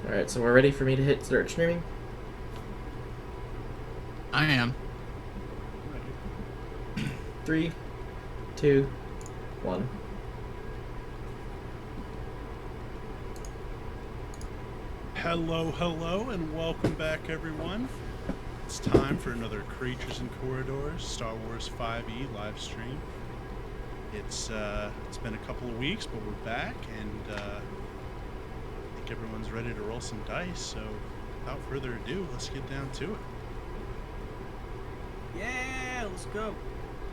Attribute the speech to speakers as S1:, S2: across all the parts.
S1: Alright, so we're ready for me to start streaming?
S2: I am.
S1: 3, 2, 1.
S3: Hello, and welcome back, everyone. It's time for another Creatures and Corridors Star Wars 5e live stream. It's been a couple of weeks, but we're back, and I think everyone's ready to roll some dice. So, without further ado, let's get down to it.
S4: Yeah, let's go.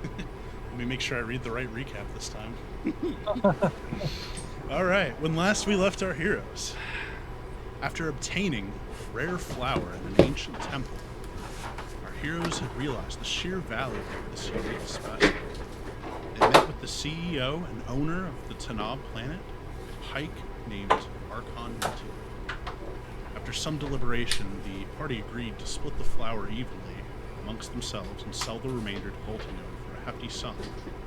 S3: Let me make sure I read the right recap this time. All right. When last we left our heroes, after obtaining a rare flower in an ancient temple, our heroes had realized the sheer value of this unique specimen. They met with the CEO and owner of the Tanab planet, a Pike named Archon Mutu. After some deliberation, the party agreed to split the flower evenly amongst themselves and sell the remainder to Boltongo for a hefty sum,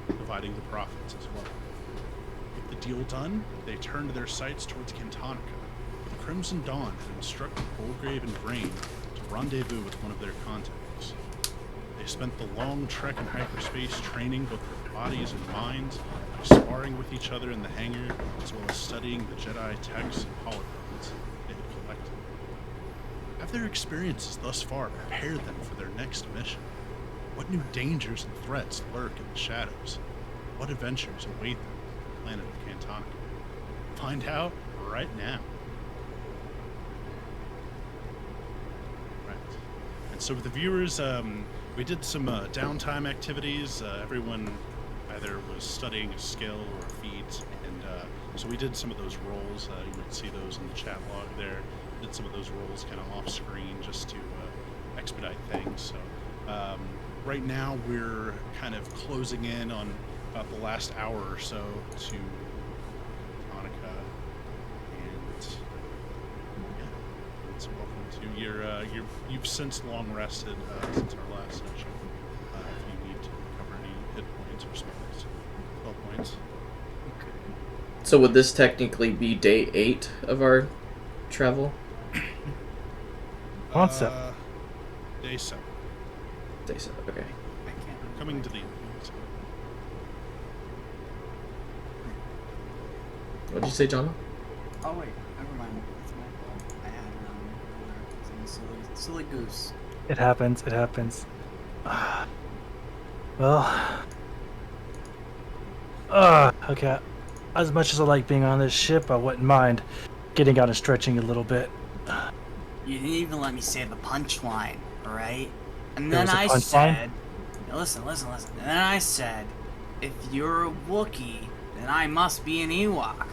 S3: dividing the profits as well. With the deal done, they turned their sights towards Cantonica. The Crimson Dawn had instructed Bolgrave and Vrain to rendezvous with one of their contacts. They spent the long trek in hyperspace training both their bodies and minds, sparring with each other in the hangar, as well as studying the Jedi texts and holograms they had collected. Have their experiences thus far prepared them for their next mission? What new dangers and threats lurk in the shadows? What adventures await them on the planet of Cantonica? Find out right now. Right. And so with the viewers, we did some downtime activities. Everyone either was studying a skill or a feat, and so we did some of those roles. You might see those in the chat log there. Did some of those roles kind of off screen just to expedite things. So right now we're kind of closing in on about the last hour or so to Hanukkah, and yeah, so welcome to you've since long rested since our last session. If you need to cover any hit points or spell points.
S4: Okay.
S1: So would this technically be day 8 of our travel?
S3: Concept. Day 7.
S1: Day 7, okay.
S4: I can't remember.
S3: Coming to the end.
S1: What did you say, John?
S4: Oh wait, never mind. That's my fault. I had some silly goose.
S5: It happens. It happens. Well. Okay. As much as I like being on this ship, I wouldn't mind getting out and stretching a little bit.
S4: You didn't even let me say the punchline, alright? And
S5: There
S4: then
S5: was a
S4: I
S5: punchline?
S4: said, listen. And then I said, if you're a Wookiee, then I must be an Ewok.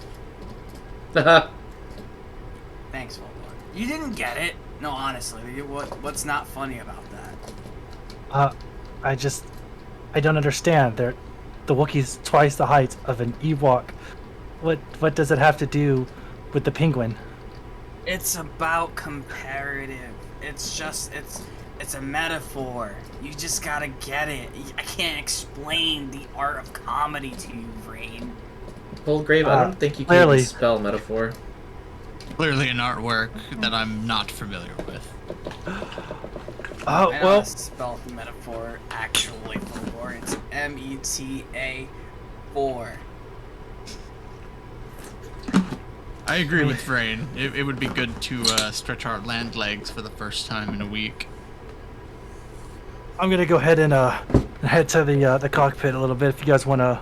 S4: Thanks, Voldemort. You didn't get it. No, honestly, what's not funny about that?
S5: I don't understand. The Wookiee's twice the height of an Ewok. What does it have to do with the penguin?
S4: It's about comparative. It's a metaphor. You just gotta get it. I can't explain the art of comedy to you, Vrain.
S1: Bolgrave, I don't think you can
S5: clearly.
S1: even spell metaphor.
S2: Clearly an artwork that I'm not familiar with.
S5: Oh,
S4: I know how
S5: well,
S4: to spell metaphor actually for it's META4.
S2: I agree with Vrain. It would be good to stretch our land legs for the first time in a week.
S5: I'm gonna go ahead and head to the cockpit a little bit if you guys want to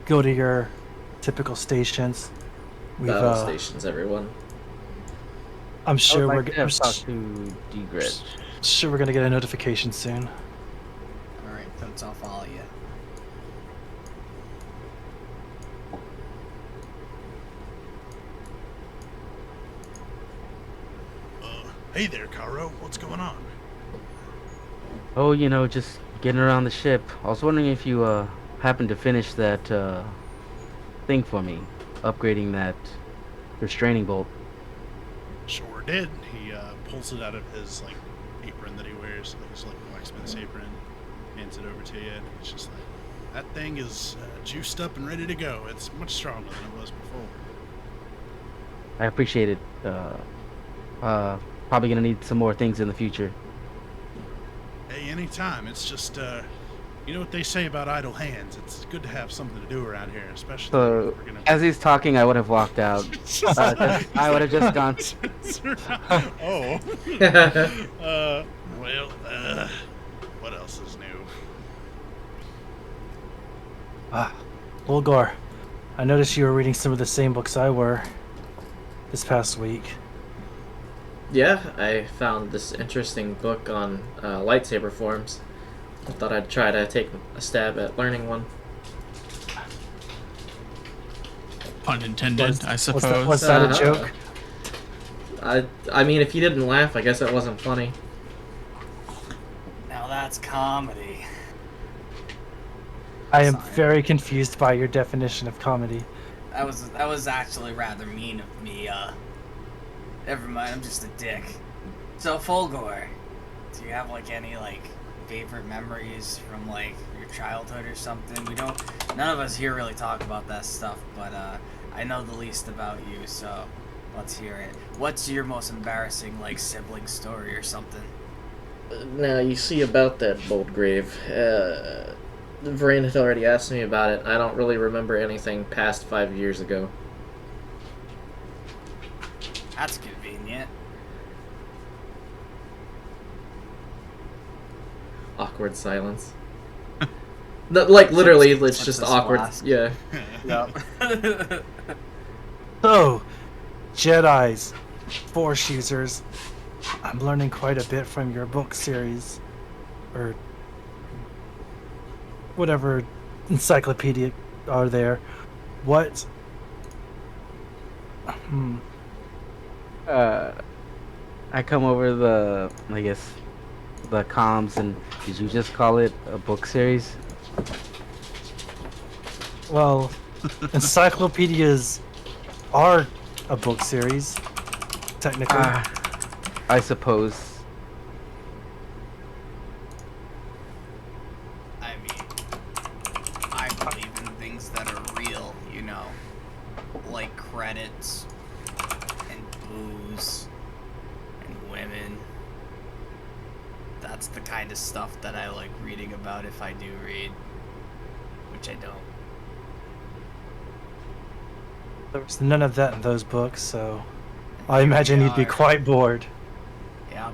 S5: go to your typical stations.
S1: Battle stations, everyone.
S5: I'm sure
S6: I
S5: we're
S6: would
S5: I'm
S6: like to talk to Degrit.
S5: sure we're gonna get a notification soon.
S4: Alright, folks, I'll follow you.
S3: Hey there, Caro. What's going on?
S6: Oh, just getting around the ship. I was wondering if you happened to finish that thing for me, upgrading that restraining bolt.
S3: Sure did. He pulls it out of his apron that he wears, his blacksmith's apron, hands it over to you, and it's just that thing is juiced up and ready to go. It's much stronger than it was before.
S6: I appreciate it. Probably gonna need some more things in the future.
S3: Hey, anytime. It's just, you know what they say about idle hands. It's good to have something to do around here, especially
S6: So
S3: if we're gonna...
S6: as he's talking, I would have walked out. I would have just gone.
S3: Oh. Well, what else is new?
S5: Bulgar, I noticed you were reading some of the same books I were this past week.
S1: Yeah, I found this interesting book on lightsaber forms. I thought I'd try to take a stab at learning one.
S2: Pun intended, I suppose.
S5: Was that a joke?
S1: I mean, if you didn't laugh, I guess it wasn't funny.
S4: Now that's comedy.
S5: I am
S4: Sorry.
S5: very confused by your definition of comedy.
S4: That was actually rather mean of me. Never mind. I'm just a dick. So Fulgor, do you have like any like favorite memories from like your childhood or something? None of us here really talk about that stuff, but I know the least about you, so let's hear it. What's your most embarrassing like sibling story or something?
S1: Now, you see about that bold grave. Vrain had already asked me about it. I don't really remember anything past 5 years ago.
S4: That's convenient.
S1: Awkward silence. No, like, literally, it's
S4: Such
S1: just
S4: a
S1: awkward.
S4: splash.
S1: Yeah.
S4: Yep.
S5: So, Jedis, Force users, I'm learning quite a bit from your book series, or whatever encyclopedia are there. What?
S6: I come over the comms, and did you just call it a book series?
S5: Well, encyclopedias are a book series, technically.
S6: I suppose.
S4: I mean, I believe in things that are real, you know, like credits and booze and women. That's the kind of stuff that I like reading about if I do read, which I don't.
S5: There was none of that in those books, so I imagine
S4: we
S5: you'd be
S4: are.
S5: quite bored.
S4: Yeah,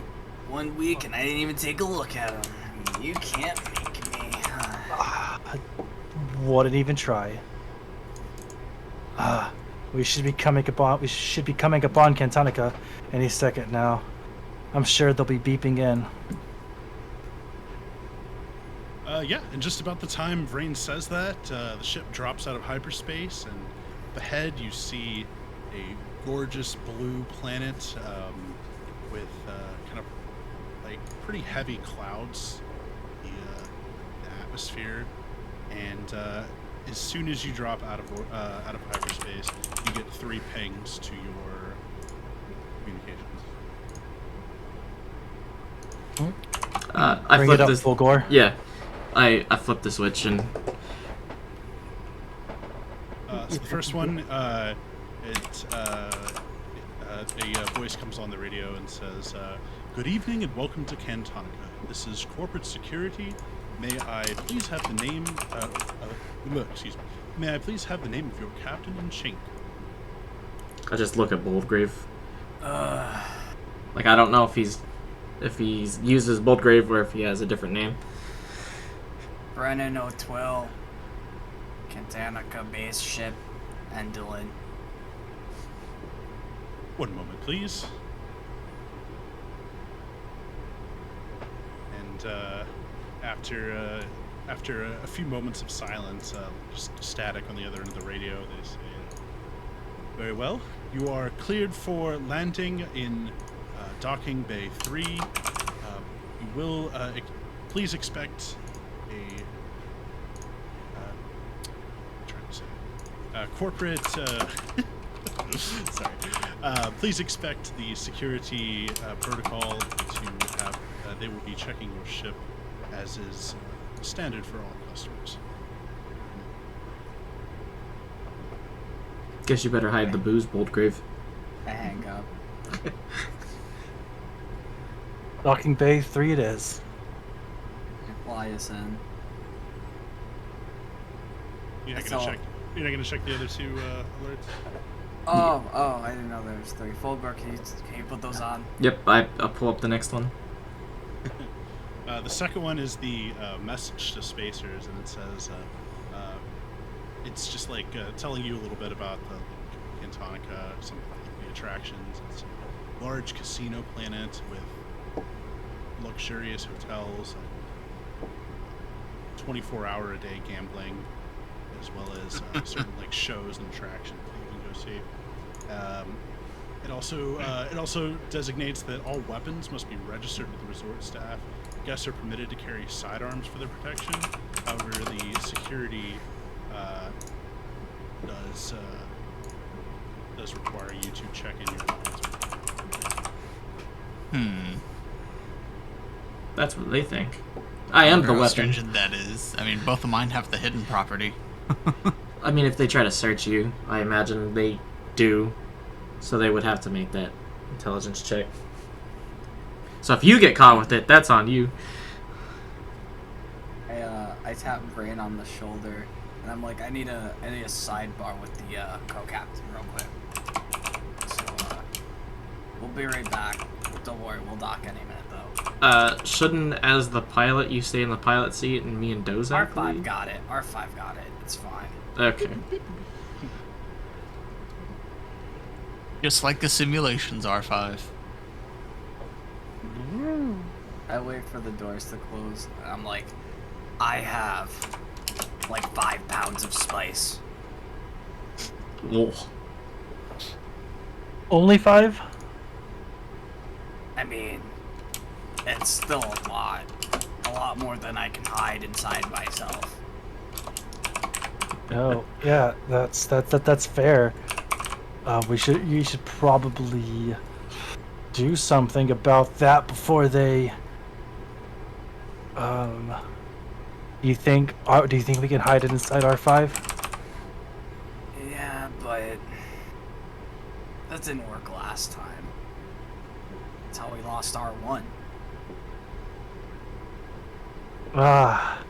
S4: 1 week and I didn't even take a look at them. I mean, you can't make me.
S5: Wouldn't even try. We should be coming upon Cantonica any second now. I'm sure they'll be beeping in.
S3: Yeah, and just about the time Vrain says that, the ship drops out of hyperspace, and ahead you see a gorgeous blue planet with kind of like pretty heavy clouds in the atmosphere, and as soon as you drop out of hyperspace, you get 3 pings to your communications.
S1: I
S5: Bring it
S1: flipped
S5: up,
S1: this.
S5: Fulgor.
S1: Yeah. I flipped the switch and.
S3: So the first one, a voice comes on the radio and says, "Good evening and welcome to Cantonica. This is corporate security. May I please have the name? Excuse me. May I please have the name of your captain in chief?"
S1: I just look at Boldgrave. Like, I don't know if he's uses Boldgrave or if he has a different name.
S4: Brennan O'Twill, Cantonica base ship, Endolin.
S3: One moment, please. And after a few moments of silence, just static on the other end of the radio, they say, "Very well. You are cleared for landing in docking bay 3. You will please expect a corporate. Sorry. Please expect the security protocol to have. They will be checking your ship, as is standard for all customers."
S1: Guess you better hide the booze, Boldgrave.
S4: I hang up.
S5: Docking Bay 3 it is.
S4: I fly us in.
S3: You're not
S4: That's
S3: gonna
S4: all.
S3: check. You're not gonna check the other two alerts.
S4: Oh, I didn't know there was 3. Fulgor, can you put those on?
S1: Yep, I'll pull up the next one.
S3: The second one is the message to spacers, and it says it's just like telling you a little bit about the Cantonica, some of the attractions. It's a large casino planet with luxurious hotels, 24-hour-a-day gambling, as well as certain like shows and attractions that you can go see. It also designates that all weapons must be registered with the resort staff. Guests are permitted to carry sidearms for their protection. However, the security does require you to check in your weapons.
S1: That's what they think. I am the
S2: How
S1: weapon.
S2: stringent that is. I mean, both of mine have the hidden property.
S1: I mean, if they try to search you, I imagine they do. So they would have to make that intelligence check. So if you get caught with it, that's on you.
S4: I tap Brain on the shoulder, and I'm like, I need a sidebar with the co-captain real quick. So we'll be right back. Don't worry, we'll dock any minute though.
S1: Shouldn't, as the pilot, you stay in the pilot seat and me and Dozak
S4: R5
S1: lead?
S4: got it. R5 got it. It's fine.
S1: Okay.
S2: Just like the simulations, R5.
S4: I wait for the doors to close, and I'm like, I have like 5 pounds of spice.
S1: Whoa.
S5: Only 5?
S4: I mean, it's still a lot more than I can hide inside myself.
S5: Oh, yeah, that's fair. You should probably do something about that before they. Do you think we can hide it inside R5?
S4: Yeah, but that didn't work last time. That's how we lost R1.
S5: Ah,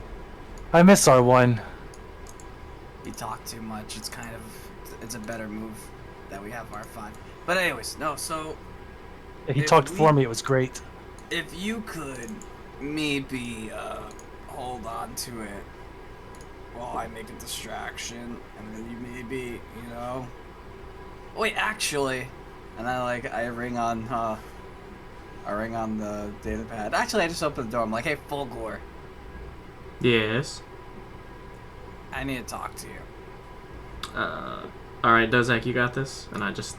S5: I miss R1.
S4: You talk too much. It's a better move that we have R5. But anyways, no. So
S5: He
S4: If
S5: talked
S4: we-
S5: for me. It was great.
S4: if you could maybe hold on to it while I make a distraction, and then you maybe, wait, actually, and I ring on the data pad. Actually, I just opened the door. I'm like, hey, Fulgor,
S1: Yes.
S4: I need to talk to you.
S1: Alright, Dozak, you got this? And I just...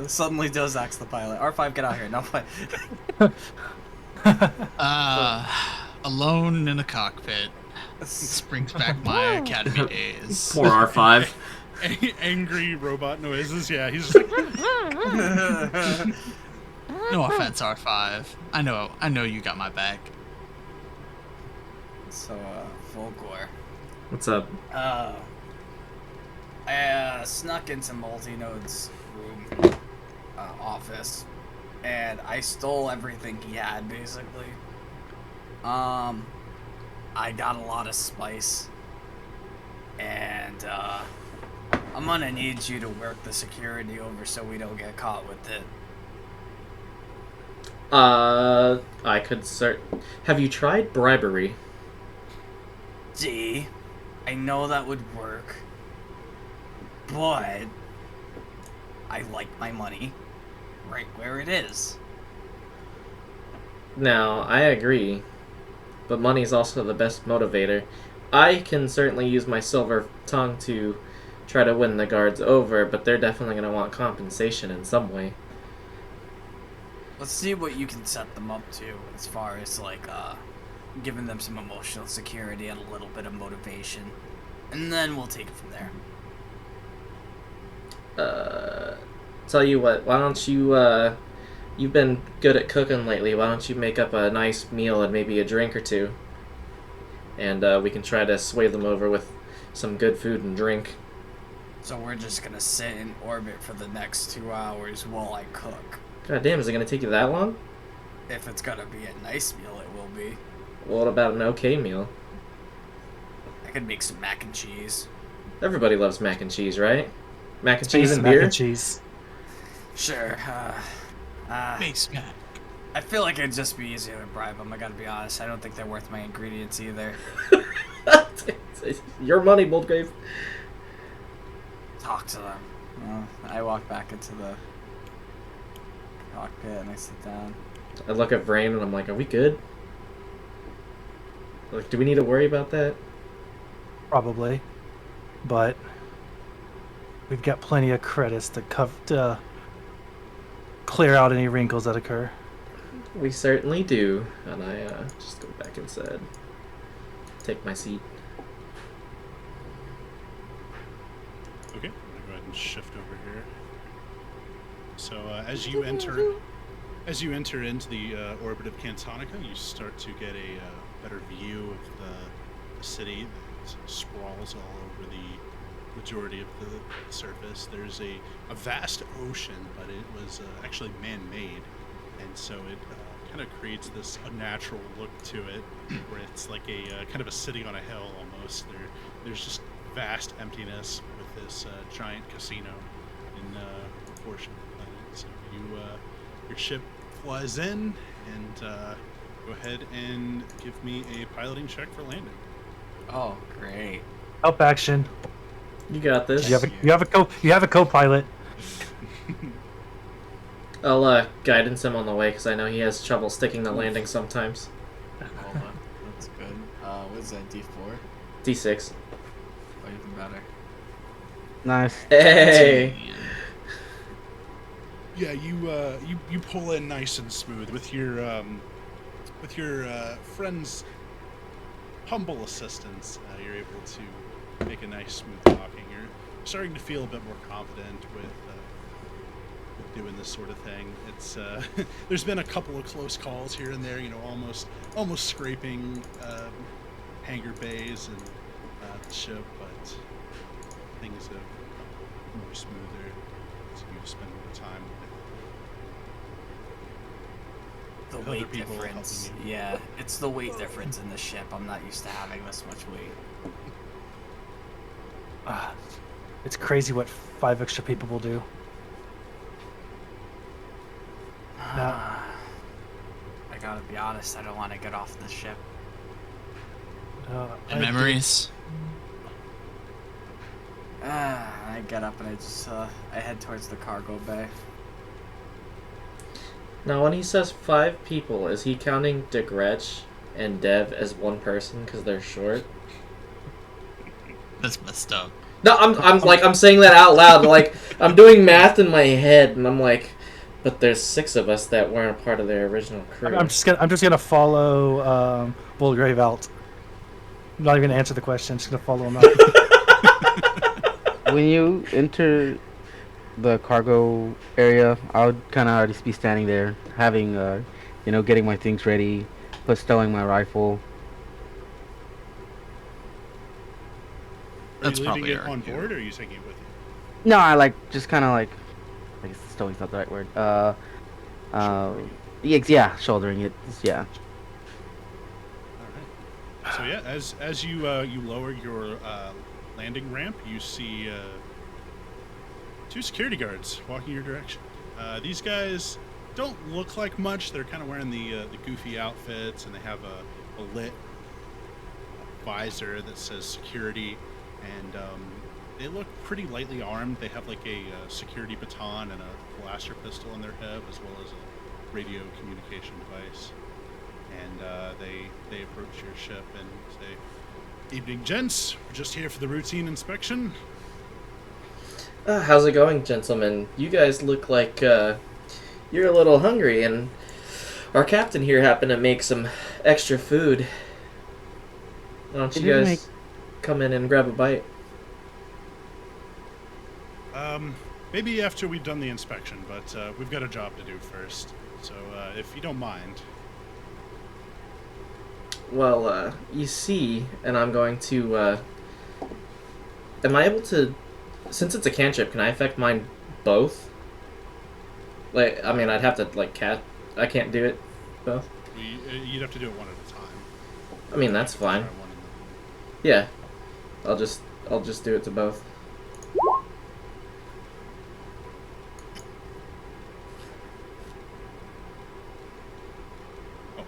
S4: Suddenly, Dozak's the pilot. R5, get out here. No,
S2: Alone in a cockpit. This brings back my academy days.
S1: Poor R5.
S3: Angry robot noises. Yeah, he's just like,
S2: No offense, R5. I know you got my back.
S4: So, Fulgor.
S1: What's up?
S4: I snuck into Multinode's room, office, and I stole everything he had, basically. I got a lot of spice, and, I'm gonna need you to work the security over so we don't get caught with it.
S1: I could Have you tried bribery?
S4: Gee, I know that would work, but I like my money right where it is.
S1: Now, I agree, but money's also the best motivator. I can certainly use my silver tongue to try to win the guards over, but they're definitely going to want compensation in some way.
S4: Let's see what you can set them up to as far as, giving them some emotional security and a little bit of motivation. And then we'll take it from there.
S1: Tell you what, why don't you, you've been good at cooking lately, why don't you make up a nice meal and maybe a drink or two? And, we can try to sway them over with some good food and drink.
S4: So we're just gonna sit in orbit for the next 2 hours while I cook.
S1: God damn, is it gonna take you that long?
S4: If it's gonna be a nice meal, it will be.
S1: What about an okay meal?
S4: I could make some mac and cheese.
S1: Everybody loves mac and cheese, right? Mac and cheese
S5: Space
S1: and
S5: mac
S1: beer?
S5: and cheese.
S4: Sure.
S2: Base Mac.
S4: I feel like it'd just be easier to bribe them. I gotta be honest. I don't think they're worth my ingredients either.
S1: Your money, Boldgrave.
S4: Talk to them. I walk back into the cockpit and I sit down.
S1: I look at Vrain and I'm like, are we good? Like, do we need to worry about that?
S5: Probably, but we've got plenty of credits to clear out any wrinkles that occur.
S1: We certainly do. And I just go back inside. Take my seat.
S3: Okay, I'm gonna go ahead and shift over here. So as you enter into the orbit of Cantonica, you start to get a better view of the city that sprawls all over the majority of the surface. There's a vast ocean, but it was actually man-made, and so it kind of creates this unnatural look to it, where it's like a kind of a city on a hill almost. There's just vast emptiness with this giant casino in a portion of the planet. So your ship flies in, and go ahead and give me a piloting check for landing.
S4: Oh, great.
S5: Help action.
S1: You got this.
S5: You have a co-pilot.
S1: I'll guidance him on the way because I know he has trouble sticking the landing sometimes.
S4: That's good. What is that, D4?
S1: D6.
S4: Oh, even better.
S6: Nice.
S1: Hey!
S3: Yeah, you pull in nice and smooth with your friend's humble assistance. You're able to make a nice smooth docking. You're starting to feel a bit more confident with doing this sort of thing. It's there's been a couple of close calls here and there, almost scraping hangar bays and the ship, but things have become more smoother as you spend more time with
S4: The
S3: other
S4: weight
S3: people
S4: difference.
S3: helping you.
S4: Yeah, it's the weight difference in the ship. I'm not used to having this much weight.
S5: It's crazy what 5 extra people will do.
S4: I gotta be honest, I don't want to get off the ship.
S2: And memories.
S4: I get up and I just I head towards the cargo bay.
S1: Now, when he says 5 people, is he counting DeGretch and Dev as one person because they're short?
S2: That's messed up.
S1: No, I'm saying that out loud. Like, I'm doing math in my head, and I'm like, but there's 6 of us that weren't a part of their original crew.
S5: I'm just gonna follow Bullgrave out. I'm not even gonna answer the question. I'm just gonna follow him out.
S6: When you enter the cargo area, I would kind of already be standing there, having, getting my things ready, stowing my rifle.
S3: Are
S2: That's
S3: you leaving
S2: probably
S3: it
S2: our
S3: on
S2: cue.
S3: board, or are you taking it with you?
S6: No, I just kind of I guess stowing's not the right word. Yeah, shouldering it. Yeah.
S3: All right. So yeah, as you lower your landing ramp, you see 2 security guards walking your direction. These guys don't look like much. They're kind of wearing the goofy outfits, and they have a lit visor that says security, and they look pretty lightly armed. They have like a security baton and a blaster pistol on their hip, as well as a radio communication device. And they approach your ship and say, "Evening, gents. We're just here for the routine inspection."
S1: How's it going, gentlemen? You guys look like you're a little hungry, and our captain here happened to make some extra food. Why don't you guys come in and grab a bite?
S3: Maybe after we've done the inspection, but we've got a job to do first. So if you don't mind.
S1: Well, you see, and I'm going to, am I able to since it's a cantrip, can I affect mine both? Like, I mean, I'd have to like I can't do it both.
S3: You'd have to do it one at a time.
S1: I mean, that's
S3: Try
S1: fine.
S3: one and
S1: Yeah, I'll just do it to both.
S3: then-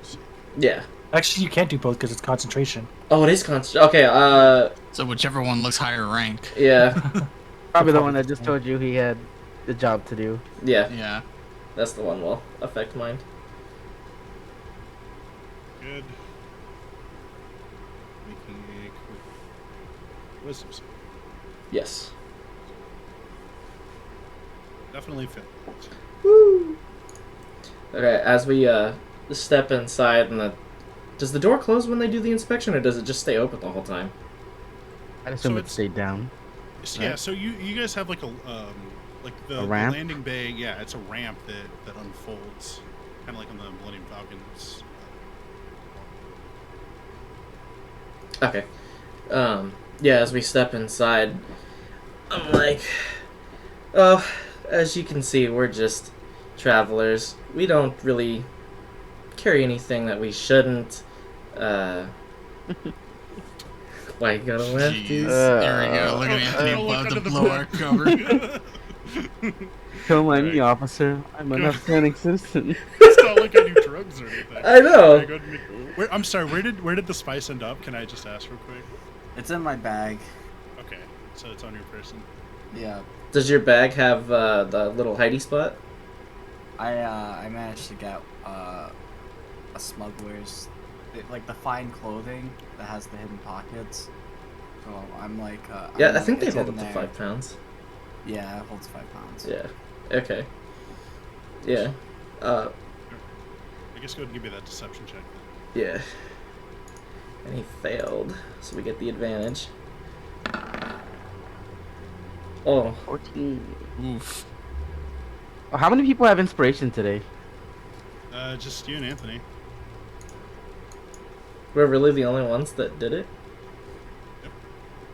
S3: see.
S1: Yeah.
S5: Actually, you can't do both because it's concentration.
S1: Oh, it is constant. Okay.
S2: So whichever one looks higher rank.
S1: Yeah.
S6: Probably the one that just told you he had the job to do.
S1: Yeah.
S2: Yeah.
S1: That's the one. Will affect mine.
S3: Good. Making a quick wisdom save.
S1: Yes.
S3: Definitely fit.
S1: Woo. Okay. As we step inside, and does the door close when they do the inspection, or does it just stay open the whole time?
S6: I'd assume
S3: So
S6: it
S3: it's-
S6: stayed down.
S3: Yeah,
S1: Right.
S3: so you guys have like the
S6: ramp?
S3: landing bay. Yeah, it's a ramp that unfolds, kind of like on the Millennium Falcon's.
S1: Okay. Yeah, as we step inside, I'm like, oh, as you can see, we're just travelers. We don't really carry anything that we shouldn't. Why you gotta laugh,
S2: Jeez.
S1: dude?
S2: There we go. Look at Anthony
S3: look
S2: above
S3: under
S2: the
S3: the
S2: blower cover.
S6: Don't mind
S3: Right.
S6: me, officer. I'm an upstanding citizen.
S3: It's not like I do drugs or anything.
S1: I know.
S3: Very good. I'm sorry. Where did the spice end up? Can I just ask real quick?
S4: It's in my bag.
S3: Okay, so it's on your person.
S4: Yeah.
S1: Does your bag have the little hidey spot?
S4: I managed to get a smuggler's, like the fine clothing that has the hidden pockets. So I'm like,
S1: Yeah, I think they
S4: it's
S1: hold
S4: in
S1: up to
S4: there.
S1: 5 pounds.
S4: Yeah, it holds 5 pounds.
S1: Yeah. Okay. Yeah.
S3: I guess go ahead and give me that deception check. Then.
S1: Yeah. And he failed, so we get the advantage. Oh,
S6: 14.
S2: Oof.
S6: Oh, how many people have inspiration today?
S3: Just you and Anthony.
S1: we're really the only ones that did it?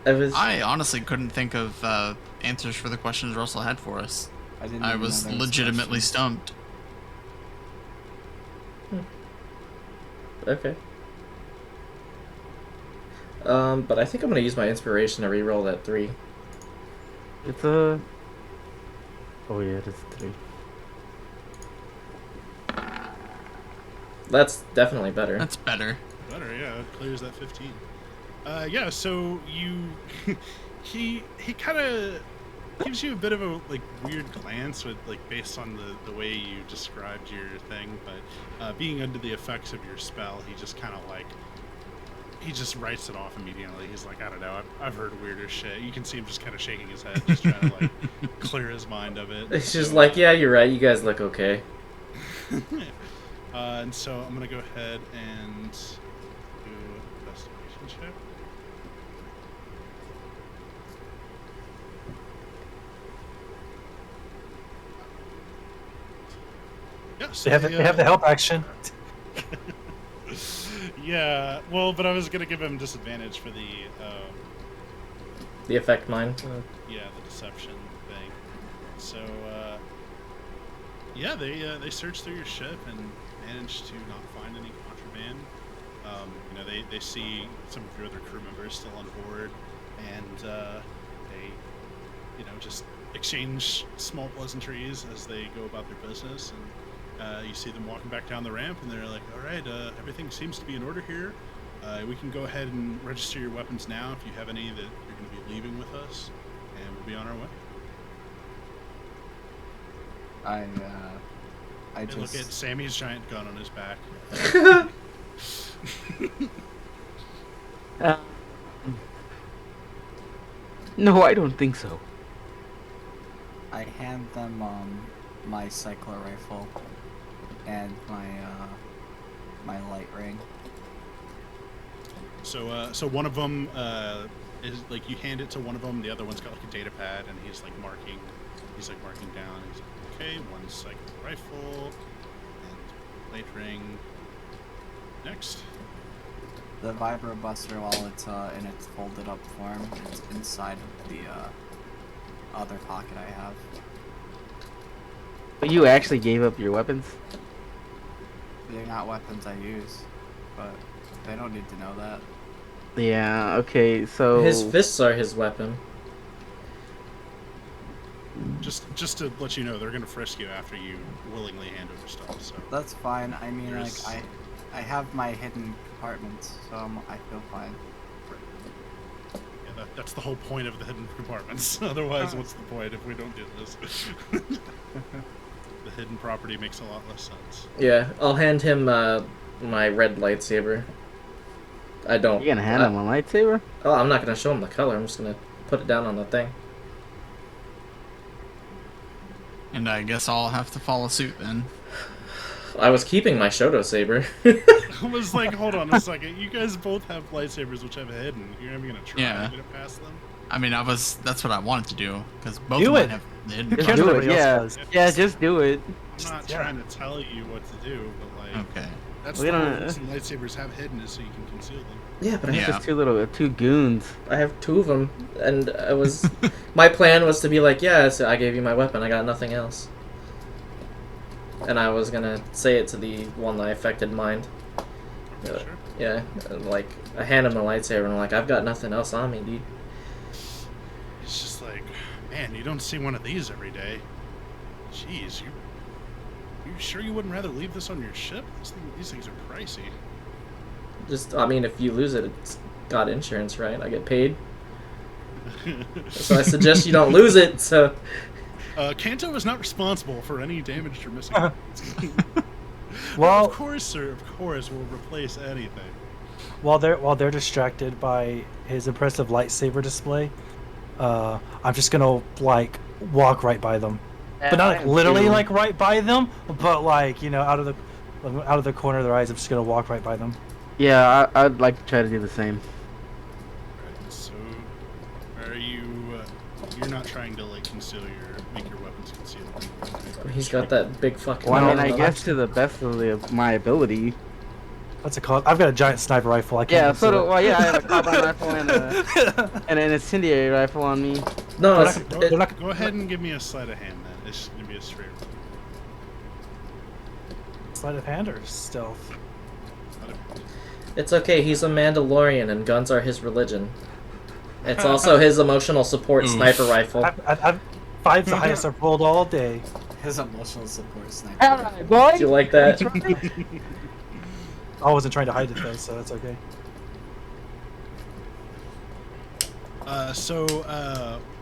S2: I honestly couldn't think of answers for the questions Russell had for us.
S4: didn't
S2: I
S4: even
S2: was
S4: know there
S2: legitimately
S4: questions.
S2: stumped.
S1: Okay. But I think I'm gonna use my inspiration to reroll that 3.
S6: It's a. Oh yeah, it's 3.
S1: That's definitely better.
S2: That's better.
S3: Better, yeah. Clears that 15. Yeah. So you, he kind of gives you a bit of a like weird glance with like based on the way you described your thing, but being under the effects of your spell, he just kind of like. He just writes it off immediately. He's like, I don't know, I've heard weirder shit. You can see him just kind of shaking his head, just trying to like clear his mind of it.
S1: It's just
S3: So,
S1: like, yeah, you're right. You guys look okay.
S3: and so I'm gonna go ahead and do an investigation check. Yeah, so
S5: They have the help action.
S3: Yeah, well, but I was gonna give him disadvantage for the
S1: The effect mine.
S3: yeah, the deception thing. So yeah, they searched through your ship and managed to not find any contraband. You know, they see some of your other crew members still on board, and they, you know, just exchange small pleasantries as they go about their business. And you see them walking back down the ramp, and they're like, "All right, everything seems to be in order here. We can go ahead and register your weapons now if you have any that you're going to be leaving with us, and we'll be on our way."
S4: I
S3: And look at
S4: just
S3: Sammy's giant gun on his back.
S6: No, I don't think so.
S4: I hand them my cycler rifle and my light ring.
S3: So one of them is like you hand it to one of them. The other one's got like a data pad, and he's like marking. He's like marking down. He's like, okay, one cycle rifle and light ring. Next.
S4: The vibro buster, while it's in its folded up form, it's inside of other pocket I have.
S6: But you actually gave up your weapons?
S4: They're not weapons I use, but they don't need to know that.
S6: Yeah, okay, so...
S1: His fists are his weapon.
S3: Just to let you know, they're gonna frisk you after you willingly hand over stuff. So
S4: That's fine. I mean,
S3: There's-
S4: like, I have my hidden compartments, so I feel fine.
S3: yeah, that's the whole point of the hidden compartments. Otherwise, what's the point if we don't do this? The hidden property makes a lot less sense.
S1: Yeah, I'll hand him my red lightsaber. I don't.
S6: You're gonna hand him a lightsaber?
S1: Oh, I'm not gonna show him the color. I'm just gonna put it down on the thing.
S2: And I guess I'll have to follow suit then.
S1: I was keeping my Shoto saber.
S3: I was like, hold on a second. You guys both have lightsabers, which have hidden. You're never gonna try
S2: Yeah.
S3: to get it past them.
S2: I mean, that's what I wanted to do, because both
S5: Do
S2: of mine
S5: it.
S2: have the hidden
S5: Who
S6: Just
S5: cares
S6: do
S5: what
S6: it,
S5: everybody
S6: yeah.
S5: else does?
S6: Yeah, just do it.
S3: I'm not
S5: Yeah.
S3: trying to tell you what to do, but like,
S2: Okay.
S3: that's
S6: We
S3: the whole
S6: don't-
S3: reason lightsabers have hidden is so you can conceal them.
S1: Yeah, but I
S2: Yeah.
S1: have,
S6: Just two goons.
S1: I have two of them, and I was. My plan was to be like, yeah, so I gave you my weapon. I got nothing else. And I was gonna say it to the one that I affected mind.
S3: Sure.
S1: Yeah, and, like I hand him the lightsaber, and I'm like, I've got nothing else on me, dude.
S3: It's just like, man, you don't see one of these every day. Jeez, you sure you wouldn't rather leave this on your ship? These things are pricey.
S1: Just, I mean, if you lose it, it's got insurance, right? I get paid, so I suggest you don't lose it. So.
S3: Kanto is not responsible for any damaged or missing.
S5: Well,
S3: of course, sir. Of course, we'll replace anything.
S5: while they're distracted by his impressive lightsaber display, I'm just gonna like walk right by them, but not like literally like right by them, but like out of the corner of their eyes, I'm just gonna walk right by them.
S6: Yeah, I'd like to try to do the same.
S3: Right, so, are you? You're not trying to like make your weapons concealed.
S1: He's got that big fucking.
S6: Well, I mean,
S1: arm
S6: I
S1: on
S6: guess to the best of my ability.
S5: What's it called? I've got a giant sniper rifle. I can't.
S6: Yeah, so
S5: conceal it.
S6: well, yeah, I have a carbine rifle and an incendiary rifle on me.
S1: No,
S5: They're not- they're not-
S3: Go ahead and give me a sleight of hand then. It's just gonna be a straight roll.
S5: Sleight of hand or stealth?
S1: it's okay. He's a Mandalorian, and guns are his religion. It's also his emotional support
S2: Oof.
S1: sniper rifle.
S5: I've five's the highest I've rolled all day.
S4: His emotional support sniper.
S6: Alright, boy.
S1: Do you like that?
S5: I wasn't trying to hide it though, so that's okay.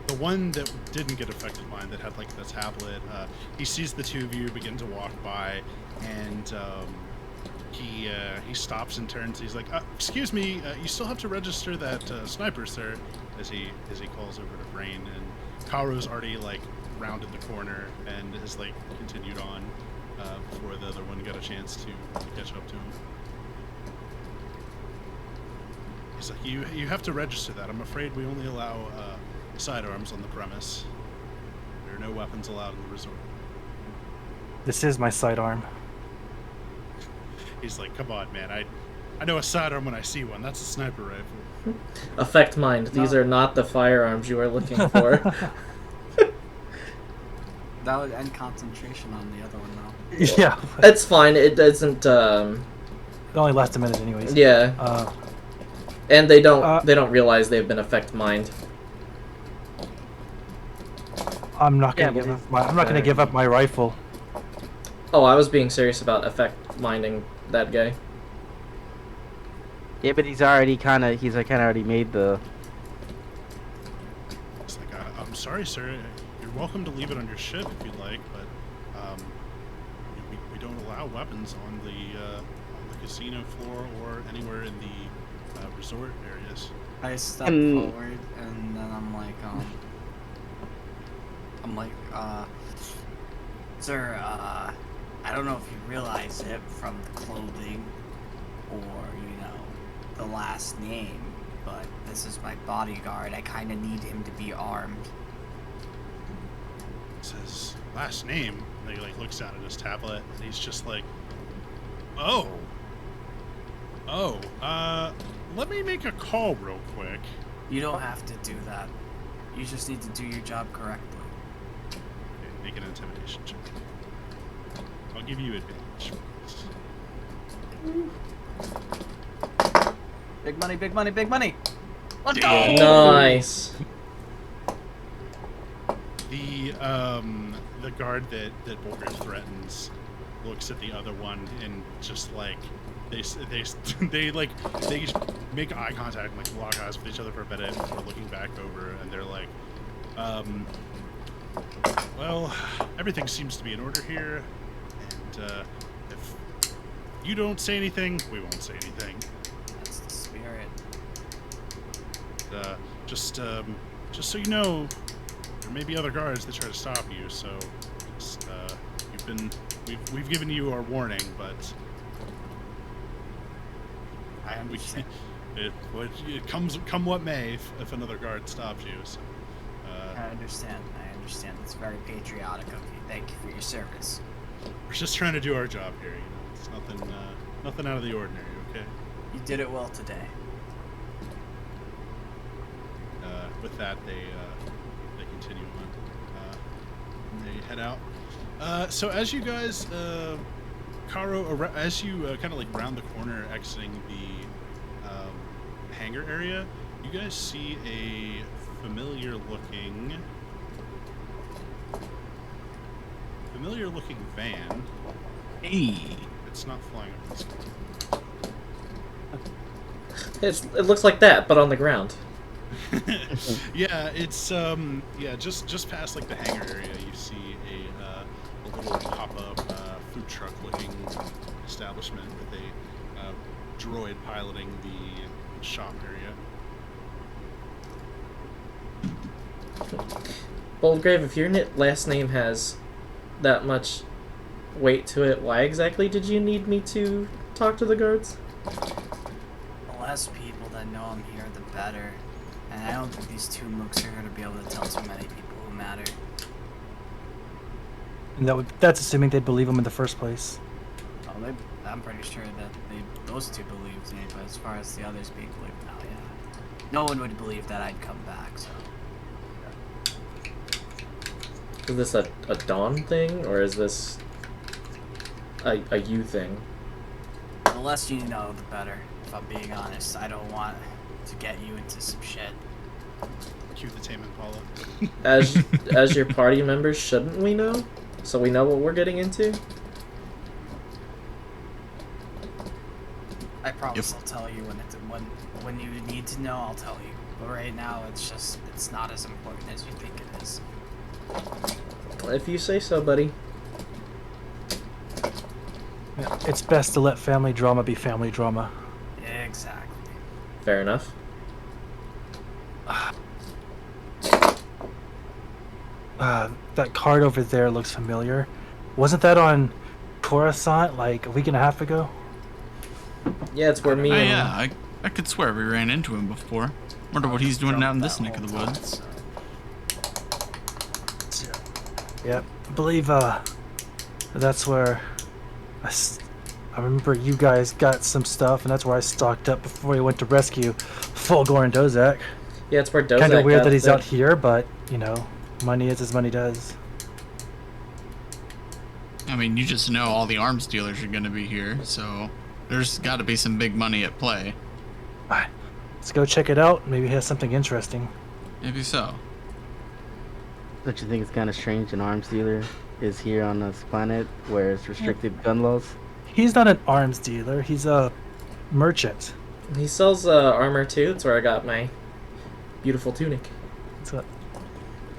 S3: The one that didn't get affected by it, that had like the tablet, he sees the two of you begin to walk by, and he stops and turns. He's like, "Excuse me, you still have to register that sniper, sir." As he calls over to Brain, and Karu's already like rounded the corner and has like continued on before the other one got a chance to catch up to him. He's like, you have to register that. I'm afraid we only allow sidearms on the premise. There are no weapons allowed in the resort.
S5: This is my sidearm.
S3: He's like, come on, man. I know a sidearm when I see one. That's a sniper rifle.
S1: Affect mind. These are not the firearms you are looking for.
S4: That would end concentration on the other one though.
S5: Yeah,
S1: It's fine. It doesn't.
S5: it only lasts a minute anyways.
S1: Yeah, and they don't.
S5: uh,
S1: They don't realize they've been affect mind.
S5: I'm not gonna
S6: Yeah,
S5: give
S6: but
S5: up my. I'm not gonna give up my rifle.
S1: Oh, I was being serious about affect minding that guy.
S6: Yeah, but he's kind of already made the.
S3: It's like, I'm sorry, sir. You're welcome to leave it on your ship if you'd like, but we don't allow weapons on the casino floor or anywhere in the resort areas.
S4: I step
S6: And-
S4: forward and then I'm like, sir, I don't know if you realize it from the clothing or, the last name, but this is my bodyguard. I kind of need him to be armed.
S3: It says last name, and he like looks down at his tablet, and he's just like, oh, let me make a call real quick.
S4: You don't have to do that. You just need to do your job correctly.
S3: Okay, make an intimidation check. I'll give you advantage.
S4: Big money, big money, big money. Let's go!
S1: Nice.
S3: The guard that Bolger threatens looks at the other one and just like they make eye contact and like lock eyes with each other for a bit before looking back over, and they're like, well, everything seems to be in order here, and if you don't say anything, we won't say anything.
S4: That's the spirit.
S3: Just so you know, there may be other guards that try to stop you. So, just, we've given you our warning, but
S4: I understand.
S3: It come what may if another guard stops you. So,
S4: I understand. It's very patriotic of you. Thank you for your service.
S3: we're just trying to do our job here. You know, it's nothing out of the ordinary. Okay.
S4: You did it well today.
S3: With that, they continue on. And they head out. So as you guys, Karo, as you kind of like round the corner, exiting the hangar area, you guys see a familiar-looking van.
S2: Hey.
S3: It's not flying over the sky.
S1: It looks like that, but on the ground.
S3: Yeah, it's just past like the hangar area. You see a little pop-up food truck looking establishment with a droid piloting the shop area.
S1: Boldgrave, if your last name has that much weight to it, why exactly did you need me to talk to the guards?
S4: The less people that know I'm here, the better. And I don't think these two mooks are going to be able to tell too many people who matter.
S5: And that's assuming they'd believe him in the first place.
S4: Oh, I'm pretty sure that those two believed me, but as far as the others being believed now, yeah. No one would believe that I'd come back, so.
S1: Is this a Dawn thing, or is this a you thing?
S4: The less you know, the better. If I'm being honest, I don't want to get you into some shit.
S3: Cue the Tame Impala.
S1: As your party members, shouldn't we know? So we know what we're getting into?
S4: I promise I'll tell you when you need to know, I'll tell you. But right now, it's not as important as you think it is.
S1: If you say so, buddy.
S5: Yeah, it's best to let family drama be family drama.
S4: Exactly.
S1: Fair enough.
S5: That card over there looks familiar. Wasn't that on Coruscant like a week and a half ago?
S1: Yeah, it's where me
S2: Oh
S1: and...
S2: yeah, I could swear we ran into him before. Wonder what he's doing out in this neck of the woods.
S5: Yep, I believe that's where I remember you guys got some stuff, and that's where I stocked up before we went to rescue Fulgor and Dozak.
S1: Yeah, it's where Dozak
S5: Kind of weird
S1: got
S5: that he's
S1: the-
S5: out here, but you know, money is as money does.
S2: I mean, you just know all the arms dealers are going to be here, so there's got to be some big money at play.
S5: Alright, let's go check it out. Maybe it has something interesting.
S2: Maybe so.
S6: Don't you think it's kind of strange an arms dealer is here on this planet where it's restricted gun laws?
S5: He's not an arms dealer. He's a merchant.
S1: He sells armor too. That's where I got my beautiful tunic.
S5: So,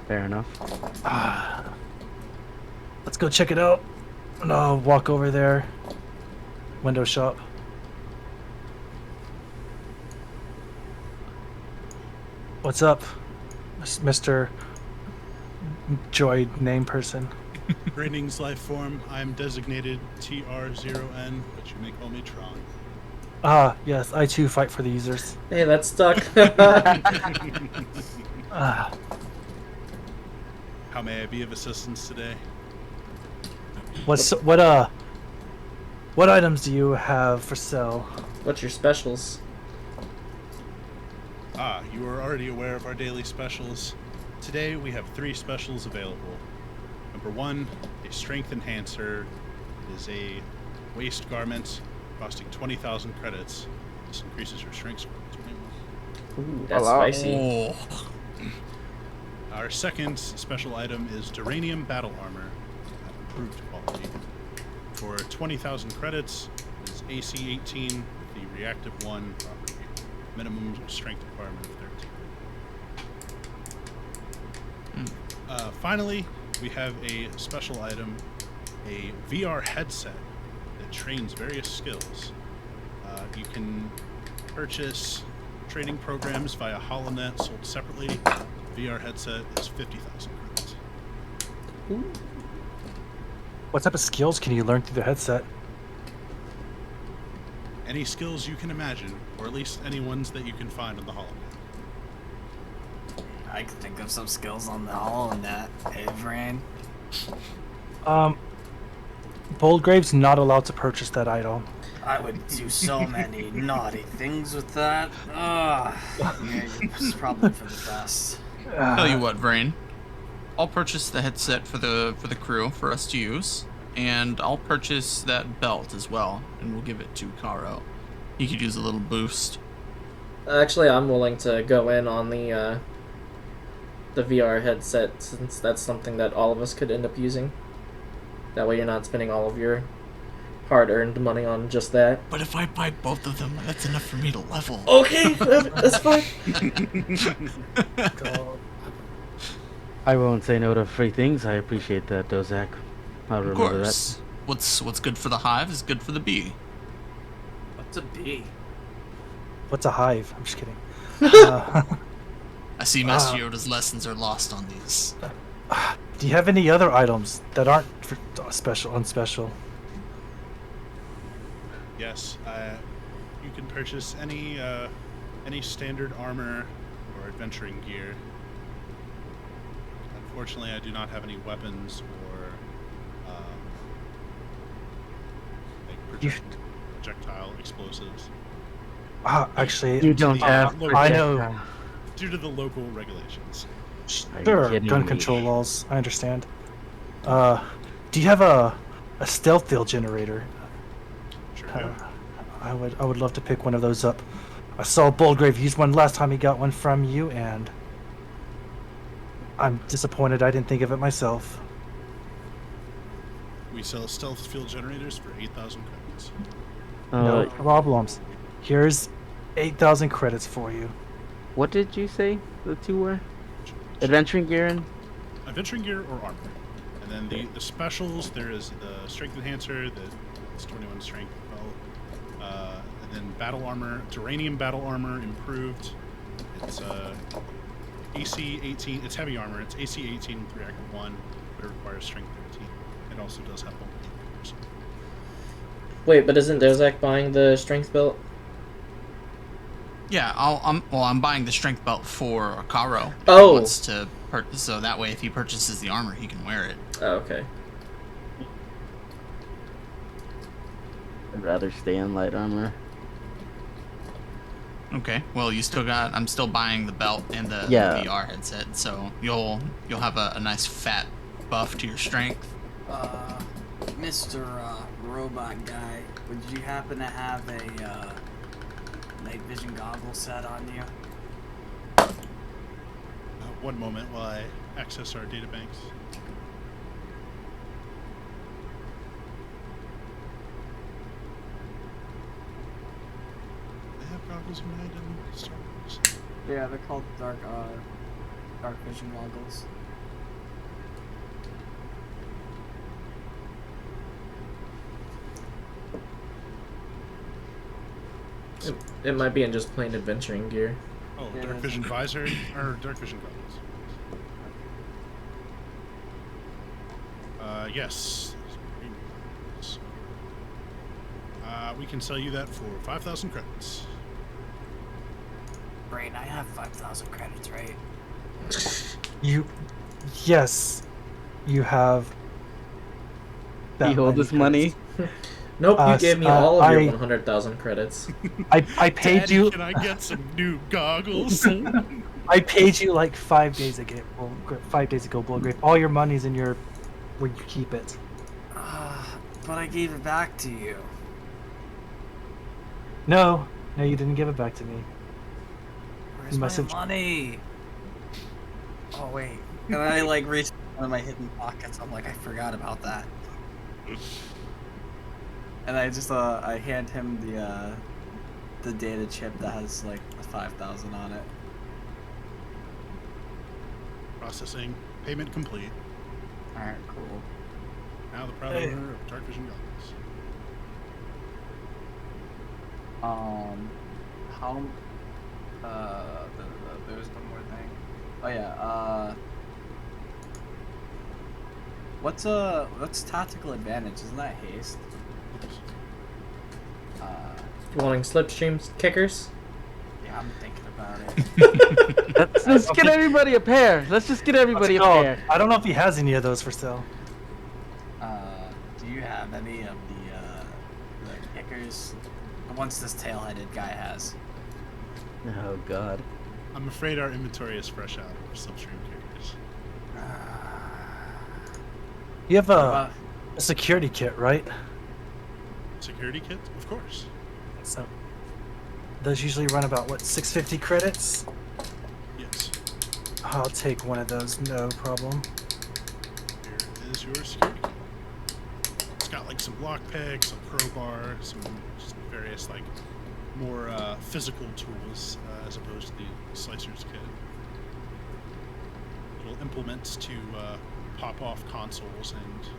S6: Fair enough.
S5: let's go check it out. And I'll walk over there. Window shop. What's up, Mr. Droid name person?
S3: Greetings, life form. I'm designated TR0N, but you may call me Tron.
S5: Ah, yes, I too fight for the users.
S1: Hey, that's stuck.
S5: Ah,
S3: How may I be of assistance today?
S5: what items do you have for sale?
S1: What's your specials?
S3: You are already aware of our daily specials. Today we have 3 specials available. Number 1, a strength enhancer. It is a waist garment costing 20,000 credits. This increases your strength score.
S1: Ooh, that's
S6: A lot.
S1: spicy.
S2: Oh.
S3: Our second special item is Duranium Battle Armor at improved quality. For 20,000 credits, it is AC 18 with the Reactive 1 property. Minimum strength requirement of 13. Finally, we have a special item, a VR headset that trains various skills. You can purchase training programs via HoloNet sold separately. VR headset is 50,000 credits.
S5: What type of skills can you learn through the headset?
S3: Any skills you can imagine, or at least any ones that you can find on the HoloNet.
S4: I could think of some skills on the HoloNet. Hey, Vrain.
S5: Boldgrave's not allowed to purchase that item.
S4: I would do so many naughty things with that. Yeah, it's probably for the best.
S2: Tell you what, Vrain. I'll purchase the headset for the crew for us to use, and I'll purchase that belt as well, and we'll give it to Karo. He could use a little boost.
S1: Actually, I'm willing to go in on the VR headset, since that's something that all of us could end up using. That way you're not spending all of your hard-earned money on just that.
S2: But if I buy both of them, that's enough for me to level.
S1: Okay, that's fine.
S6: I won't say no to free things. I appreciate that, Dozak. I'll
S2: Of
S6: remember that.
S2: course. What's good for the hive is good for the bee.
S4: What's a bee?
S5: What's a hive? I'm just kidding.
S2: I see Master Yoda's lessons are lost on these.
S5: Do you have any other items that aren't for unspecial?
S3: Yes, you can purchase any standard armor or adventuring gear. Unfortunately, I do not have any weapons or projectile explosives.
S5: Actually,
S6: You don't have.
S5: I know.
S3: Due to the local regulations.
S5: Sure,
S6: kidding
S5: gun
S6: me?
S5: control laws. I understand. Do you have a stealth field generator?
S3: Sure do.
S5: I would love to pick one of those up. I saw Boldgrave use one last time he got one from you, and I'm disappointed I didn't think of it myself.
S3: We sell stealth field generators for 8,000 credits.
S5: No problems. Here's 8,000 credits for you.
S6: What did you say the two were? Adventuring gear and
S3: Adventuring gear or armor. And then the specials, there is the strength enhancer, it's 21 strength belt. And then battle armor, Duranium battle armor improved. It's AC 18, it's heavy armor, it's AC 18 with reactive 1, but it requires strength 13. It also does have multiple coolers.
S1: Wait, but isn't Dozak buying the strength belt?
S2: Yeah, I'm buying the strength belt for Karo.
S1: Oh.
S2: He wants to so that way if he purchases the armor, he can wear it.
S1: Oh, okay.
S6: I'd rather stay in light armor.
S2: Okay. Well, I'm still buying the belt and the VR headset, so you'll have a nice fat buff to your strength.
S4: Mr. Robot Guy, would you happen to have a night vision goggle set on you?
S3: One moment while I access our databanks. They have goggles in night and Star Wars.
S4: Yeah, they're called dark vision goggles.
S1: It might be in just plain adventuring gear.
S3: Oh,
S4: Yeah,
S3: dark vision visor or dark vision goggles. Yes. We can sell you that for 5,000 credits.
S4: Brain, I have 5,000 credits, right?
S5: Yes, you have. that
S6: Behold
S5: many
S6: this money.
S5: credits.
S1: Nope, you gave me all of
S5: I-
S1: your 100,000 credits.
S5: I paid
S3: Daddy,
S5: you.
S3: can I get some new goggles?
S5: I paid you like 5 days ago. Well, 5 days ago, Bullgrave. All your money's in your where you keep it.
S4: But I gave it back to you.
S5: No, you didn't give it back to me.
S4: Where's
S5: You
S4: my
S5: must have-
S4: money? Oh wait. And I like reach one of my hidden pockets. I'm like, I forgot about that. And I just I hand him the data chip that has like 5,000 on it.
S3: Processing. Payment complete.
S4: All right, cool.
S3: Now the proud
S5: Hey.
S3: owner of Dark Vision Goggles.
S4: How? There's one more thing. Oh yeah. What's tactical advantage? Isn't that haste?
S1: Wanting slipstream kickers?
S4: Yeah, I'm thinking about it.
S6: Let's get everybody a pair. Let's just get everybody a pair.
S5: I don't know if he has any of those for sale.
S4: Do you have any of the kickers? The ones this tail-headed guy has.
S6: Oh God.
S3: I'm afraid our inventory is fresh out of slipstream kickers.
S5: You have
S4: Uh,
S5: a security kit, right?
S3: Security kit? Of course.
S5: So those usually run about what, 650 credits?
S3: Yes.
S5: I'll take one of those, no problem.
S3: Here is your security kit. It's got like some lock picks, a crowbar, some just various like more physical tools as opposed to the slicer's kit. Little implements to pop off consoles and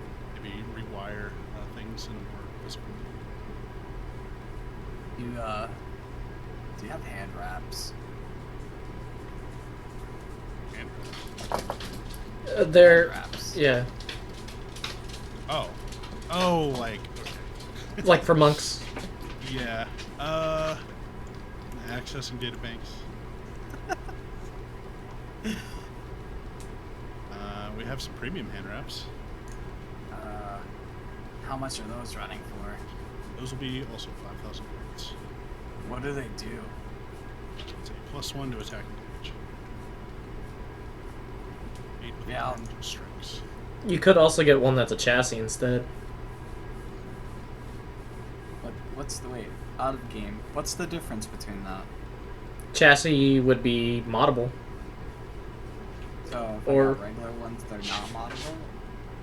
S3: maybe rewire things in a more physical.
S4: Do you have hand wraps?
S3: And
S1: They're
S4: Hand wraps.
S1: yeah,
S3: oh, like okay.
S1: like for monks.
S3: Yeah. Accessing data banks. We have some premium hand wraps.
S4: How much are those running for?
S3: Those will be also 5,000 points.
S4: What do they do?
S3: It's a +1 to attack and damage. 8 with
S4: Yeah.
S3: armed strikes.
S1: You could also get one that's a chassis instead.
S4: What's the wait? Out of game. What's the difference between that?
S1: Chassis would be moddable.
S4: So if
S1: Or-
S4: I got regular ones, they're not moddable.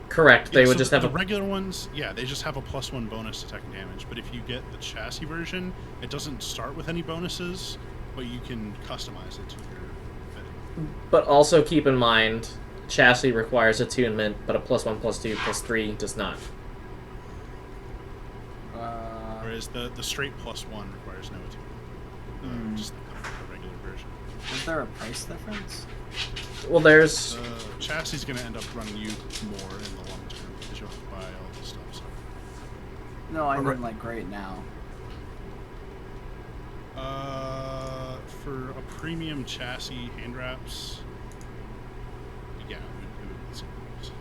S1: Correct. They
S3: Yeah,
S1: would
S3: so
S1: just
S3: the
S1: have a
S3: regular ones, yeah, they just have a +1 bonus to attack and damage. But if you get the chassis version, it doesn't start with any bonuses, but you can customize it to your fitting.
S1: But also keep in mind, chassis requires attunement, but a +1, +2, +3 does not.
S3: Whereas the straight +1 requires no attunement. Just the regular version.
S4: Is there a price difference?
S1: Well, there's
S3: The chassis is going to end up running you more in the long term because you'll have to buy all this stuff. So.
S4: No, I mean
S5: Alright.
S4: like right now.
S3: For a premium chassis hand wraps, yeah, it would be the same price.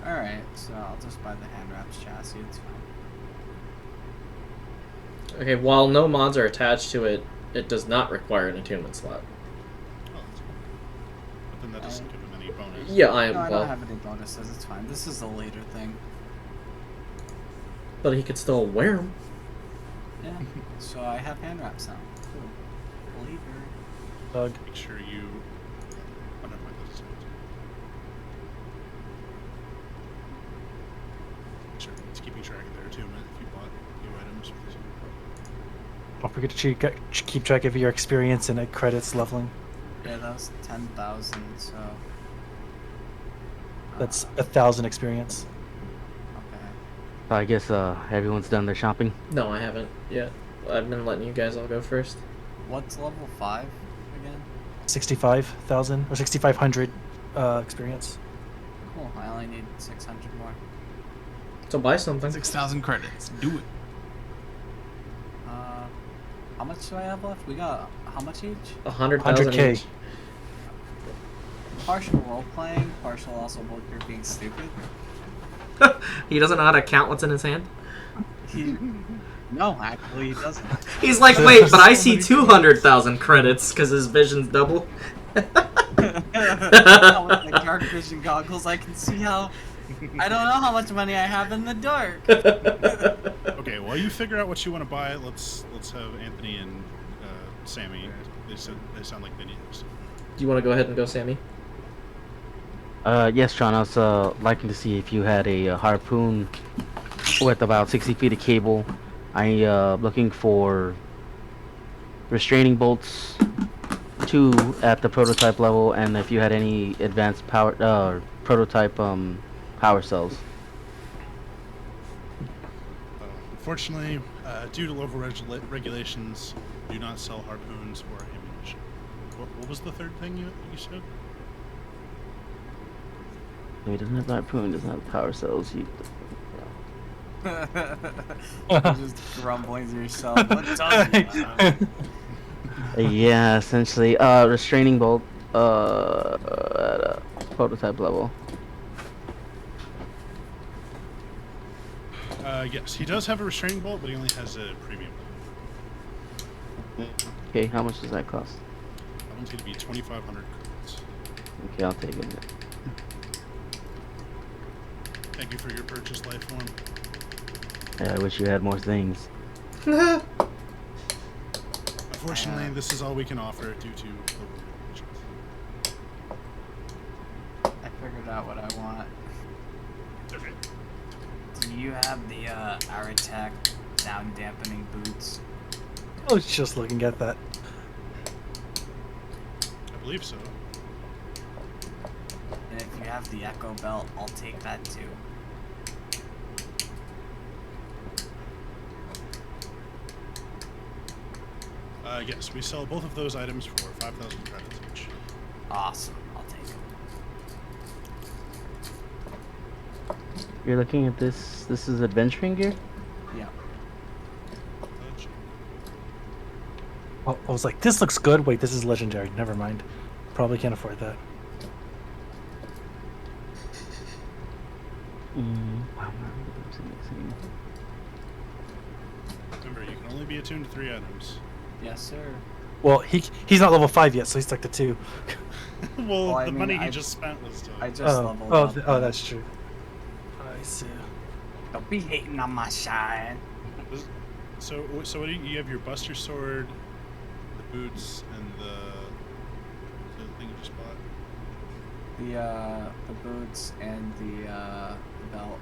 S4: All right, so I'll just buy the hand wraps chassis. It's fine.
S1: okay. While no mods are attached to it, it does not require an attunement slot.
S3: Oh, that's cool. But then that doesn't give them any bonus.
S1: Yeah,
S4: No, I
S1: well,
S4: don't have any bonuses. It's fine. This is a later thing.
S1: but he could still wear them.
S4: Yeah. So I have hand wraps now. Cool. Believer.
S5: Bug.
S3: Make sure you. Oh, never mind. That's sure, it's keeping track of their attunement if you bought new items. With this.
S5: Don't forget to keep track of your experience and credits leveling.
S4: Yeah, that was 10,000. So.
S5: That's 1,000 experience.
S4: Okay.
S6: I guess everyone's done their shopping.
S1: No, I haven't yet. I've been letting you guys all go first.
S4: What's level 5 again?
S5: 65,000 or 6,500 experience.
S4: Cool. I only need 600 more.
S1: So buy something.
S2: 6,000 credits. Do it.
S4: How much do I have left? We got how much each?
S1: 100,000
S5: 100K.
S1: each.
S4: Partial role playing, partial also you're being stupid.
S1: He doesn't know how to count what's in his hand.
S4: No, actually, he doesn't.
S1: He's like, wait, but I see 200,000 credits because his vision's double.
S4: Now with my dark vision goggles, I can see how. I don't know how much money I have in the dark.
S3: Okay, while you figure out what you want to buy, let's have Anthony and Sammy. They sound like they need this.
S1: Do you want to go ahead and go, Sammy?
S6: Yes, John. I was liking to see if you had a harpoon with about 60 feet of cable. I looking for restraining bolts, 2 at the prototype level, and if you had any advanced power prototype power cells.
S3: Unfortunately, due to local regulations, we do not sell harpoons or ammunition. What was the third thing you said?
S6: No, he doesn't have harpoon. Doesn't have power cells.
S4: You're just grumbling to yourself. What does he have?
S6: Yeah, essentially. Restraining bolt. At a prototype level.
S3: Yes, he does have a restraining bolt, but he only has a premium.
S6: Okay, how much does that cost?
S3: That one's going to be 2,500 credits.
S6: Okay, I'll take it.
S3: Thank you for your purchase, Lifeform.
S6: Yeah, I wish you had more things.
S3: Unfortunately, this is all we can offer due to local regulations.
S4: I figured out what I want.
S3: Okay.
S4: Do you have the Aratech sound dampening boots?
S5: I was just looking at that.
S3: I believe so.
S4: And if you have the Echo Belt, I'll take that too.
S3: Yes, we sell both of those items for 5,000 credits each.
S4: Awesome, I'll take them.
S6: You're looking at this. This is adventuring gear.
S4: Yeah.
S5: Oh, I was like, this looks good. Wait, this is legendary. Never mind. Probably can't afford that.
S3: Remember, you can only be attuned to 3 items.
S4: Yes, sir.
S5: Well, he's not level 5 yet, so he's stuck to 2.
S3: Well,
S4: I
S3: the
S4: mean,
S3: money
S4: I
S3: he just spent was to...
S4: I just
S5: Oh,
S4: leveled
S5: oh,
S4: up.
S5: oh, that's true. I see.
S4: Don't be hating on my shine.
S3: So what do you have? Your Buster Sword, the boots, and the thing you just bought?
S4: The boots and the belt.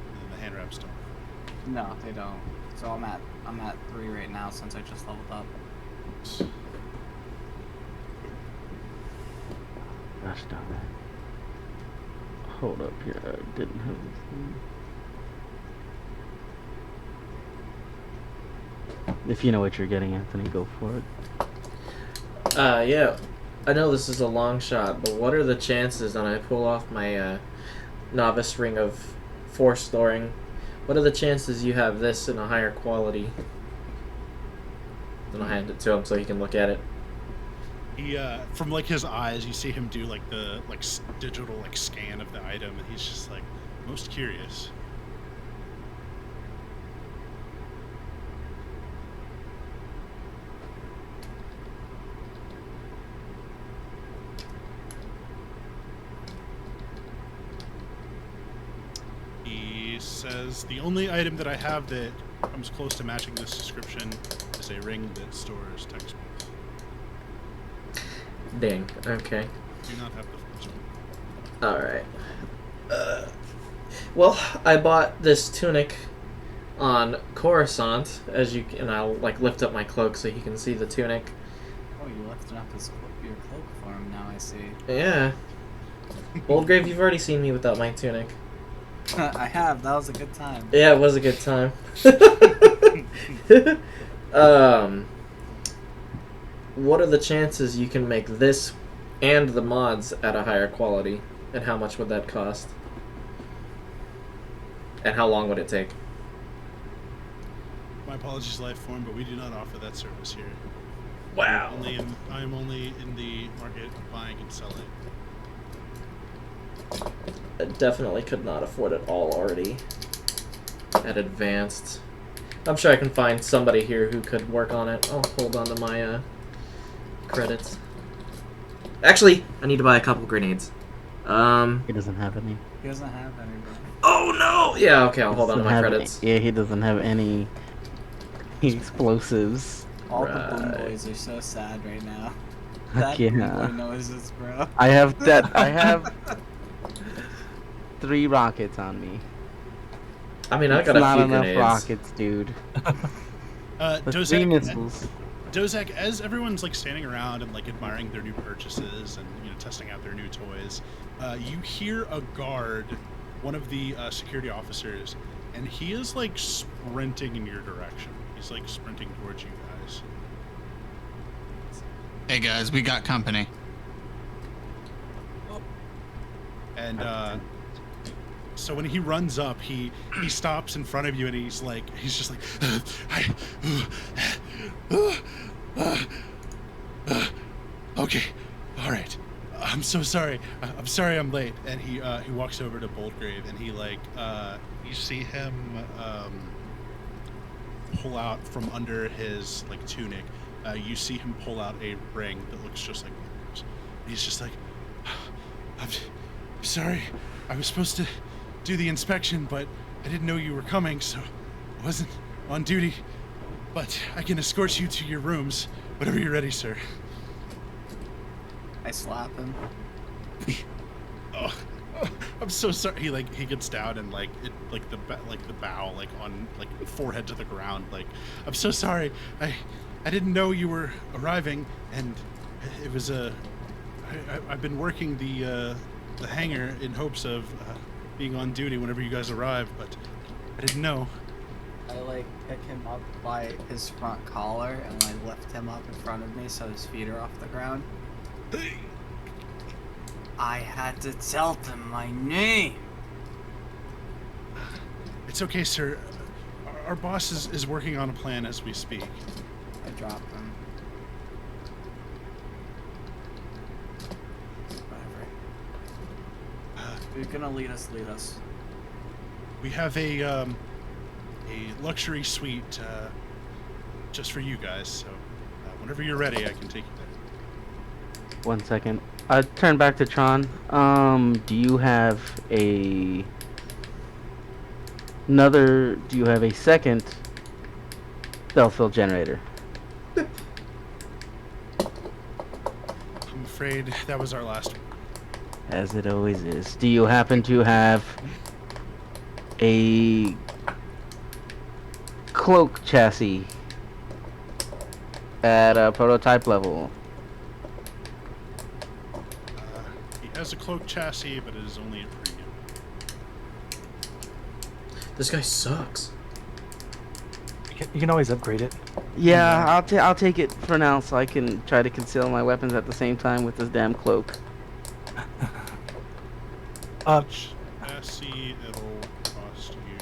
S3: And then the hand wrap stuff.
S4: No, they don't. So I'm at 3 right now since I just leveled up.
S6: Gosh darn it. Hold up here. I didn't have this thing. If you know what you're getting, Anthony, go for it.
S1: Yeah. I know this is a long shot, but what are the chances when I pull off my novice ring of force storing? What are the chances you have this in a higher quality? Then I'll hand it to him so he can look at it.
S3: He, from like his eyes, you see him do like the digital scan of the item, and he's just like most curious. He says the only item that I have that comes close to matching this description is a ring that stores text books.
S1: Dang. Okay.
S3: Do not have the first one.
S1: Alright. Well, I bought this tunic on Coruscant, and I'll lift up my cloak so he can see the tunic.
S4: Oh, you lifted up your cloak for him now, I see.
S1: Yeah. Old Grave, you've already seen me without my tunic.
S4: I have, that was a good time.
S1: Yeah, it was a good time. What are the chances you can make this and the mods at a higher quality? And how much would that cost? And how long would it take?
S3: My apologies, Lifeform, but we do not offer that service here.
S1: Wow.
S3: I am only in the market of buying and selling.
S1: I definitely could not afford it all already. At advanced. I'm sure I can find somebody here who could work on it. I'll hold on to my credits. Actually, I need to buy a couple grenades.
S6: He doesn't have any.
S4: He doesn't have any, bro.
S1: Oh no! Yeah, okay, I'll hold on to my credits.
S6: Yeah, he doesn't have any explosives.
S4: All the boom boys are so sad right now. That
S6: Yeah.
S4: boom boy noises, bro.
S6: I have 3 rockets on me.
S1: I mean, I
S6: It's
S1: got a
S6: not
S1: few
S6: enough
S1: grenades.
S6: rockets, dude. That's 3 missiles.
S3: Dozak, as everyone's like standing around and like admiring their new purchases and testing out their new toys, you hear a guard, one of the security officers, and he is like sprinting in your direction. He's like sprinting towards you guys.
S2: Hey guys, we got company.
S3: And so when he runs up, he stops in front of you and he's just like, okay, all right. I'm so sorry. I'm sorry I'm late. And he walks over to Boldgrave and he you see him pull out from under his like tunic. You see him pull out a ring that looks just like yours. He's just like, I'm sorry. I was supposed to do the inspection, but I didn't know you were coming, so I wasn't on duty. But I can escort you to your rooms whenever you're ready, sir.
S4: I slap him.
S3: Oh, I'm so sorry. He gets down and the bow on forehead to the ground. I'm so sorry. I didn't know you were arriving, and it was I've been working the hangar in hopes of being on duty whenever you guys arrive, but I didn't know.
S4: I pick him up by his front collar and lift him up in front of me so his feet are off the ground. I had to tell them my name.
S3: It's okay, sir. Our boss is working on a plan as we speak.
S4: I drop him. Whatever. If you're gonna lead us, lead us.
S3: We have a luxury suite just for you guys, so whenever you're ready, I can take you there.
S6: 1 second. I turn back to Tron. Do you have a second stealth field generator?
S3: I'm afraid that was our last one.
S6: As it always is. Do you happen to have a cloak chassis at a prototype level?
S3: He has a cloak chassis, but it is only a premium.
S1: This guy sucks.
S5: You can always upgrade it.
S6: Yeah, I'll take it for now, so I can try to conceal my weapons at the same time with this damn cloak.
S3: Chassis, it'll cost you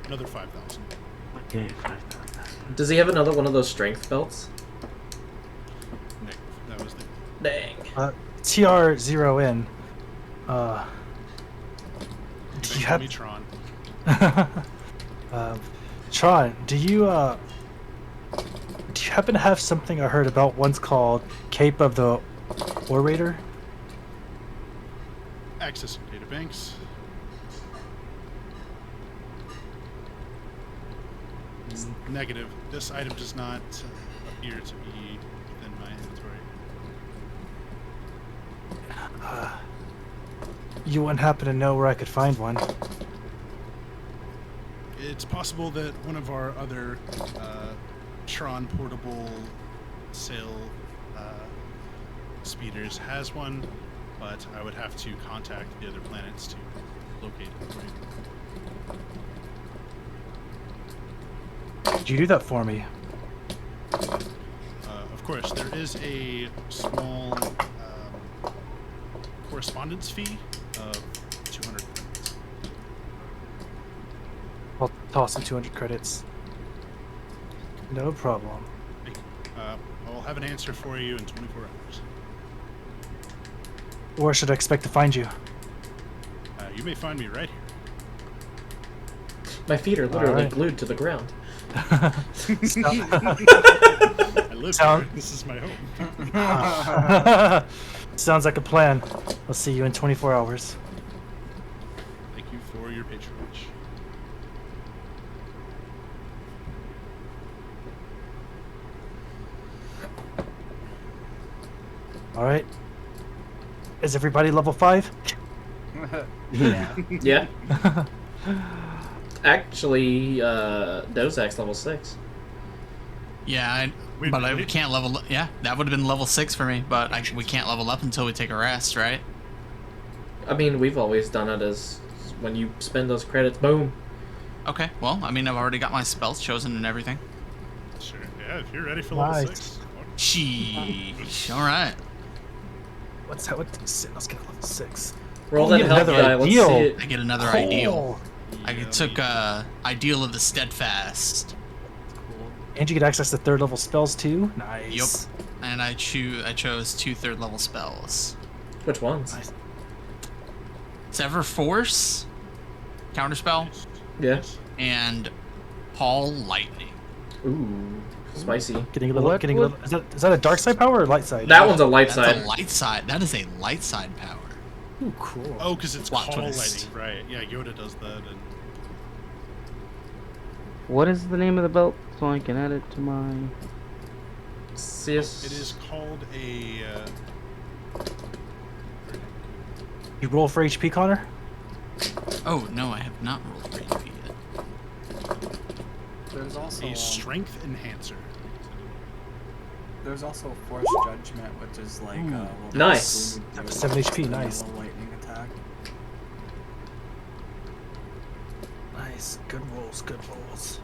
S3: another 5,000.
S6: Okay, 5,000.
S1: Does he have another one of those strength belts?
S3: Nick, that was the.
S1: Dang.
S5: TR0N. Do you have
S3: me Tron?
S5: Tron? Do you happen to have something I heard about once called Cape of the Orator?
S3: Accessing databanks. Negative. This item does not appear to be within my inventory.
S5: You wouldn't happen to know where I could find one?
S3: It's possible that one of our other Tron portable sail speeders has one, but I would have to contact the other planets to locate it for you.
S5: Could you do that for me?
S3: Of course, there is a small correspondence fee of 200 credits.
S5: I'll toss in 200 credits. No problem.
S3: I'll have an answer for you in 24 hours.
S5: Where should I expect to find you?
S3: You may find me right here.
S1: My feet are literally
S5: Alright.
S1: glued to the ground.
S3: I live
S5: Sound-
S3: here. This is my home.
S5: Sounds like a plan. I'll see you in 24 hours.
S3: Thank you for your patronage.
S5: All right. Is everybody level 5?
S6: Yeah.
S1: Yeah. Actually, Dozak's level 6.
S2: Yeah,
S3: Wait,
S2: but I
S3: really?
S2: can't level. Yeah, that would have been level 6 for me. But we can't level up until we take a rest, right?
S1: I mean, we've always done it as when you spend those credits, boom.
S2: Okay. Well, I mean, I've already got my spells chosen and everything.
S3: Sure. Yeah, if you're ready for level
S5: Nice.
S3: 6.
S2: Sheesh. All right.
S5: What's that? Let's get level 6.
S1: Roll
S5: Oh,
S1: that
S5: we get
S1: health
S5: another
S1: die. Let's
S5: ideal.
S1: see it.
S2: I get another ideal. I
S3: Yeah,
S2: took ideal of the steadfast.
S5: Cool. And you get access to 3rd level spells too. Nice.
S2: Yup. And I chose 2 3rd level spells.
S1: Which ones?
S5: Nice.
S2: Sever Force, Counterspell,
S1: Yeah.
S2: and Paul Lightning.
S1: Ooh, spicy.
S5: Getting a little.
S6: What
S5: Getting a
S6: would-
S5: little. Is that a dark side power or light side?
S1: That one's a light
S2: That's
S1: side.
S2: a light side. That is a light side power.
S5: Ooh, cool.
S3: Oh, because it's
S2: Plot
S3: call
S2: twist.
S3: lighting, right? Yeah, Yoda does that, and
S6: What is the name of the belt so I can add it to my?
S1: CS.
S3: it is called a.
S5: You roll for HP, Connor.
S2: Oh no, I have not rolled for HP yet.
S4: There's also
S3: A strength enhancer.
S4: there's also Force Judgment, which is like will
S1: Nice.
S4: basically do
S5: 7 HP,
S4: a
S5: nice.
S4: little lightning attack.
S5: Nice. Good rolls. Good rolls.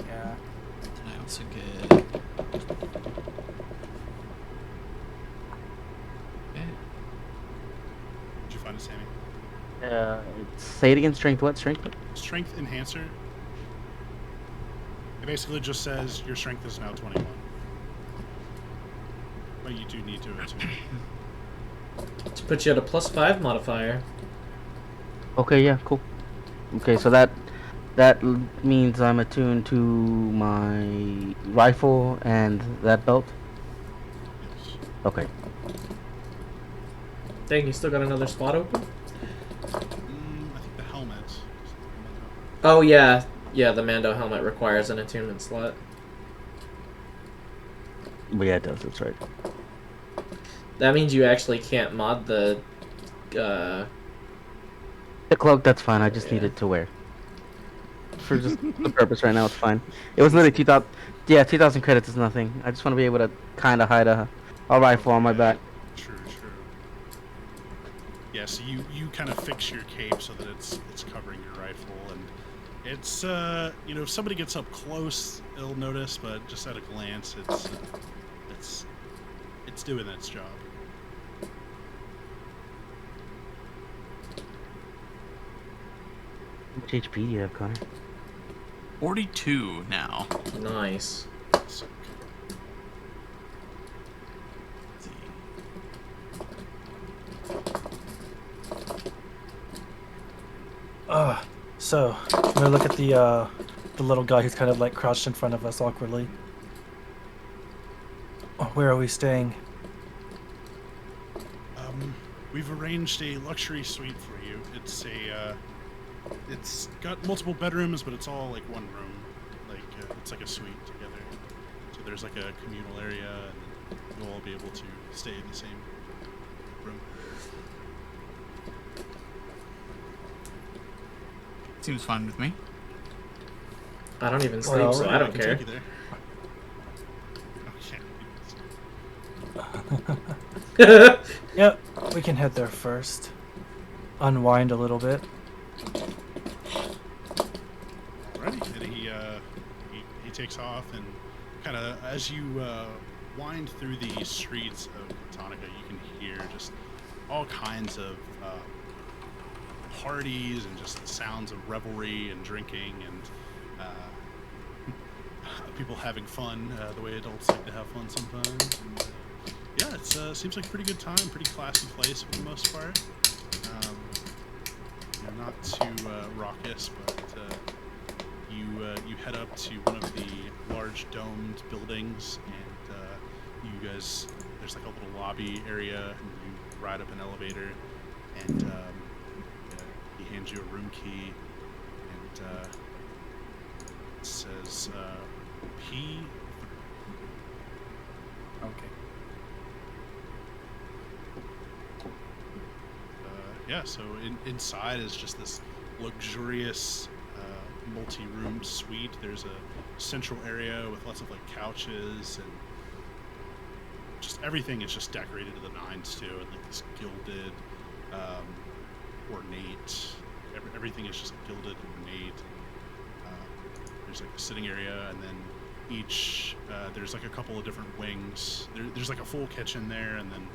S4: Yeah.
S2: And I also get. Okay.
S3: Did you find it, Sammy?
S6: Say it again. Strength what? Strength what?
S3: Strength enhancer. It basically just says your strength is now 21. But you do need to attune.
S1: To put you at a +5 modifier.
S6: Okay, yeah, cool. Okay, so that means I'm attuned to my rifle and that belt.
S3: Yes.
S6: Okay.
S1: Dang, you still got another spot open?
S3: I think the helmet.
S1: Oh yeah, yeah. The Mando helmet requires an attunement slot.
S6: But yeah, it does. That's right.
S1: That means you actually can't mod the.
S6: The cloak, that's fine. I just
S1: Yeah.
S6: need it to wear. For just the purpose right now, it's fine. It was literally 2,000. Yeah, 2,000 credits is nothing. I just want to be able to kind of hide a rifle on my back.
S3: True. Yeah, so you kind of fix your cape so that it's covering your rifle, and it's if somebody gets up close, they'll notice, but just at a glance, it's doing its job.
S6: How much HP do you have, Connor?
S2: 42 now.
S1: Nice.
S3: So,
S2: Let's see.
S5: So I'm gonna look at the little guy who's kind of like crouched in front of us awkwardly. Oh, where are we staying?
S3: we've arranged a luxury suite for you. It's got multiple bedrooms, but it's all like one room. It's like a suite together. So there's like a communal area, and you'll all be able to stay in the same room.
S2: Seems fine with me.
S1: I don't even sleep,
S5: Well,
S1: so
S3: Yeah,
S1: I don't
S3: can
S1: care.
S3: take you there.
S5: Yep, we can head there first. Unwind a little bit.
S3: Alrighty, and he takes off, and kind of as you wind through the streets of Botanica, you can hear just all kinds of parties and just the sounds of revelry and drinking and people having fun the way adults like to have fun sometimes. And, yeah, it seems like a pretty good time, pretty classy place for the most part. Not too raucous, but you head up to one of the large domed buildings, and you guys, there's like a little lobby area, and you ride up an elevator, and he hands you a room key, and it says P.
S4: Okay.
S3: Yeah, so inside is just this luxurious multi-room suite. There's a central area with lots of like couches, and just everything is just decorated to the nines too, and like this gilded, ornate. Everything is just gilded and ornate. There's like a sitting area, and then each there's like a couple of different wings. There's like a full kitchen there, and then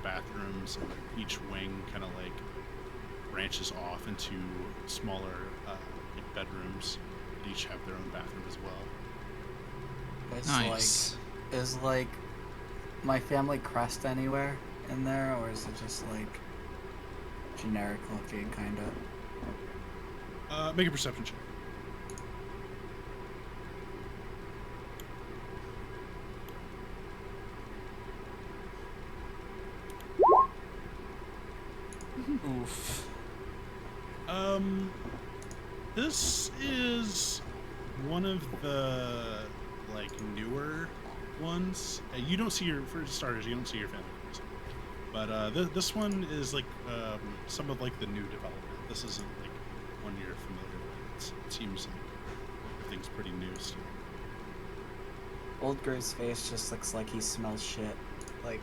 S3: bathrooms, and each wing kind of like branches off into smaller like bedrooms that each have their own bathroom as well.
S4: It's
S2: Nice.
S4: is like my family crest anywhere in there, or is it just like generic looking kind of?
S3: Make a perception check.
S4: Oof.
S3: This is one of the like newer ones. You don't see for starters, you don't see your family members. But this one is like some of like the new development. This isn't like one you're familiar with. It seems like everything's pretty new still.
S4: Old Gray's face just looks like he smells shit. Like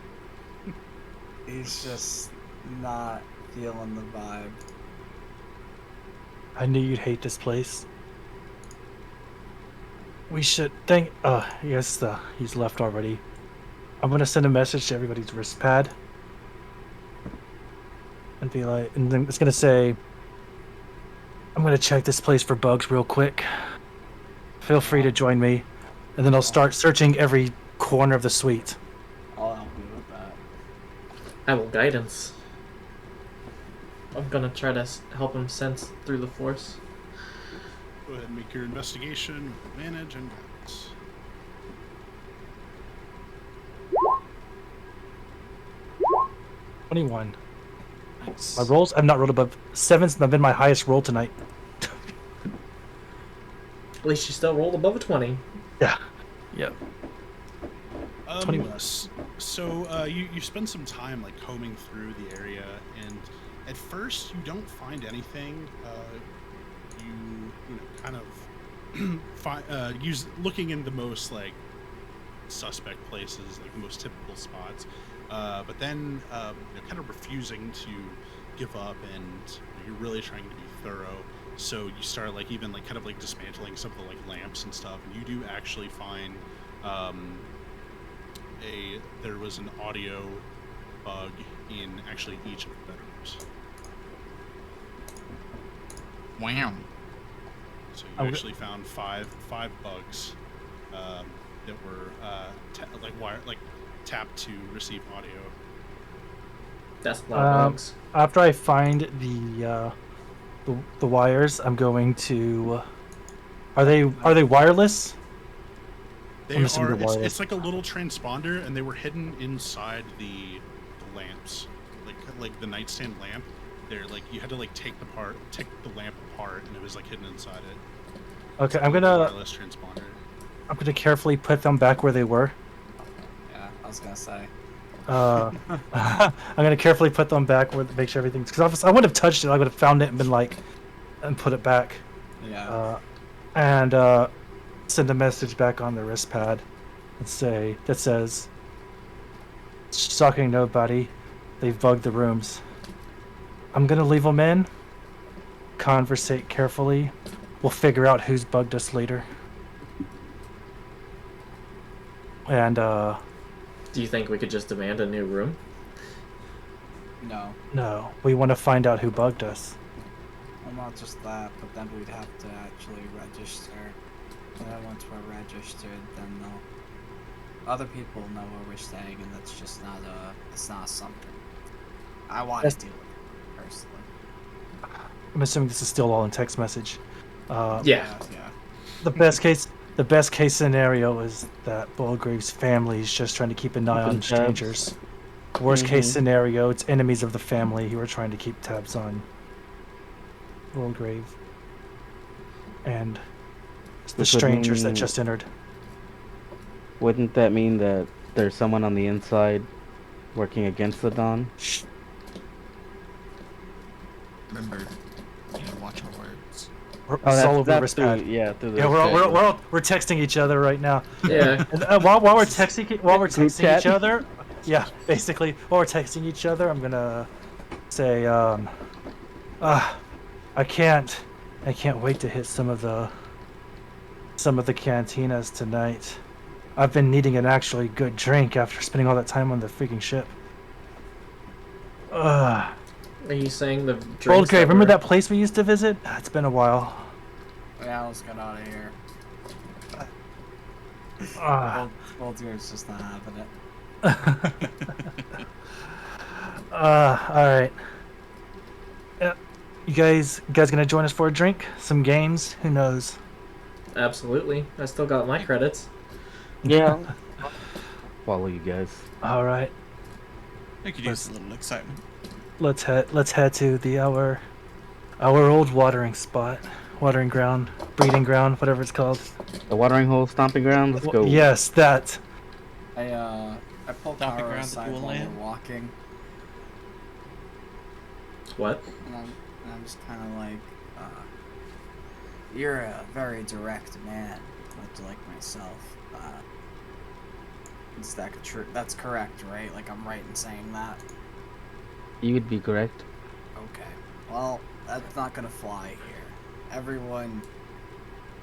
S4: he's just not feeling the vibe.
S5: I knew you'd hate this place. We should thank. Yes, he's left already. I'm gonna send a message to everybody's wrist pad, and be like, and then it's gonna say, "I'm gonna check this place for bugs real quick. Feel free to join me," and then I'll start searching every corner of the suite.
S4: I'll help you with that.
S1: I will guidance. I'm gonna try to help him sense through the force.
S3: Go ahead and make your investigation, manage, and guidance.
S5: '21.
S4: Nice.
S5: My rolls, I've not rolled above 7's been my highest roll tonight.
S1: At least you still rolled above a 20.
S5: Yeah. Yep. 21.
S3: So you spend some time like combing through the area, and at first you don't find anything. You know kind of looking in the most like suspect places, like the most typical spots, but then kind of refusing to give up, and you're really trying to be thorough. So you start like even like kind of like dismantling some of the like lamps and stuff, and you do actually find there was an audio bug in actually each of the bedrooms.
S2: Wow.
S3: So you actually found five bugs that were tapped to receive audio.
S1: That's a lot of bugs.
S5: After I find the wires, I'm going to. Are they wireless?
S3: They
S5: I'm assuming
S3: are.
S5: they're wireless.
S3: It's like a little transponder, and they were hidden inside the lamps, like the nightstand lamp. They're like you had to like take the lamp apart, and it was like hidden inside it.
S5: Okay,
S3: It's
S5: I'm
S3: a
S5: gonna
S3: wireless transponder.
S5: carefully put them back where they were.
S4: Yeah, I was gonna say.
S5: I'm gonna carefully put them back where make sure everything's. Because I would have touched it. I would have found it and been like, and put it back.
S4: Yeah.
S5: And send a message back on the wrist pad, and says, "Stalking nobody. They've bugged the rooms. I'm gonna leave them in. Conversate carefully. We'll figure out who's bugged us later." And
S1: Do you think we could just demand a new room?
S4: No.
S5: no, we want to find out who bugged us.
S4: Well, not just that, but then we'd have to actually register. And then once we're registered, then other people know where we're staying, and that's just it's not something I want to
S5: That's-
S4: deal with personally.
S5: I'm assuming this is still all in text message.
S1: Yeah.
S5: The best case scenario is that Bulgrave's family is just trying to keep an eye
S6: Keeping
S5: on
S6: tabs.
S5: strangers. Worst case
S6: Mhm.
S5: scenario, it's enemies of the family who are trying to keep tabs on Bulgrave. And the
S6: Which would
S5: strangers that
S6: mean-
S5: just entered.
S6: Wouldn't that mean that there's someone on the inside working against the Dawn?
S2: Remember, you gotta watch our words.
S5: It's all over the wrist
S6: through,
S5: pad.
S6: yeah, through the
S5: Yeah,
S6: wrist pad.
S5: we're texting each other right now.
S1: Yeah.
S5: And, while we're texting
S6: Group chat.
S5: each other, yeah, basically while we're texting each other, I'm gonna say, I can't wait to hit some of the cantinas tonight. I've been needing an actually good drink after spending all that time on the freaking ship.
S1: Are you saying the drinks
S5: Old Grave, remember
S1: were-
S5: that place we used to visit? It's been a while.
S4: Yeah, let's get out of here. Old Grave's just not having it.
S5: Alright. You guys gonna join us for a drink? Some games? Who knows?
S1: Absolutely. I still got my credits.
S6: Yeah. Follow you guys.
S5: Alright.
S2: I could use a little excitement.
S5: Let's head to our old watering spot. Watering ground, breeding ground, whatever it's called.
S6: The watering hole stomping ground. Let's go.
S5: Yes, that.
S4: I pulled
S2: Stomping
S4: Kara
S2: ground, the
S4: aside
S2: dual
S4: while we're
S2: land.
S4: walking,
S1: What?
S4: and I'm just kind of like, you're a very direct man, much like myself. Is that true? That's correct, right? Like, I'm right in saying that?
S6: You would be correct.
S4: Okay. Well, that's not gonna fly here. Everyone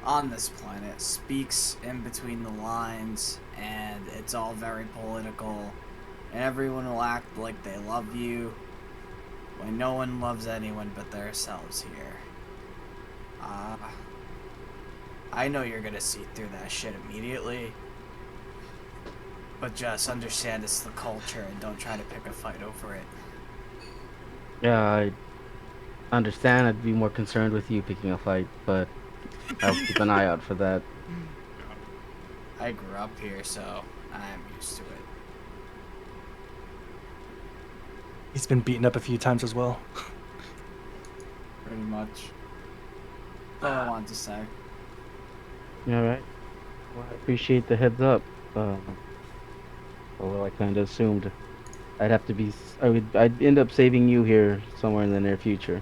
S4: on this planet speaks in between the lines, and it's all very political, and everyone will act like they love you when no one loves anyone but themselves here. I know you're gonna see through that shit immediately, but just understand it's the culture and don't try to pick a fight over it.
S6: Yeah, I understand. I'd be more concerned with you picking a fight, but I'll keep an eye out for that.
S4: I grew up here, so I'm used to it.
S5: He's been beaten up a few times as well.
S4: Pretty much. That's all I wanted to say.
S6: Alright. Well, I appreciate the heads up. Although I kind of assumed I'd end up saving you here somewhere in the near future.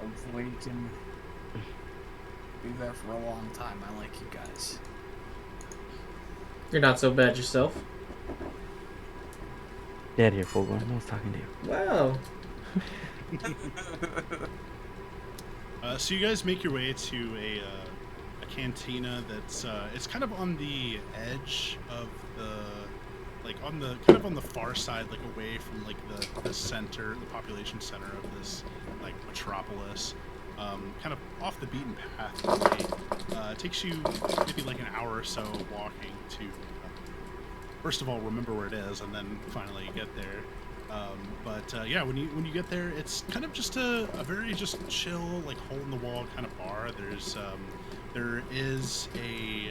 S4: Hopefully you can be there for a long time. I like you guys.
S1: You're not so bad yourself.
S6: Dad here, Fulgor. No one's talking to you.
S1: Wow.
S3: So you guys make your way to a cantina that's it's kind of on the edge of the on the far side, like away from like the center, the population center of this like metropolis. Kind of off the beaten path. It takes you maybe like an hour or so walking to first of all remember where it is, and then finally get there. Yeah, when you get there, it's kind of just a very just chill, like hole in the wall kind of bar. There is a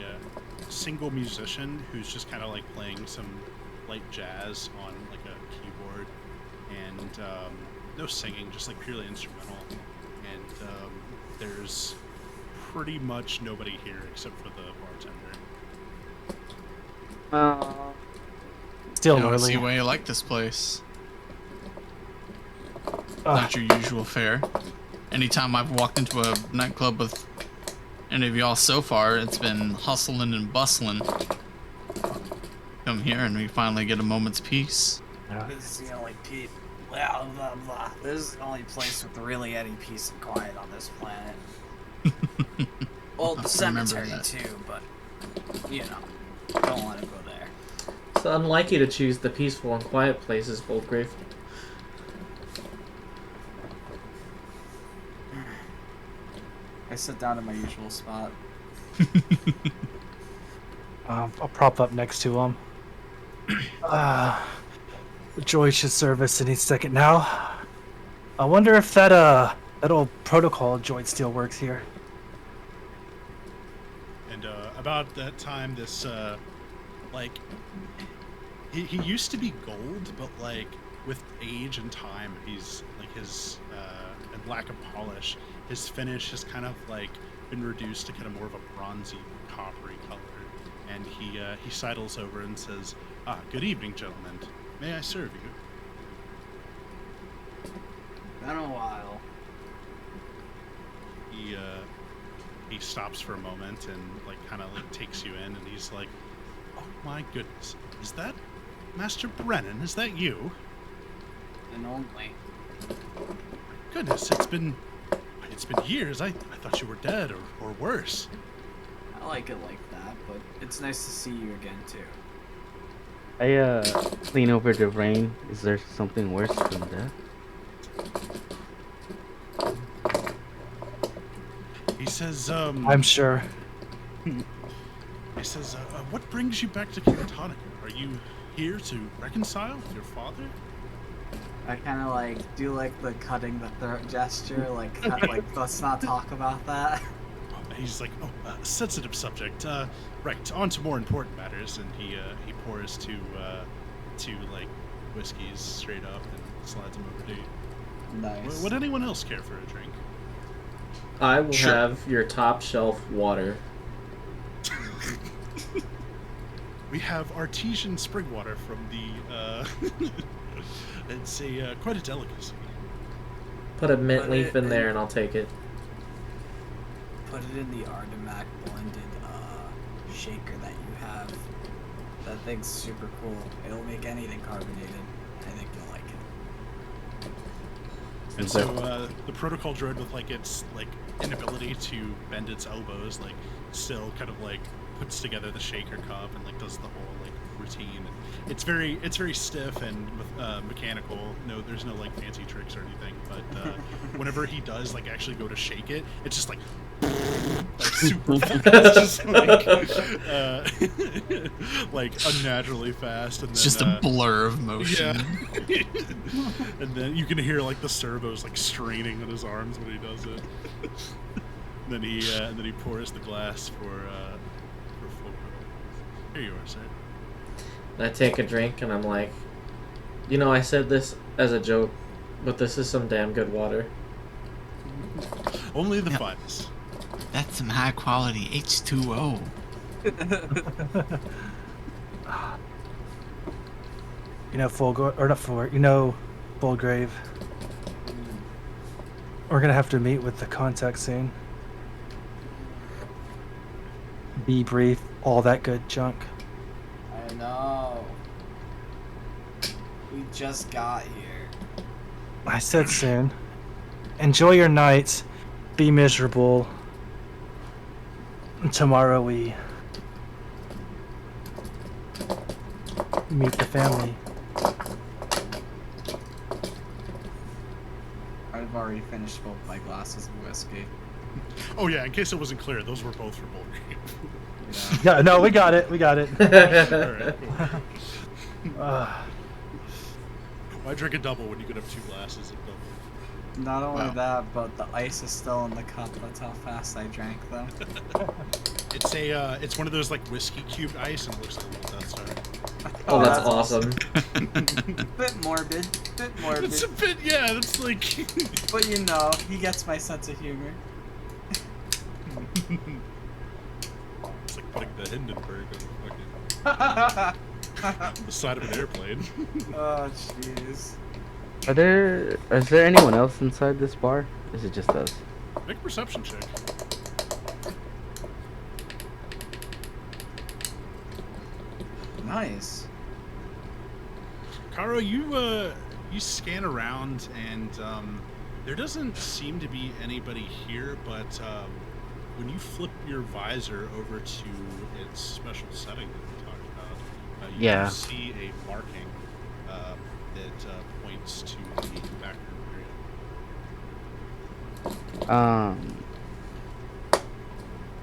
S3: single musician who's just kind of like playing some light jazz on like a keyboard, and no singing, just like purely instrumental. And there's pretty much nobody here except for the bartender.
S5: Still
S2: I don't see
S5: early.
S2: why you like this place. Not your usual fare. Anytime I've walked into a nightclub with any of y'all so far, it's been hustling and bustling. Come here and we finally get a moment's peace.
S4: This is the only blah, blah, blah. This is the only place with really any peace and quiet on this planet. Well, the
S2: I remember
S4: cemetery
S2: that.
S4: too, but you know, don't want to go there.
S1: It's unlike you to choose the peaceful and quiet places, Boldgrave.
S4: I sit down in my usual spot.
S5: I'll prop up next to him. Joy should serve us any second now. I wonder if that That old protocol joint still works here.
S3: And about that time, this like he used to be gold, but like with age and time, he's like his and lack of polish, his finish has kind of like been reduced to kind of more of a bronzy, coppery color. And he sidles over and says, "Ah, good evening, gentlemen. May I serve you?"
S4: Been a while.
S3: He stops for a moment and like kind of like takes you in, and he's like, "Oh my goodness, is that Master Brennan? Is that you?"
S4: And only.
S3: Goodness, it's been years. I thought you were dead or worse.
S4: I like it like that, but it's nice to see you again too.
S6: I lean over to Rain. Is there something worse than that?
S3: He says,
S5: I'm sure.
S3: he says, what brings you back to Cantonico? Are you here to reconcile with your father?
S4: I kind of like do like the cutting the throat gesture, like cut, like let's not talk about that.
S3: He's like, oh, sensitive subject. Right, on to more important matters. And he pours two like whiskeys straight up and slides them over to you.
S4: Nice.
S3: Would anyone else care for a drink?
S1: I will
S2: Sure.
S1: have your top shelf water.
S3: We have artesian spring water from the. It's quite a delicacy.
S1: Put a mint
S4: Put
S1: leaf
S4: it
S1: in there
S4: in-
S1: and I'll take it.
S4: Put it in the Artimac blended shaker that you have. That thing's super cool. It'll make anything carbonated. I think you'll like it.
S3: And so the protocol droid, with like its like inability to bend its elbows, like still kind of like puts together the shaker cup and like does the whole like routine. And it's very stiff and mechanical. No, there's no like fancy tricks or anything. But whenever he does like actually go to shake it, it's just like super fast. It's just like unnaturally fast. And
S2: It's
S3: then,
S2: just a blur of motion.
S3: yeah. And then you can hear like the servos like straining on his arms when he does it. And then he pours the glass for full. Here you are, sir.
S1: And I take a drink and I'm like, you know, I said this as a joke, but this is some damn good water.
S3: Only the
S2: Yep.
S3: finest.
S2: That's some high quality H2O.
S5: You know, Fulgrave. We're gonna have to meet with the contact soon. Debrief, all that good junk.
S4: I know. We just got here.
S5: I said soon. Enjoy your nights. Be miserable. Tomorrow we meet the family.
S4: I've already finished both my glasses of whiskey.
S3: Oh yeah, in case it wasn't clear, those were both for Bulgari.
S4: Yeah.
S5: Yeah, no, we got it. We got it.
S3: Alright, cool.
S5: Uh,
S3: Why drink a double when you could have two glasses of double?
S4: Not only
S2: Wow.
S4: that, but the ice is still in the cup. That's how fast I drank them.
S3: It's one of those like whiskey cubed ice, and it looks like a little Death Star.
S1: Oh, that's awesome.
S4: Bit morbid. Bit morbid.
S3: It's a bit, yeah. That's like.
S4: But you know, he gets my sense of humor.
S3: It's like putting the Hindenburg on the side of an airplane.
S4: Oh, jeez.
S6: Is there anyone else inside this bar? Or is it just us?
S3: Make a perception check.
S4: Nice.
S3: Karo, you scan around, and there doesn't seem to be anybody here, but when you flip your visor over to its special setting that we talked about, you
S6: Yeah.
S3: do see a marking that points to the back room area.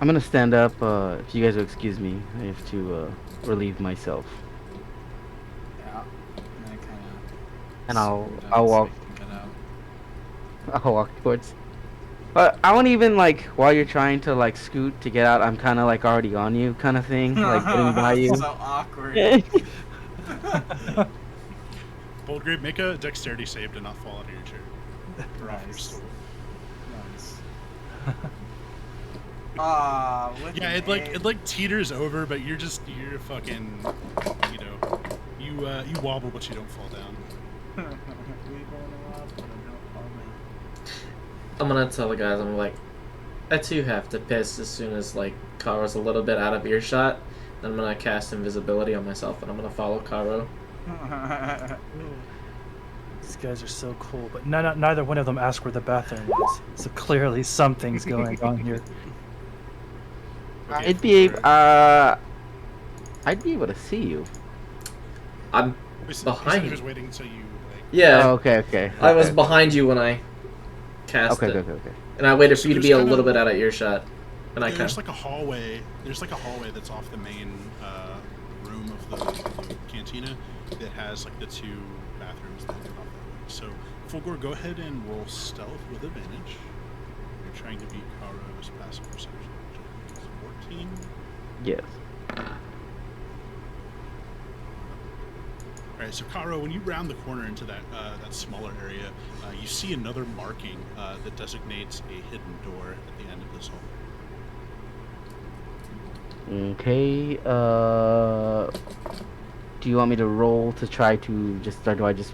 S6: I'm gonna stand up. If you guys will excuse me, I have to relieve myself,
S4: Yeah. And I kind of.
S6: and I'll walk. I'll walk towards But I won't even like while you're trying to like scoot to get out. I'm kind of like already on you, kind of thing, like getting by you.
S4: So awkward.
S3: Boldgrave, make a dexterity save to not fall out of your chair. Or off your
S5: Nice.
S3: stool.
S5: Nice.
S4: With
S3: Yeah,
S4: an eight.
S3: it like teeters over, but you're fucking, you know, you wobble but you don't fall down.
S1: I'm gonna tell the guys, I'm like, I too have to piss as soon as like Karo's a little bit out of earshot. Then I'm gonna cast invisibility on myself and I'm gonna follow Karo.
S5: These guys are so cool, but neither one of them asked where the bathroom is. So clearly something's going on here.
S3: Okay,
S6: I'd be able to see you.
S1: I'm
S3: He said
S1: behind
S3: he
S1: you.
S3: was waiting until you like.
S1: Yeah,
S6: Oh, okay.
S1: I was behind you when I cast
S6: Okay,
S1: it,
S6: okay.
S1: and I waited for
S3: So
S1: you to
S3: there's
S1: be a
S3: kinda-
S1: little bit out of earshot, and I kind
S3: There's
S1: of.
S3: like a hallway. There's like a hallway that's off the main room of the cantina that has like the two bathrooms that are off that way. So, Fulgor, go ahead and roll stealth with advantage. You're trying to beat Karo's passive perception. Which is 14.
S6: Yes.
S3: All right, so Karo, when you round the corner into that that smaller area, you see another marking that designates a hidden door at the end of this hall.
S6: Okay. Do you want me to roll to try to just, or do I just,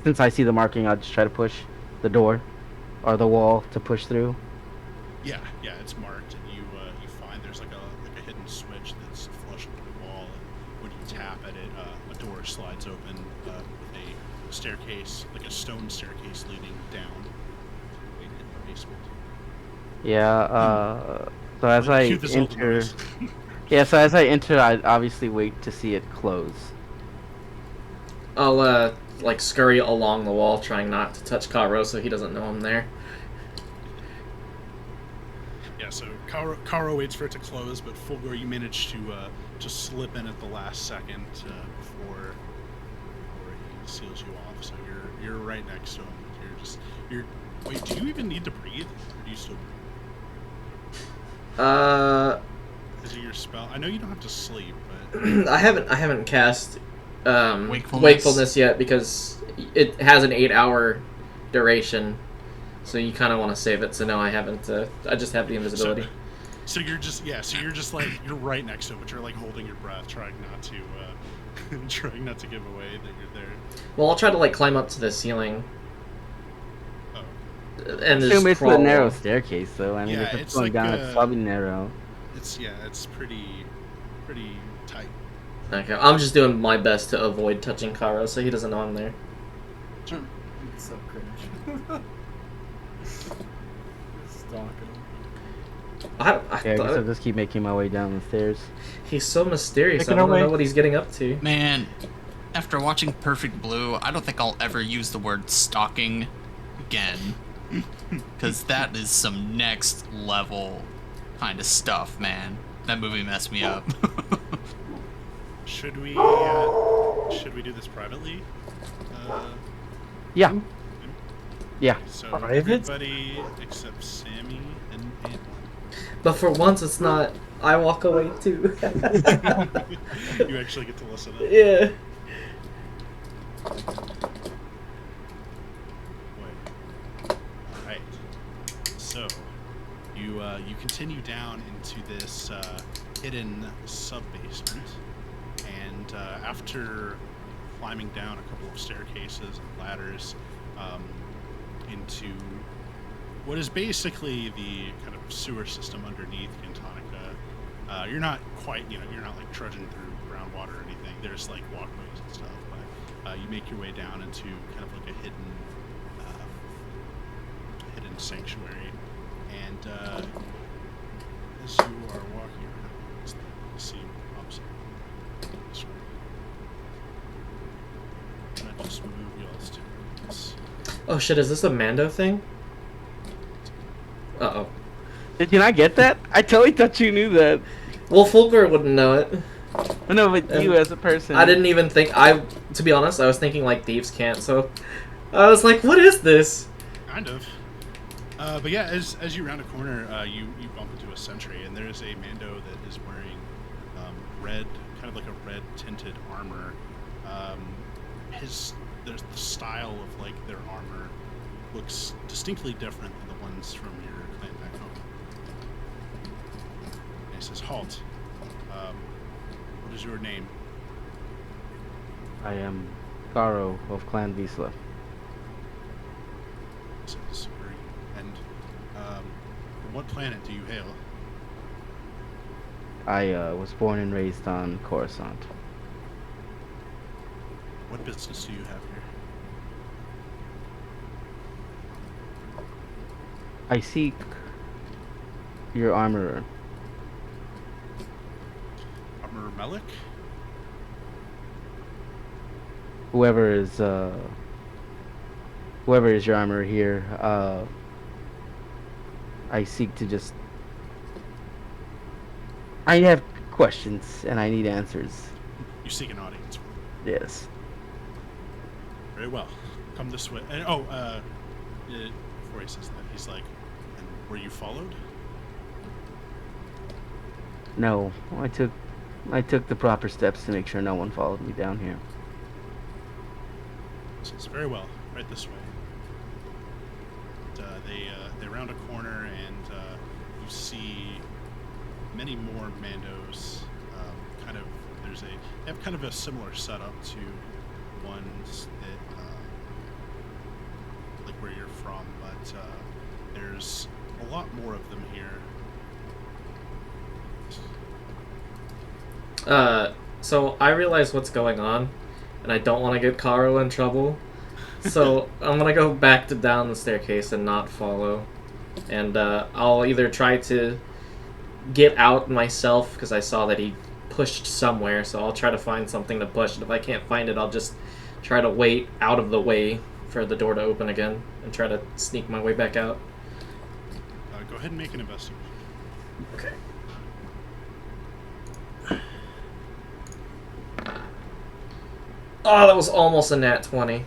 S6: since I see the marking, I'll just try to push the door or the wall to push through?
S3: Yeah, it's marked, and you find there's like a hidden switch that's flush with the wall, and when you tap at it, a door slides open with a staircase, like a stone staircase leading down to a hidden basement.
S6: Yeah. So as I
S3: Cue the Zelda
S6: enter,
S3: noise.
S6: yeah. So as I enter, I obviously wait to see it close.
S1: I'll like scurry along the wall, trying not to touch Karo so he doesn't know I'm there.
S3: Yeah, so Karo waits for it to close, but Fulgor, you manage to slip in at the last second before he seals you off. So you're right next to him. Wait. Do you even need to breathe, or do you still breathe? Is it your spell? I know you don't have to sleep, but
S1: I haven't cast
S2: Wakefulness.
S1: wakefulness yet because it has an 8-hour duration, so you kind of want to save it. So no, I haven't. I just have the invisibility.
S3: so you're just like you're right next to him, but you're like holding your breath, trying not to give away that you're there.
S1: Well, I'll try to like climb up to the ceiling
S3: Oh.
S1: and just
S6: Assume it's
S1: crawl
S6: a narrow
S1: along.
S6: staircase, though. I mean,
S3: Yeah,
S6: if
S3: it's
S6: it's going
S3: like,
S6: down, it's probably narrow.
S3: It's pretty tight.
S1: Okay, I'm just doing my best to avoid touching Karo so he doesn't know I'm there.
S5: It's so cringe. Stalking him.
S1: I
S6: Yeah, I guess
S1: thought
S6: I'll just keep making my way down the stairs.
S1: he's so mysterious.
S5: Making
S1: I
S5: our
S1: don't know
S5: way.
S1: what he's getting up to.
S2: Man, after watching Perfect Blue, I don't think I'll ever use the word stalking again. Because that is some next level kind of stuff, man. That movie messed me up.
S3: Should we do this privately?
S6: Yeah. Yeah.
S3: So
S5: Private?
S3: everybody except Sammy and Antoine.
S1: But for once, it's not. I walk away too.
S3: You actually get to listen up.
S1: Yeah.
S3: Alright. So you continue down into this hidden sub-basement, and after climbing down a couple of staircases and ladders into what is basically the kind of sewer system underneath Cantonica, you're not quite, you're not like trudging through groundwater or anything. There's like walkways and stuff, but you make your way down into kind of like a hidden sanctuary, and as you are walking around, it's the scene opposite. Can I just move y'all's to this?
S1: Oh shit! Is this a Mando thing? Uh oh.
S6: Did you not get that? I totally thought you knew that.
S1: Well, Fulgur wouldn't know it.
S6: No, but you as a person.
S1: I didn't even think. To be honest, I was thinking like thieves can't. So I was like, what is this?
S3: Kind of. But yeah, as you round a corner, you bump into a sentry, and there's a Mando that is wearing red, kind of like a red tinted armor. There's the style of like their armor looks distinctly different than the ones from your clan back home. And he says, "Halt. What is your name?"
S6: I am Garo of Clan Visla.
S3: He says, "And from what planet do you hail?"
S6: I was born and raised on Coruscant.
S3: What business do you have here?
S6: I seek your armorer.
S3: Armor Melik?
S6: Whoever is your armorer here, I seek to just... I have questions and I need answers.
S3: You seek an audience.
S6: Yes.
S3: Very well. Come this way. And, before he says that, he's like, "And were you followed?"
S6: No, I took the proper steps to make sure no one followed me down here.
S3: He says, "Very well. Right this way." And, they round a corner and you see many more Mandos. They have kind of a similar setup to ones that like where you're from, but there's a lot more of them here.
S1: So I realize what's going on, and I don't want to get Karo in trouble. So I'm gonna go back down the staircase and not follow. And I'll either try to get out myself, because I saw that he pushed somewhere, so I'll try to find something to push. And if I can't find it, I'll just try to wait out of the way for the door to open again and try to sneak my way back out.
S3: Go ahead and make an investigation.
S1: Okay. Oh, that was almost a nat 20.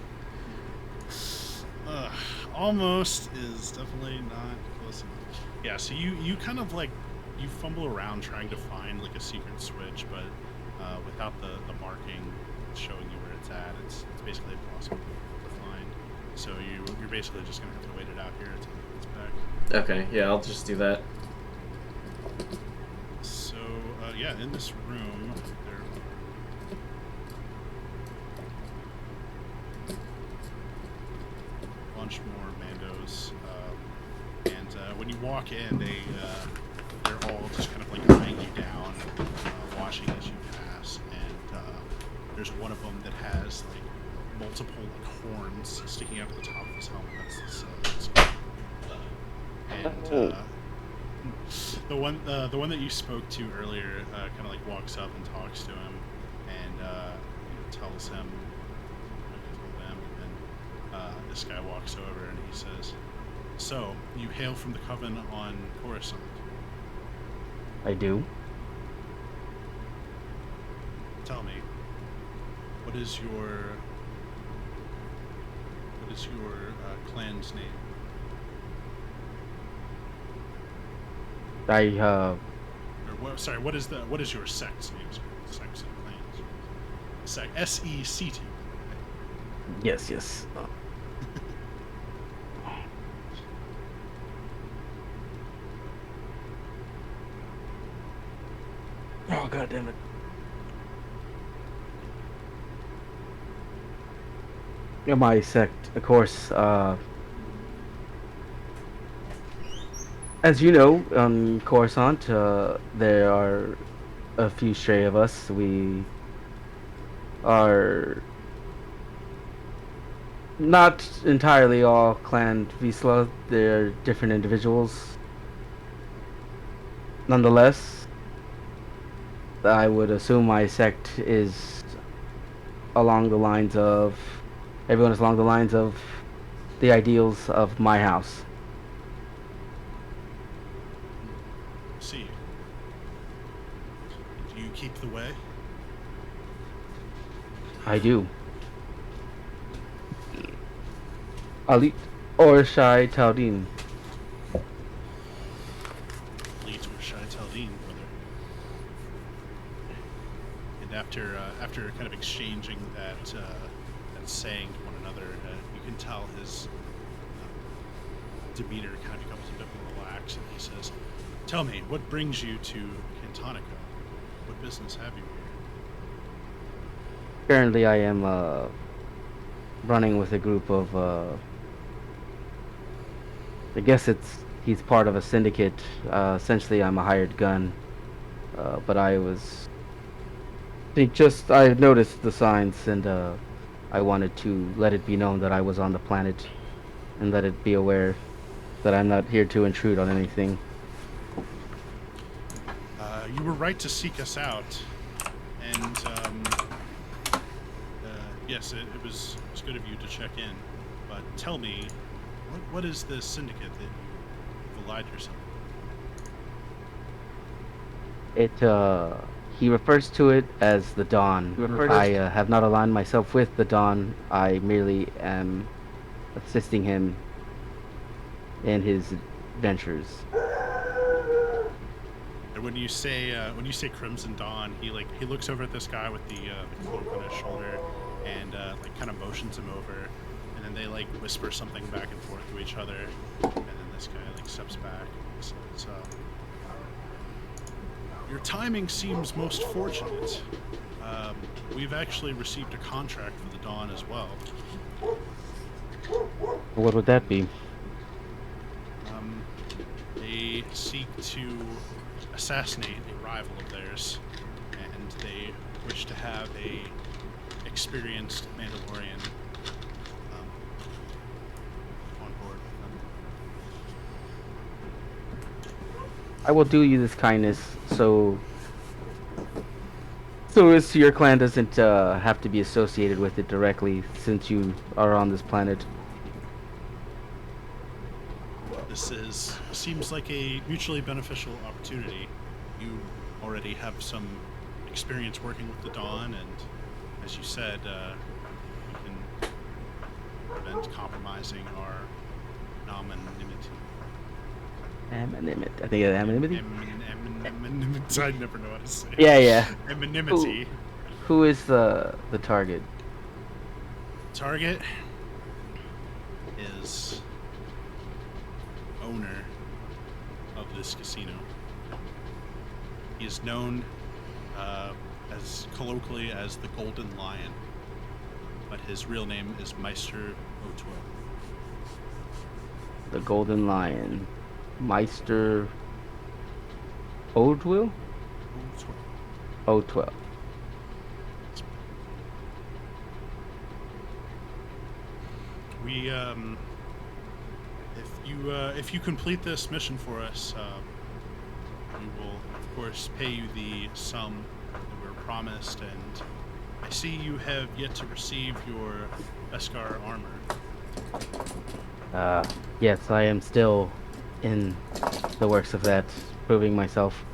S3: Almost is definitely not close enough. Yeah, so you kind of like, you fumble around trying to find like a secret switch, but without the marking showing you where it's at, it's basically impossible to find. So you're basically just gonna have to wait it out here until it gets back.
S1: Okay, yeah, I'll just do that.
S3: So yeah, in this room there are a bunch more Mandos, and when you walk in, they're all just kind of like eyeing you down, watching as you pass, and there's one of them that has like multiple like horns sticking out of the top of his helmet. That's and the one that you spoke to earlier kind of like walks up and talks to him, and tells him, and this guy walks over and he says, "So you hail from the coven on Coruscant?"
S6: I do.
S3: Tell me, what is your clan's name?
S6: I
S3: What is your sect's name? Sects and clans. SECT.
S6: yes. Oh, God damn it. Yeah, my sect, of course, as you know, on Coruscant, there are a few stray of us. We are not entirely all Clan Visla. They're different individuals. Nonetheless, I would assume my sect is along the lines of... everyone is along the lines of the ideals of my house.
S3: See. Do you keep the way?
S6: I do. Alit Orshai Taudin.
S3: after kind of exchanging that saying to one another, you can tell his demeanor kind of becomes a bit more relaxed, and he says, "Tell me, what brings you to Cantonica? What business have you here?"
S6: Currently, I am running with a group of. I guess he's part of a syndicate. Essentially, I'm a hired gun, but I noticed the signs, and I wanted to let it be known that I was on the planet, and let it be aware that I'm not here to intrude on anything.
S3: You were right to seek us out, and yes, it was good of you to check in. But tell me, what is this syndicate that you've allied yourself with?
S6: He refers to it as the Dawn. I have not aligned myself with the Dawn. I merely am assisting him in his ventures.
S3: And when you say Crimson Dawn, he looks over at this guy with the cloak on his shoulder, and like kind of motions him over, and then they like whisper something back and forth to each other, and then this guy like steps back and says, "Your timing seems most fortunate. We've actually received a contract for the Dawn as well."
S6: What would that be?
S3: They seek to assassinate a rival of theirs, and they wish to have a experienced Mandalorian on board with them.
S6: I will do you this kindness, so as your clan doesn't have to be associated with it directly, since you are on this planet.
S3: This seems like a mutually beneficial opportunity. You already have some experience working with the Dawn, and as you said, you can prevent compromising our anonymity.
S6: Anonymity. I think it's anonymity.
S3: Anonymity. I never know how to say it.
S6: Yeah.
S3: Anonymity.
S6: Who is the target?
S3: Target is owner of this casino. He is known as colloquially as the Golden Lion, but his real name is Meister O'Twell.
S6: The Golden Lion, Meister O'Twell. O'Twell.
S3: We if you complete this mission for us, we will of course pay you the sum that we were promised, and I see you have yet to receive your Beskar armor.
S6: Yes, I am still in the works of that, proving myself.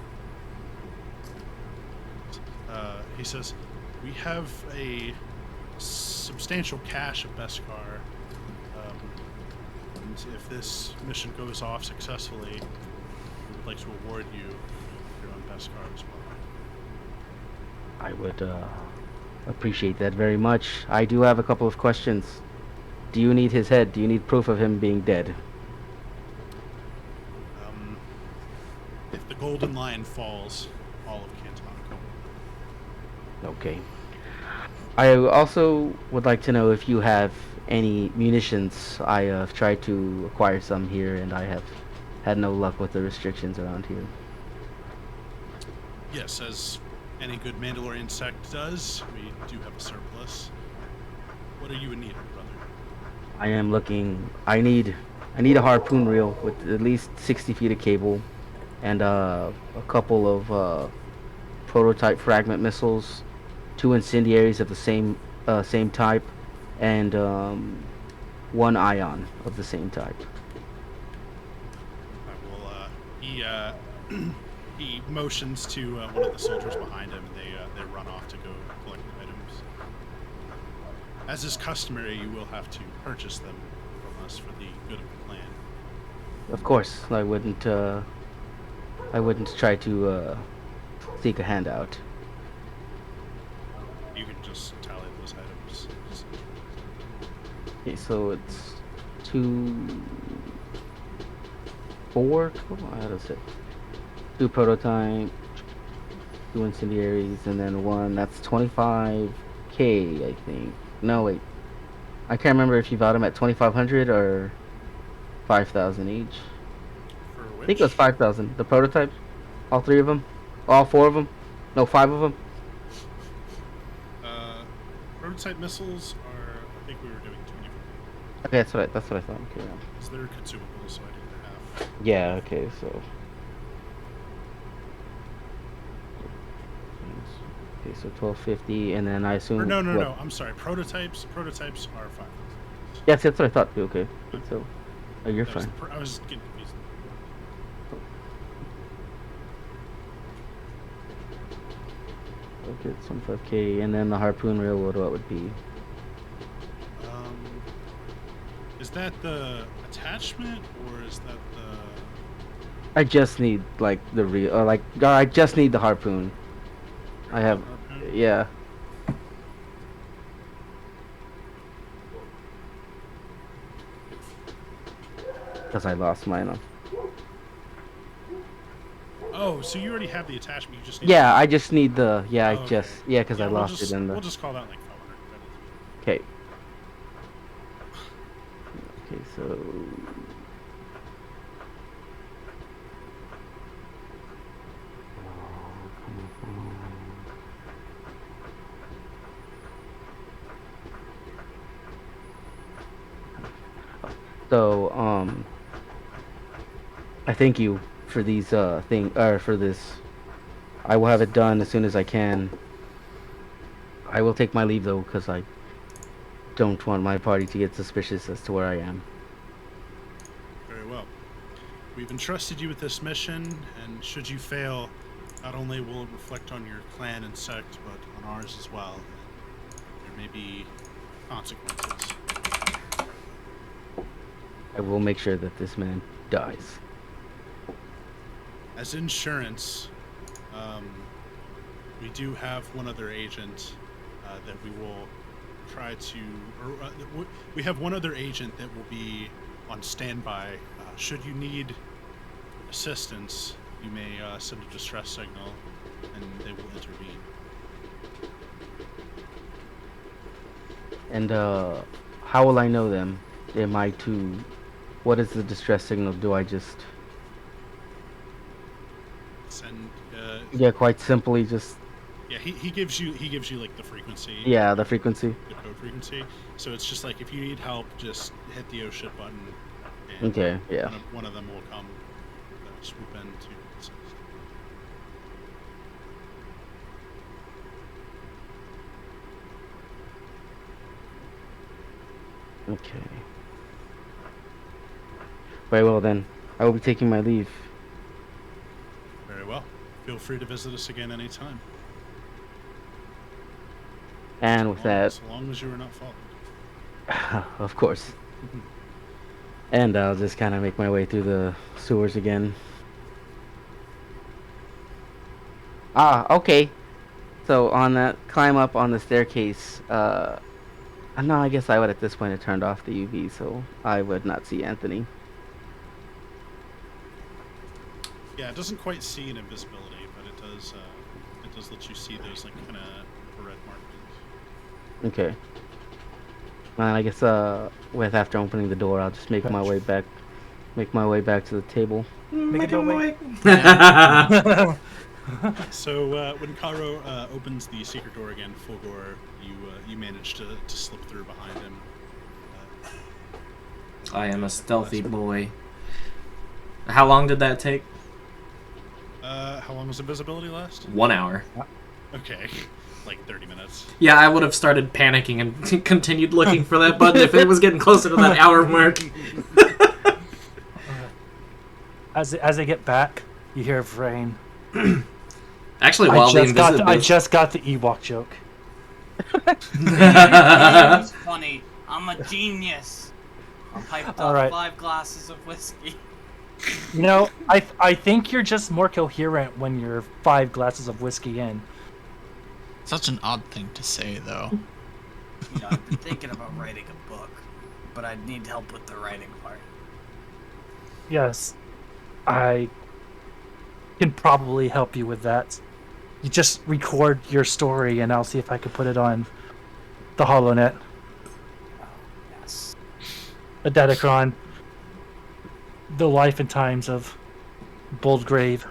S3: He says, we have a substantial cache of Beskar, and if this mission goes off successfully, we would like to award you your own Beskar as well.
S6: I would appreciate that very much. I do have a couple of questions. Do you need his head? Do you need proof of him being dead?
S3: If the Golden Lion falls, all of Cantonica will.
S6: Okay. I also would like to know if you have any munitions. I have tried to acquire some here, and I have had no luck with the restrictions around here.
S3: Yes, as any good Mandalorian sect does, we do have a surplus. What are you in need of, brother?
S6: I am looking. I need a harpoon reel with at least 60 feet of cable, and a couple of prototype fragment missiles, 2 incendiaries of the same type, and 1 ion of the same type.
S3: He motions to one of the soldiers behind him, and they run off to go collect the items. As is customary, you will have to purchase them from us for the good of the clan.
S6: Of course, I wouldn't try to seek a handout.
S3: you can just tally those items.
S6: Okay, so it's 2, 4. How does it? 2 prototype, 2 incendiaries, and then 1. That's 25k, I think. No, wait. I can't remember if you bought them at 2,500 or 5,000 each.
S3: For
S6: I
S3: which?
S6: think it was 5,000. The prototypes, all 3 of them, all 4 of them. No, 5 of them.
S3: Prototype missiles are, I think we were doing 24.
S6: Okay, that's what I thought. Okay, yeah.
S3: Because they're consumables, so I did half.
S6: Yeah, okay, so. Okay, so 1250, and then I assume.
S3: Or no,
S6: what?
S3: I'm sorry. Prototypes are 5,000.
S6: Yes, that's what I thought too. Okay, so. Oh, you're
S3: That was
S6: fine.
S3: I was getting confused.
S6: Okay, it's 25k, and then the harpoon railroad, what would be?
S3: Is that the attachment, or is that the?
S6: I just need like the real, or like I just need the harpoon. I have,
S3: Harpoon?
S6: yeah. Because I lost mine.
S3: Oh, so you already have the attachment. You just need.
S6: Yeah, I just need the. Yeah, I
S3: Oh,
S6: just.
S3: okay.
S6: Yeah, because I
S3: we'll
S6: lost
S3: just,
S6: it in the.
S3: We'll just call that like 500 credits.
S6: Okay. Okay, so. So, I thank you for these for this. I will have it done as soon as I can. I will take my leave though, because I don't want my party to get suspicious as to where I am.
S3: Very well. We've entrusted you with this mission, and should you fail, not only will it reflect on your clan and sect, but on ours as well. There may be consequences.
S6: I will make sure that this man dies.
S3: As insurance, we do have one other agent that we will try to, we have one other agent that will be on standby. Should you need assistance, you may send a distress signal, and they will intervene.
S6: And how will I know them? Am I to? What is the distress signal? Do I just?
S3: Send.
S6: Yeah, quite simply just.
S3: Yeah, he gives you like the frequency.
S6: Yeah, the frequency.
S3: The code frequency. So it's just like if you need help, just hit the oh shit button. And
S6: Okay. Yeah.
S3: One of them will come swoop in to assist.
S6: Okay. Very well then. I will be taking my leave.
S3: Very well. Feel free to visit us again anytime.
S6: And with that,
S3: So long as you are not followed.
S6: of course. And I'll just kind of make my way through the sewers again. Ah, okay. So on that climb up on the staircase, no, I guess I would at this point have turned off the UV, so I would not see Anthony.
S3: Yeah, it doesn't quite see an invisibility, but it does let you see those like kind of red markings.
S6: Okay. And I guess with after opening the door, I'll just make my way back to the table.
S5: Make it way.
S3: So when Karo opens the secret door again, Fulgor, you manage to slip through behind him.
S1: I am a stealthy boy. How long did that take?
S3: How long does invisibility last?
S1: 1 hour.
S3: Okay, like 30 minutes.
S1: Yeah, I would have started panicking and continued looking for that button if it was getting closer to that hour mark.
S5: As they get back, you hear Vrain.
S1: Actually, while the
S5: I just got the Ewok joke.
S4: It's funny. I'm a genius. I piped
S5: All
S4: up
S5: right.
S4: 5 glasses of whiskey.
S5: You know, I think you're just more coherent when you're 5 glasses of whiskey in.
S2: Such an odd thing to say, though.
S4: You know, I've been thinking about writing a book, but I need help with the writing part.
S5: Yes, I can probably help you with that. You just record your story, and I'll see if I can put it on the HoloNet,
S4: Yes.
S5: the Datacron, the life and times of Boldgrave.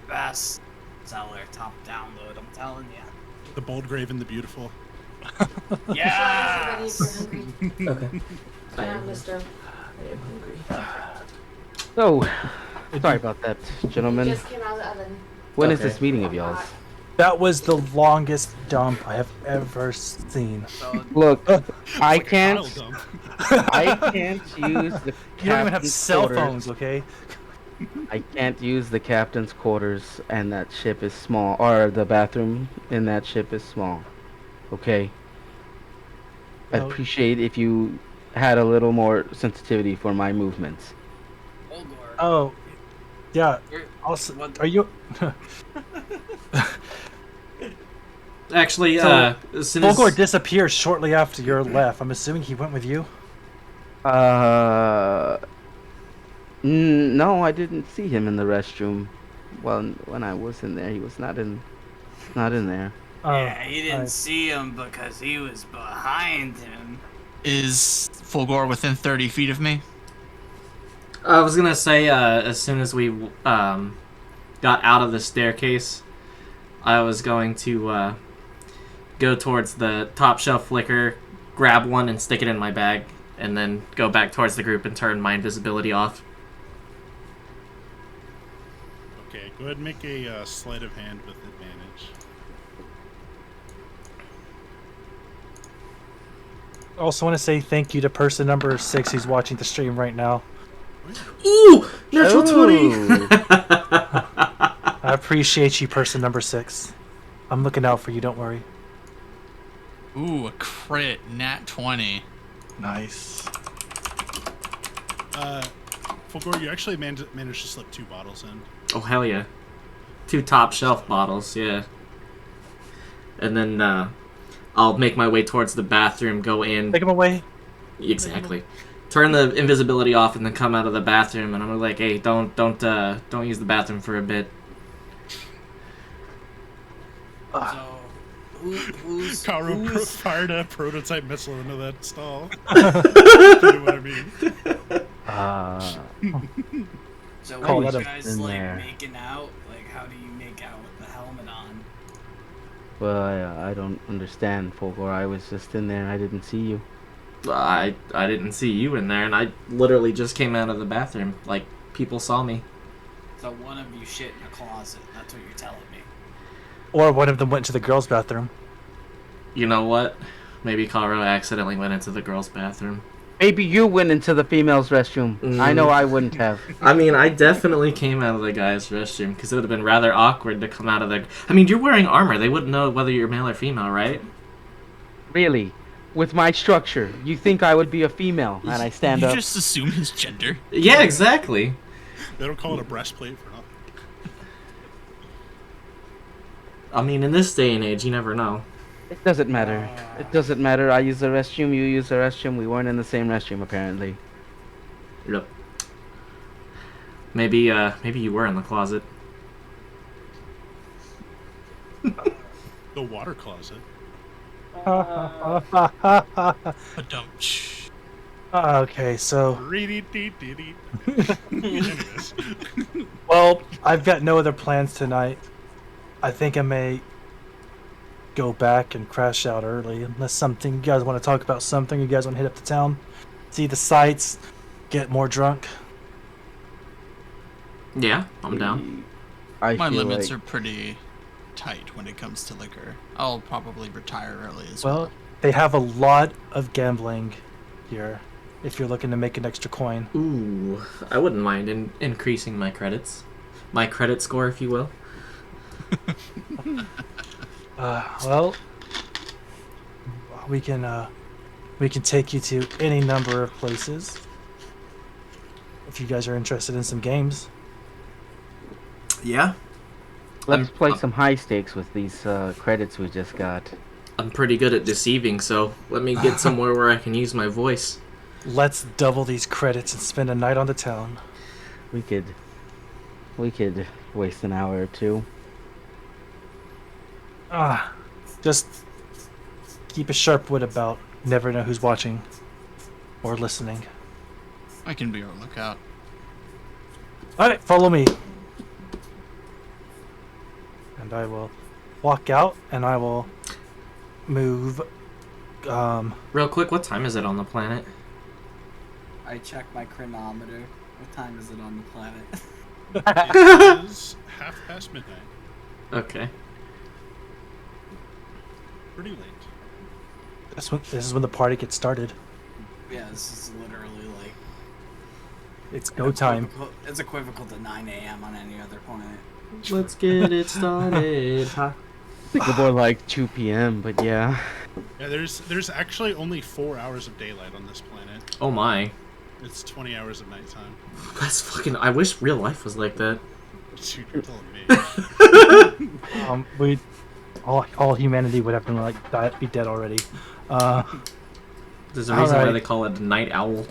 S4: Best seller, top download, I'm telling you.
S3: The bold grave and the beautiful.
S4: Yes!
S7: So ready if you're hungry.
S1: Okay. I
S7: Yeah,
S1: am,
S7: mister.
S1: I am hungry.
S6: So, sorry about that,
S7: It
S6: gentlemen.
S7: just came out of the oven.
S6: When is
S1: Okay.
S6: this meeting of y'all's?
S5: That was the longest dump I have ever seen.
S4: So,
S6: Look, I
S3: Like a
S6: can't.
S3: tile dump.
S6: I can't use the
S5: You don't even have
S6: captain's
S5: cell
S6: quarters.
S5: phones, okay?
S6: I can't use the captain's quarters, and that ship is small. Or the bathroom in that ship is small. Okay. I
S5: No.
S6: appreciate if you had a little more sensitivity for my movements.
S4: Olgor,
S5: Oh, yeah.
S4: you're-
S5: Also,
S4: what-
S5: are you?
S1: Actually,
S5: So,
S1: as soon as
S5: Fulgor disappeared shortly after your left. I'm assuming he went with you.
S6: No, I didn't see him in the restroom. Well, when I was in there, he was not in there.
S4: yeah, you didn't
S5: I-
S4: see him because he was behind him.
S2: Is Fulgor within 30 feet of me?
S1: I was gonna say, as soon as we got out of the staircase, I was going to go towards the top shelf liquor, grab one and stick it in my bag, and then go back towards the group and turn my invisibility off.
S3: Okay, go ahead and make a sleight of hand with advantage.
S5: I also want to say thank you to person number 6 who's watching the stream right now.
S1: Ooh! Natural 20!
S6: Ooh.
S5: I appreciate you, person number 6. I'm looking out for you, don't worry.
S2: Ooh, a crit, nat 20.
S5: Nice.
S3: Fulgor, you actually managed to slip 2 bottles in.
S1: Oh, hell yeah. 2 top shelf bottles, yeah. And then I'll make my way towards the bathroom, go in.
S5: Take him away.
S1: Exactly. Turn the invisibility off and then come out of the bathroom, and I'm like, hey, don't use the bathroom for a bit.
S4: So, who's
S3: Karo
S4: who's
S3: fired a prototype missile into that stall. You know what I mean?
S4: so
S5: Call
S4: when
S5: that
S4: you
S5: a-
S4: guys
S6: in
S4: like
S6: there.
S4: making out? Like, how do you make out with the helmet on?
S6: Well, I don't understand, Fulgor. I was just in there. I didn't see you.
S1: I didn't see you in there, and I literally just came out of the bathroom. Like, people saw me.
S4: So one of you shit in a closet. That's what you're telling me.
S5: Or one of them went to the girls' bathroom.
S1: You know what? Maybe Karo accidentally went into the girls' bathroom.
S6: Maybe you went into the female's restroom. I know I wouldn't have.
S1: I mean, I definitely came out of the guy's restroom, because it would have been rather awkward to come out of the... I mean, you're wearing armor. They wouldn't know whether you're male or female, right?
S6: Really? With my structure, you think I would be a female, and I stand
S2: you
S6: up.
S2: just assume his gender.
S1: Yeah, exactly.
S3: They don't call it a breastplate for nothing.
S1: I mean, in this day and age, you never know.
S6: It doesn't matter. It doesn't matter. I use the restroom, you use the restroom. We weren't in the same restroom, apparently.
S1: Yep. Maybe you were in the closet.
S3: The water closet.
S2: Ba-dum-tsh.
S5: Okay, so
S3: Reedy-dee-dee-dee. Anyways.
S5: well, I've got no other plans tonight. I think I may go back and crash out early, unless something you guys want to talk about. Something you guys want to hit up the town, see the sights, get more drunk.
S1: Yeah, I'm down.
S6: I
S2: My
S6: feel
S2: limits
S6: like
S2: are pretty tight when it comes to liquor. I'll probably retire early as
S5: Well,
S2: well.
S5: they have a lot of gambling here. If you're looking to make an extra coin.
S1: Ooh, I wouldn't mind increasing my credits. My credit score, if you will.
S5: Well, we can take you to any number of places if you guys are interested in some games.
S1: Yeah.
S6: Let's play some high stakes with these credits we just got.
S1: I'm pretty good at deceiving, so let me get somewhere where I can use my voice.
S5: Let's double these credits and spend a night on the town.
S6: We could waste an hour or two.
S5: Just keep a sharp wit about. Never know who's watching or listening.
S2: I can be our lookout.
S5: All right, follow me. And I will walk out, and I will move.
S1: Real quick, what time is it on the planet?
S4: I checked my chronometer. What time is it on the planet?
S3: It is midnight.
S1: Okay.
S3: Pretty late.
S5: This is when the party gets started.
S4: Yeah, this is literally like
S5: It's go time.
S4: It's equivocal to 9 a.m. on any other planet.
S1: Let's get it started.
S6: I think more like 2 p.m., but yeah.
S3: Yeah, there's actually only 4 hours of daylight on this planet.
S1: Oh my.
S3: It's 20 hours of nighttime.
S1: That's fucking... I wish real life was like that.
S3: Dude, you're telling me.
S5: We all humanity would have to like be dead already.
S1: There's a reason why
S5: Alright.
S1: they call it night owl.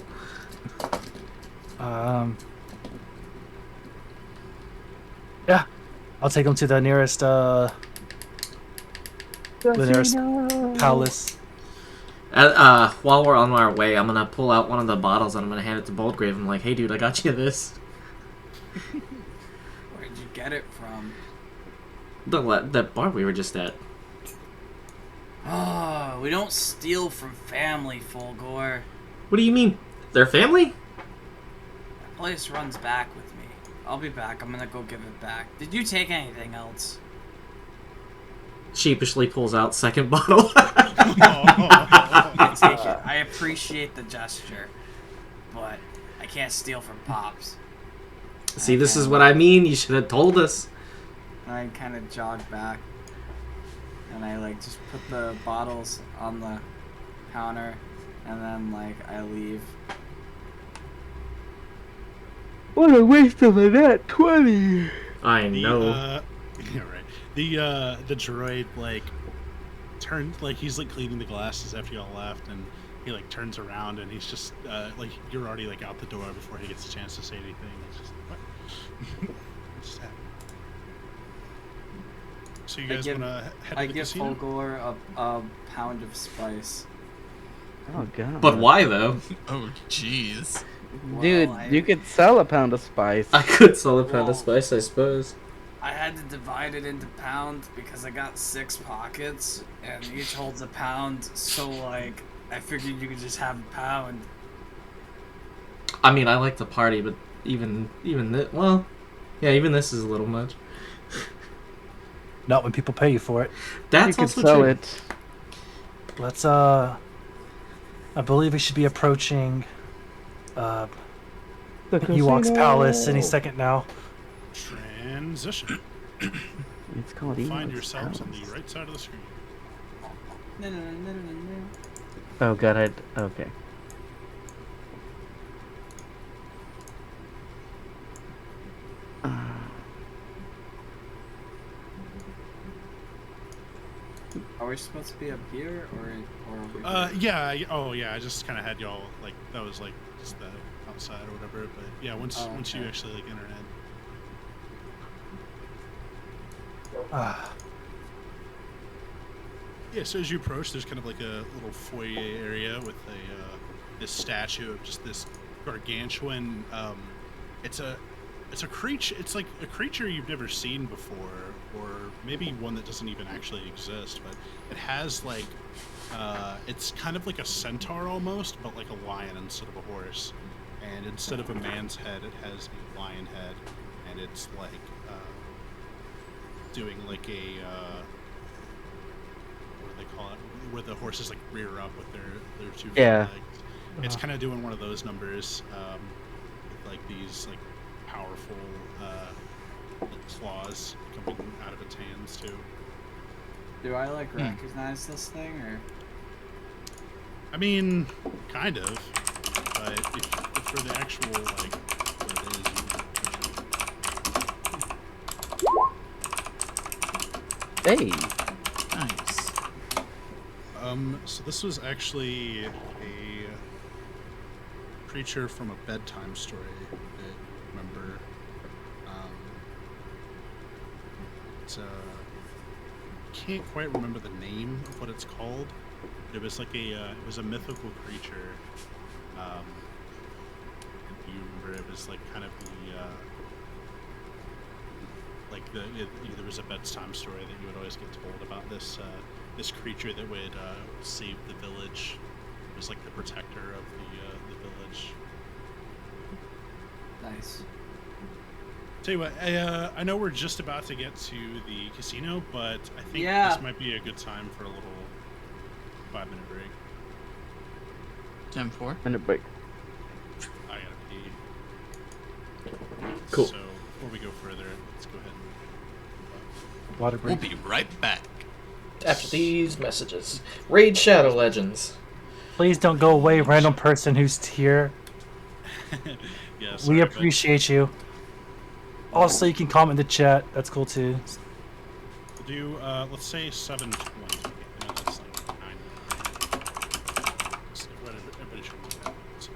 S5: Yeah, I'll take them to the nearest palace.
S1: While we're on our way, I'm gonna pull out one of the bottles and I'm gonna hand it to Boldgrave. I'm like, hey dude, I got you this.
S4: Where'd you get it from?
S1: The bar we were just at.
S4: Oh, we don't steal from family, Fulgore.
S1: What do you mean? Their family?
S4: That place runs back with me. I'll be back. I'm gonna go give it back. Did you take anything else?
S1: Sheepishly pulls out second bottle.
S4: I take it. I appreciate the gesture, but I can't steal from Pops.
S1: See, this is what I mean. You should have told us.
S4: And I kind of jog back, and I like just put the bottles on the counter, and then like I leave.
S6: What a waste of a net 20!
S1: I know.
S3: Yeah, right. The droid like turned like he's like cleaning the glasses after y'all left, and he like turns around and he's just like you're already like out the door before he gets a chance to say anything. It's just what? What just happened? So you guys wanna head
S4: I
S3: to the
S4: give
S3: casino?
S4: Fulgore a pound of spice.
S6: Oh god.
S1: But why though?
S2: Oh, jeez.
S6: Dude,
S4: Well,
S6: you could sell a pound of spice.
S1: I could sell a pound
S4: Well-
S1: of spice, I suppose.
S4: I had to divide it into pounds because I got 6 pockets and each holds a pound, so like I figured you could just have a pound.
S1: I mean, I like to party, but even this, well, yeah, even this is a little much.
S5: Not when people pay you for it.
S1: That's
S6: you could
S1: also
S6: sell
S1: true.
S6: it.
S5: Let's I believe we should be approaching Ewok's palace any second now.
S3: Transition.
S6: It's called
S3: Find
S6: Ewok's
S3: yourselves on the
S6: Palace.
S3: right side of the screen.
S6: Oh god, okay.
S4: Are we supposed to be up here or are we
S3: Yeah. Oh, yeah. I just kind of had y'all like that was like just the outside or whatever. But yeah, once you
S4: okay.
S3: actually like enter in. Yeah. So as you approach, there's kind of like a little foyer area with a this statue of just this gargantuan. It's a creature. It's like a creature you've never seen before, or maybe one that doesn't even actually exist. But it has like, it's kind of like a centaur almost, but like a lion instead of a horse. And instead of a man's head, it has a lion head, and it's like doing like a what do they call it? Where the horses like rear up with their two
S6: Yeah.
S3: legs. It's kind of doing one of those numbers, with like these like powerful like claws coming out of its hands too.
S4: Do I like recognize this thing or?
S3: I mean, kind of, but if for the actual like what it is,
S6: Hey,
S2: Nice.
S3: So this was actually a creature from a bedtime story that I remember. Can't quite remember the name of what it's called. It was like it was a mythical creature. Do you remember? It was like kind of there was a bedtime story that you would always get told about this creature that would save the village. It was like the protector of the village.
S4: Nice.
S3: Tell you what, I know we're just about to get to the casino, but I think
S4: Yeah.
S3: this might be a good time for a little 5-minute break.
S2: 10-4.
S6: minute break.
S3: I gotta pee.
S1: Cool.
S3: So before we go further, let's go ahead and
S5: Water
S2: We'll
S5: break.
S2: be right back.
S1: After these messages. Raid Shadow Legends.
S5: Please don't go away, random person who's here.
S3: yeah,
S5: We
S3: sorry, but
S5: appreciate you. Also, you can comment in the chat. That's cool too.
S3: we'll do let's say 7:20. I know that's like 9. So everybody should know that. So,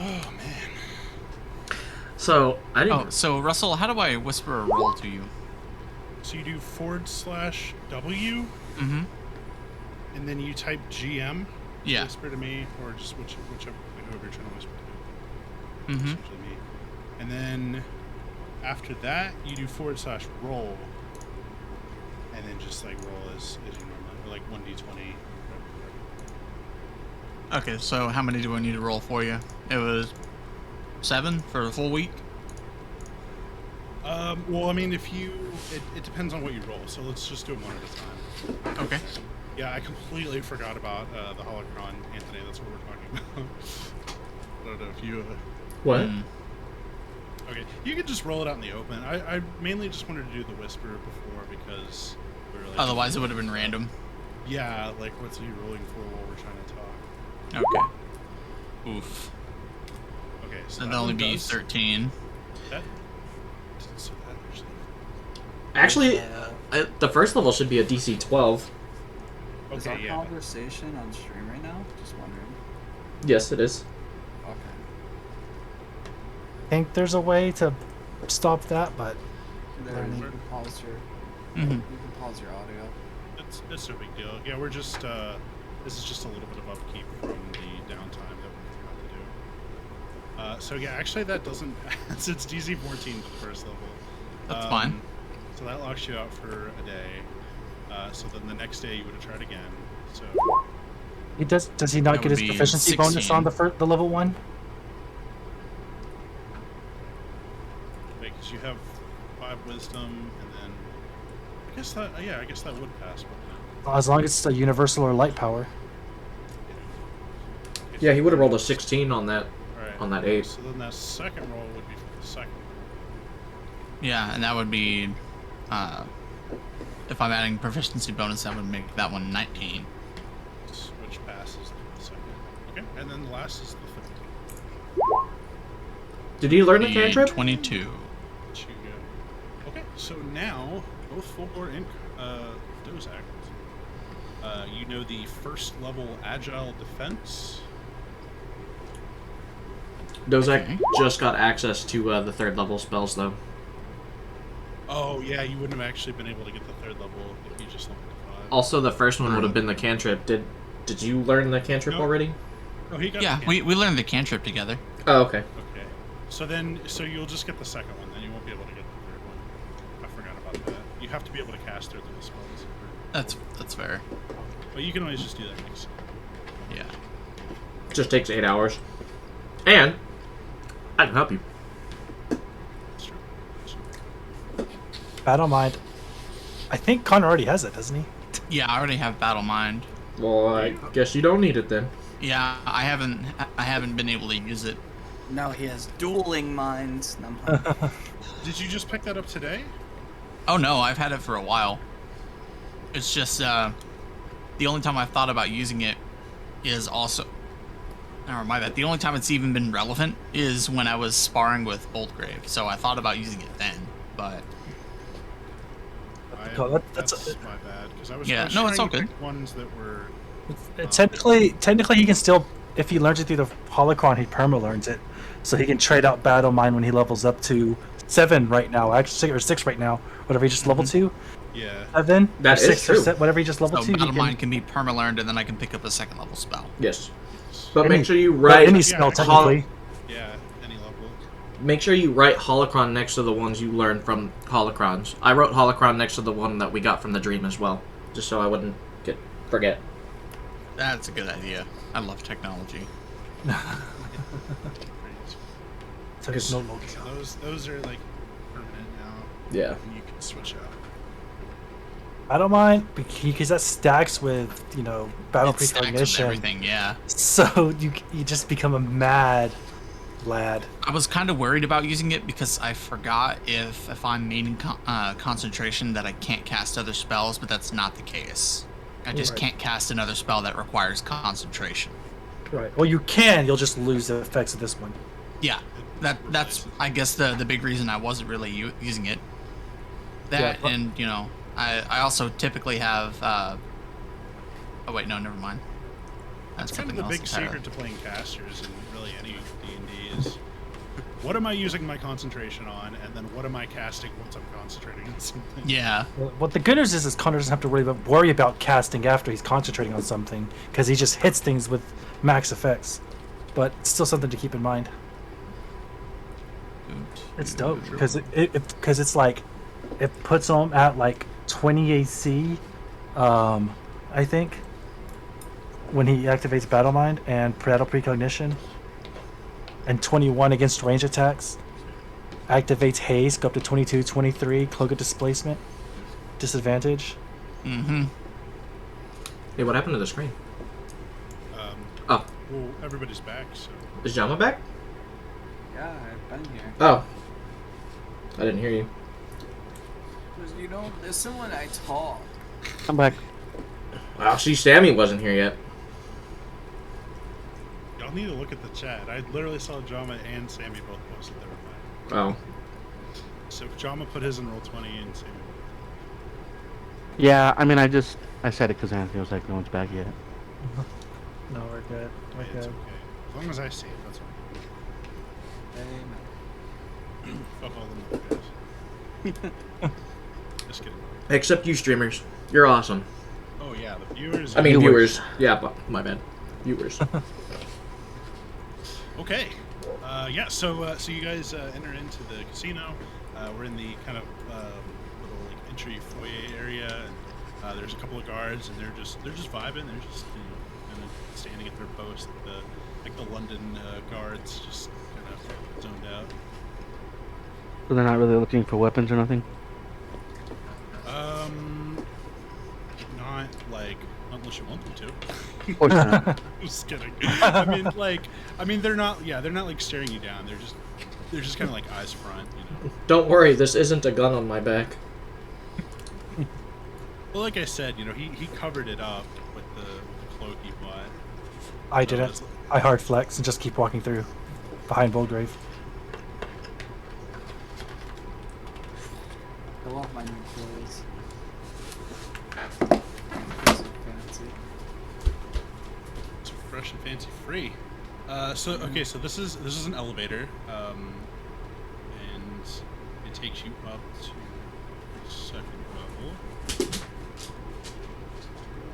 S3: Oh man.
S1: So I didn't.
S2: Oh, so Russell, how do I whisper a roll to you?
S3: So you do /W,
S2: Mm-hmm.
S3: and then you type GM.
S2: Yeah.
S3: Whisper to me, or just whichever whoever you're trying to whisper to.
S2: Mm-hmm.
S3: It's usually me. And then after that, you do /roll, and then just like roll as you normally, or like 1d20.
S2: Okay, so how many do I need to roll for you? It was 7 for the full week.
S3: Well, I mean, it depends on what you roll. So let's just do them one at a time.
S2: Okay.
S3: Yeah, I completely forgot about the holocron, Anthony. That's what we're talking about. I don't know if you.
S1: What?
S3: Okay, you could just roll it out in the open. I mainly just wanted to do the whisper before because we were like.
S2: Otherwise, it would have been random.
S3: Yeah, like what's he rolling for while we're trying to talk?
S2: Okay. Oof.
S3: Okay, so
S2: So
S3: that
S2: that'll only
S3: one
S2: be
S3: does-
S2: 13.
S3: That. So that actually.
S1: Actually, the first level should be a DC 12.
S7: Is our
S3: Okay, yeah.
S7: conversation on stream right now? Just wondering.
S1: Yes, it is.
S7: Okay.
S5: I think there's a way to stop that, but
S7: There, you can pause your.
S2: Mm-hmm.
S7: You can pause your audio.
S3: It's no big deal. Yeah, we're just this is just a little bit of upkeep from the downtime that we're about to do. So yeah, actually that doesn't. It's DC 14 to the first level.
S2: That's fine.
S3: So that locks you out for a day. So then the next day you would have tried again. So
S5: he does. Does he not
S2: That
S5: get
S2: would
S5: his
S2: be
S5: proficiency bonus
S2: 16.
S5: on the level 1?
S3: because you have 5 wisdom, and then I guess that I guess that would pass. But
S5: As long as it's a universal or light power.
S1: Yeah, he would have rolled a 16 on that.
S3: Alright.
S1: on that 8.
S3: So then that second roll would be for the second.
S2: Yeah, and that would be, if I'm adding proficiency bonus, that would make that one 19.
S3: Which passes the second. Okay, and then the last is the 15.
S1: Did he learn the
S2: Be
S1: cantrip?
S2: 22.
S3: Let you go. Okay, so now both Fulgor and Dozak, you know the first level agile defense.
S1: Dozak
S2: Okay.
S1: just got access to the 3rd level spells, though.
S3: Oh yeah, you wouldn't have actually been able to get the 3rd level if you just leveled to 5.
S1: Also, the first one would have been the cantrip. Did you learn the cantrip
S3: No.
S1: already?
S3: Oh, he got
S2: Yeah,
S3: the
S2: we learned the cantrip together.
S1: Oh, okay.
S3: Okay. So you'll just get the second one, then you won't be able to get the third one. I forgot about that. You have to be able to cast through the spells.
S2: That's fair.
S3: But you can always just do that next.
S2: Yeah.
S1: Just takes 8 hours. And I can help you.
S3: That's true. That's true.
S5: Battle Mind. I think Connor already has it, doesn't he?
S2: Yeah, I already have Battle Mind.
S1: Well, I guess you don't need it then.
S2: Yeah, I haven't been able to use it.
S4: No, he has dueling minds. No, I'm playing.
S3: Did you just pick that up today?
S2: Oh no, I've had it for a while. It's just the only time I've thought about using it is also, or my bad. The only time it's even been relevant is when I was sparring with Boltgrave. So I thought about using it then, but
S5: That's
S3: my bad. Because I was
S2: Yeah,
S3: I was
S2: no, it's
S3: trying
S2: all
S3: to
S2: good.
S3: pick ones that were.
S5: technically he can still, if he learns it through the holocron, he perma learns it, so he can trade out Battle Mind when he levels up to 7 right now, actually, or 6 right now, whatever he just leveled to.
S3: Yeah.
S5: 7.
S1: That
S5: or
S1: is
S5: 6 or
S1: true.
S5: 7, whatever he just leveled
S2: so
S5: to.
S2: Battle
S5: He
S2: Mind can be perma learned, and then I can pick up a 2nd level spell.
S1: Yes. But
S5: Any-
S1: make sure you
S5: can,
S1: write
S5: any spell
S3: Yeah,
S5: technically.
S3: Yeah. Any level.
S1: make sure you write holocron next to the ones you learned from holocrons. I wrote holocron next to the one that we got from the dream as well, just so I wouldn't forget.
S2: That's a good idea. I love technology.
S5: So there's no
S3: So those are like permanent now.
S1: Yeah.
S3: And you can switch out.
S5: Battle Mind, because that stacks with battle
S2: It stacks with
S5: precognition.
S2: everything, yeah.
S5: So you just become a mad lad.
S2: I was kind of worried about using it because I forgot if I'm main concentration that I can't cast other spells, but that's not the case. I just
S5: Right.
S2: can't cast another spell that requires concentration.
S5: Right. Well, you can. You'll just lose the effects of this one.
S2: Yeah, that's I guess the big reason I wasn't really using it. That
S5: Yeah,
S2: and I also typically have. Oh wait, no, never mind.
S3: That's kind of
S2: something
S3: the
S2: else
S3: big
S2: that's had a-
S3: secret to playing casters and really any D&D is what am I using my concentration on, and then what am I casting once I'm concentrating on something.
S2: Yeah.
S5: What the good news is Connor doesn't have to worry about casting after he's concentrating on something, because he just hits things with max effects. But it's still something to keep in mind. It's dope because it's like it puts him at like 20 AC, I think, when he activates Battle Mind and Battle Precognition, and 21 against range attacks. Activates Haze, go up to 22, 23, Cloak of Displacement, disadvantage.
S2: Mm-hmm.
S1: Hey, what happened to the screen? Oh,
S3: Well, everybody's back, so
S1: is Jama back?
S7: Yeah, I've been here.
S1: Oh, I didn't hear you.
S7: Because you don't listen when I talk.
S6: I'm back.
S1: Wow, see, Sammy wasn't here yet.
S3: y'all need to look at the chat. I literally saw Jama and Sammy both posted their reply.
S1: Oh,
S3: So Jama put his in roll 20 and Sammy.
S6: Yeah, I mean, I said it because Anthony was like, no one's back yet.
S5: No, we're good. We're
S3: It's
S5: good.
S3: okay. As long as I see it, that's all.
S7: Amen.
S3: Fuck all them other guys. Just kidding.
S1: except you streamers. You're awesome.
S3: Oh yeah, the viewers.
S1: I mean,
S6: Viewers.
S1: viewers. Yeah, but my bad. Viewers.
S3: Okay. Yeah. So you guys enter into the casino. We're in the kind of little like entry foyer area, and there's a couple of guards, and they're just vibing. They're just kind of standing at their post. The London guards just kind of zoned out.
S6: So they're not really looking for weapons or nothing?
S3: Not like unless you want them to.
S6: Of course not.
S3: Just kidding. I mean, they're not. Yeah, they're not like staring you down. They're just kind of like eyes front, you know.
S1: Don't worry, this isn't a gun on my back.
S3: Well, like I said, he covered it up with the cloak he bought.
S5: I
S3: So
S5: didn't.
S3: it's-
S5: I hard flex and just keep walking through behind Boldgrave.
S7: I love my new clothes. So fancy.
S3: So fresh and fancy free. So okay, so this is an elevator, and it takes you up to the second level.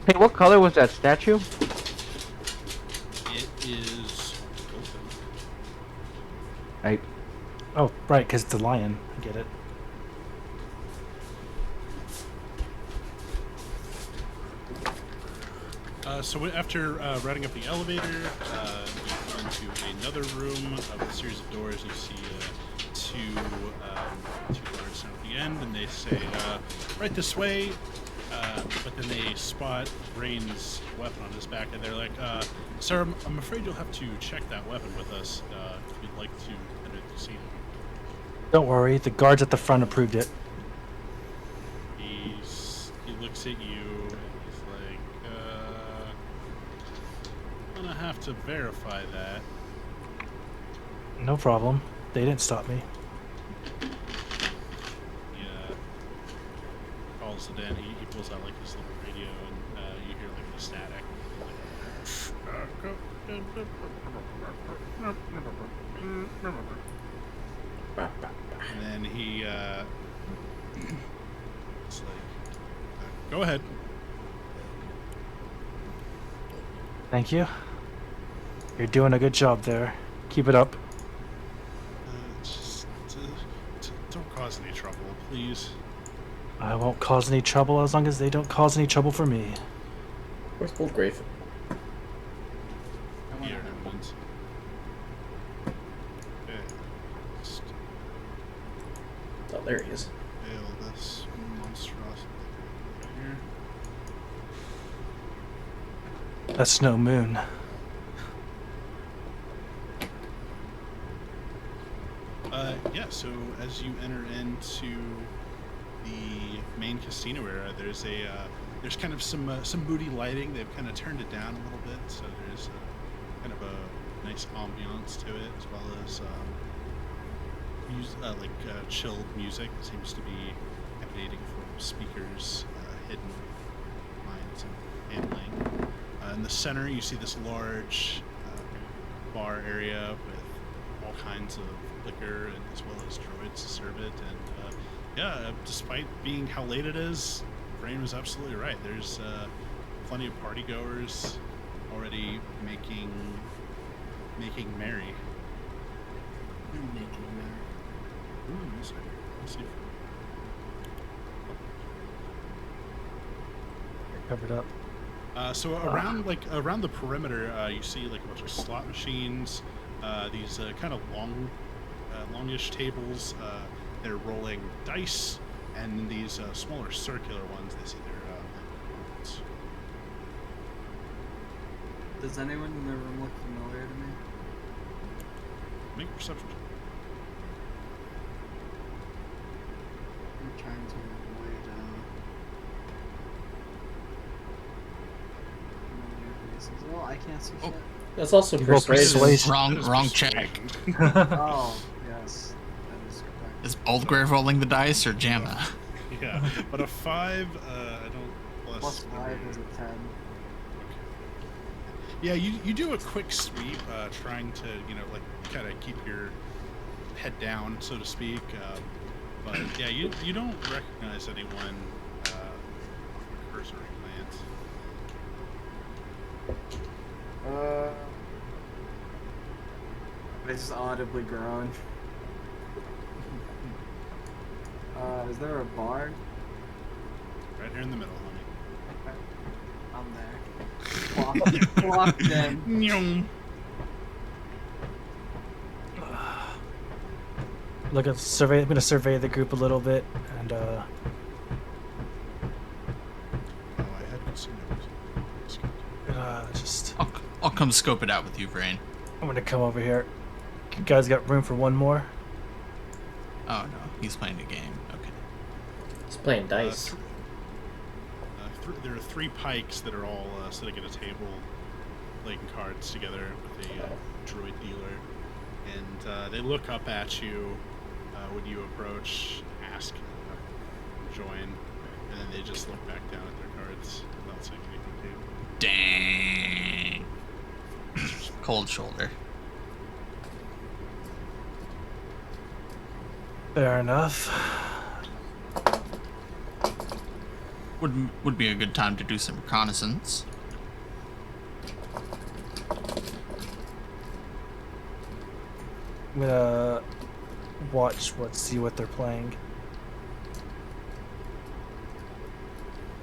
S6: Hey, what color was that statue?
S3: It is open.
S6: Right.
S5: Oh, right, because it's a lion. I get it.
S3: So after riding up the elevator, you go into another room with a series of doors. You see two guards down at the end, and they say, "Right this way." But then they spot Rain's weapon on his back, and they're like, "Sir, I'm afraid you'll have to check that weapon with us if you'd like to enter the casino."
S5: Don't worry, the guards at the front approved it.
S3: He looks at you, and he's like, "I'm gonna have to verify that."
S5: No problem. They didn't stop me.
S3: He calls it in. He pulls out like this little radio, and you hear like the static. And then he it's like, "Go ahead."
S5: Thank you. You're doing a good job there. Keep it up.
S3: Just don't cause any trouble, please.
S5: I won't cause any trouble as long as they don't cause any trouble for me.
S1: Where's Boldgrave?
S7: I want
S3: Here,
S7: to
S3: everyone's. Okay. Just
S1: Oh, there he is.
S3: fail this monstrosity right here.
S5: That's no moon.
S3: Yeah, so as you enter into the main casino area, there's kind of some moody lighting. They've kind of turned it down a little bit, so there's kind of a nice ambiance to it, as well as chilled music that seems to be emanating from speakers hidden behind some paneling. In the center, you see this large bar area with all kinds of liquor and as well as droids to serve it. And yeah, despite being how late it is, Brain was absolutely right. There's plenty of party goers already making merry. Ooh, let's see.
S5: Covered up.
S3: So around the perimeter, you see like a bunch of slot machines, these kind of longish tables. They're rolling dice, and these smaller circular ones. They see their points.
S7: Does anyone in the room look familiar to me?
S3: Make a perception check.
S7: I'm trying to avoid familiar faces. Well, I can't see shit.
S1: That's also
S5: You roll
S1: persuasion.
S5: persuasion.
S2: Wrong check.
S7: Oh, yes. That is correct.
S2: Is Oldgrave rolling the dice or Jamma?
S3: Yeah, but a 5, I don't
S7: Plus 5 is a 10.
S3: Yeah, you do a quick sweep, trying to, like, kind of keep your head down, so to speak. But yeah, you don't recognize anyone cursory glance.
S7: I just audibly groan. Is there a bar?
S3: Right here in the middle, honey.
S7: I'm there. Blocked in.
S3: Nyong.
S5: Look at survey. I'm gonna survey the group a little bit, and
S3: Oh, I had casinos.
S5: just
S2: I'll come scope it out with you, Brain.
S5: I'm gonna come over here. You guys got room for one more?
S2: Oh no, he's playing a game. Okay.
S1: He's playing dice.
S3: There are 3 pikes that are all sitting at a table, playing cards together with a droid dealer, and they look up at you when you approach, ask, join, and then they just look back down at their cards without saying anything to you.
S2: Dang. Cold shoulder.
S5: Fair enough.
S2: Would be a good time to do some reconnaissance.
S5: I'm gonna see what they're playing.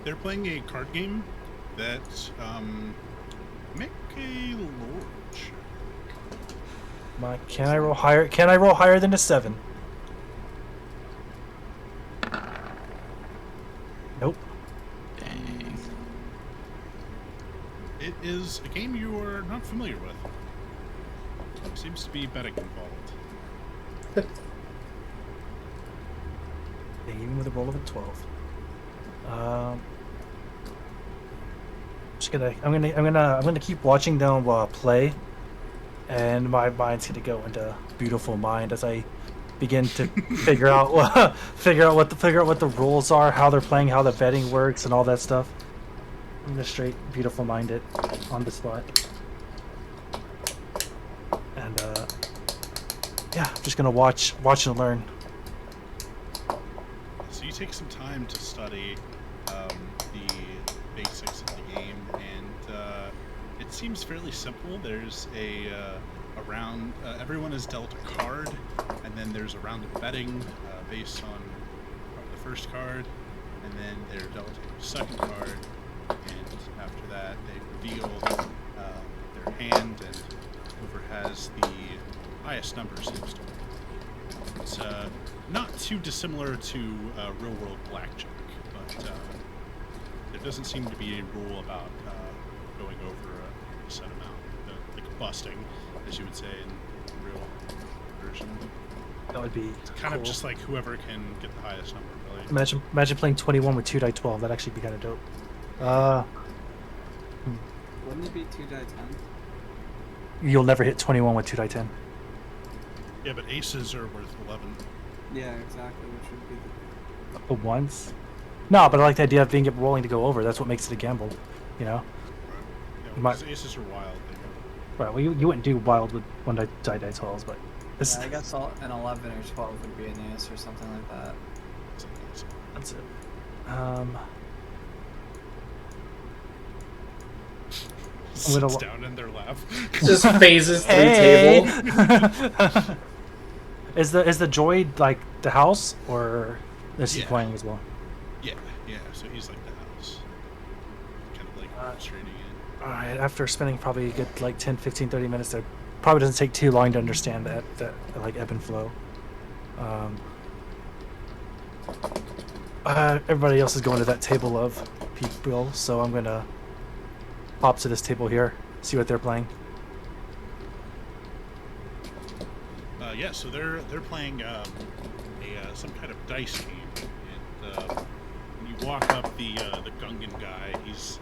S3: They're playing a card game that make a lore check.
S5: Can I roll higher? Can I roll higher than a 7? Nope.
S2: Dang.
S3: It is a game you are not familiar with. Seems to be betting involved.
S5: Yeah, even with a roll of a 12. I'm gonna keep watching them play, and my mind's gonna go into beautiful mind as I begin to figure out what the rules are, how they're playing, how the betting works, and all that stuff. I'm gonna straight beautiful mind it on the spot, and yeah, I'm just gonna watch and learn.
S3: So you take some time to study the basics of the game, and it seems fairly simple. There's a round. Everyone is dealt a card, and then there's a round of betting based on the first card, and then they're dealt a second card, and after that they reveal their hand, and whoever has the highest number seems to win. It's not too dissimilar to real-world blackjack, but there doesn't seem to be a rule about going over a set amount, like busting, as you would say in real version.
S5: That would be
S3: It's kind
S5: cool.
S3: of just like whoever can get the highest number, really.
S5: Imagine playing 21 with 2 die 12. That'd actually be kind of dope.
S7: Wouldn't it be 2 die 10?
S5: You'll never hit 21 with 2 die 10.
S3: Yeah, but aces are worth 11.
S7: Yeah, exactly, which would be the...
S5: But once? No, but I like the idea of being rolling to go over. That's what makes it a gamble, you know?
S3: Yeah,
S5: My,
S3: Aces are wild.
S5: right. Well, you wouldn't do wild with one die 12s, but this,
S7: Yeah, I guess an 11 or 12 would be an ace or something like that.
S5: that's it.
S3: Sits down in their lap.
S1: Just phases through
S5: Hey!
S1: table.
S5: Is the droid like the house, or is he
S3: Yeah.
S5: playing as well?
S3: Yeah. So he's like the house, kind of like illustrating it.
S5: All right. After spending probably a good like 10, 15, 30 minutes, it probably doesn't take too long to understand that like ebb and flow. Everybody else is going to that table of people, so I'm gonna pop to this table here, see what they're playing.
S3: Yeah, so they're playing some kind of dice game, and when you walk up, the Gungan guy, he's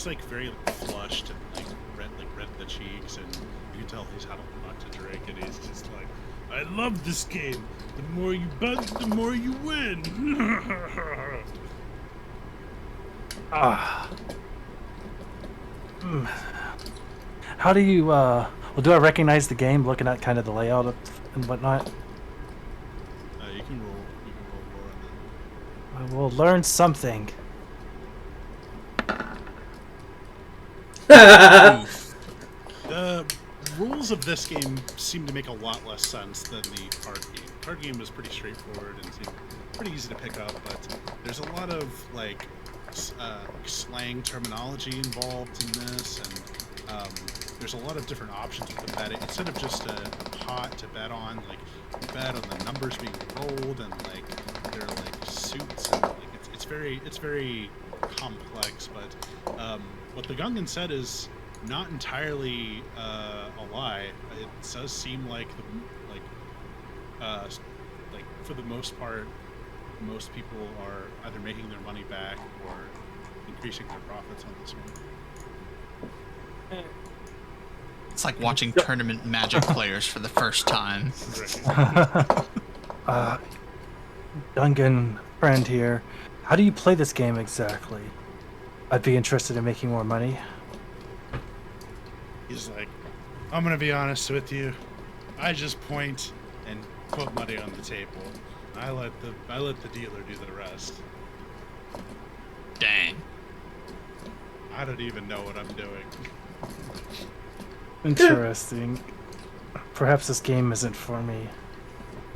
S3: like very flushed and like red in the cheeks, and you can tell he's had a lot to drink, and he's just like, I love this game. The more you bet, the more you win.
S5: How do you well, do I recognize the game looking at kind of the layout and whatnot?
S3: You can roll more on that.
S5: I will learn something.
S3: The rules of this game seem to make a lot less sense than the card game. Card game is pretty straightforward and seemed pretty easy to pick up, but there's a lot of like slang terminology involved in this, and there's a lot of different options with the betting. Instead of just a pot to bet on, like you bet on the numbers being rolled, and like they're like suits, and like it's very complex. But what the Gungan said is not entirely a lie. It does seem like for the most part, most people are either making their money back or increasing their profits on this one.
S2: It's like watching tournament Magic players for the first time.
S5: Gungan friend here. How do you play this game exactly? I'd be interested in making more money.
S3: He's like, I'm gonna be honest with you. I just point and put money on the table. I let the dealer do the rest.
S2: Dang.
S3: I don't even know what I'm doing.
S5: Interesting. Perhaps this game isn't for me.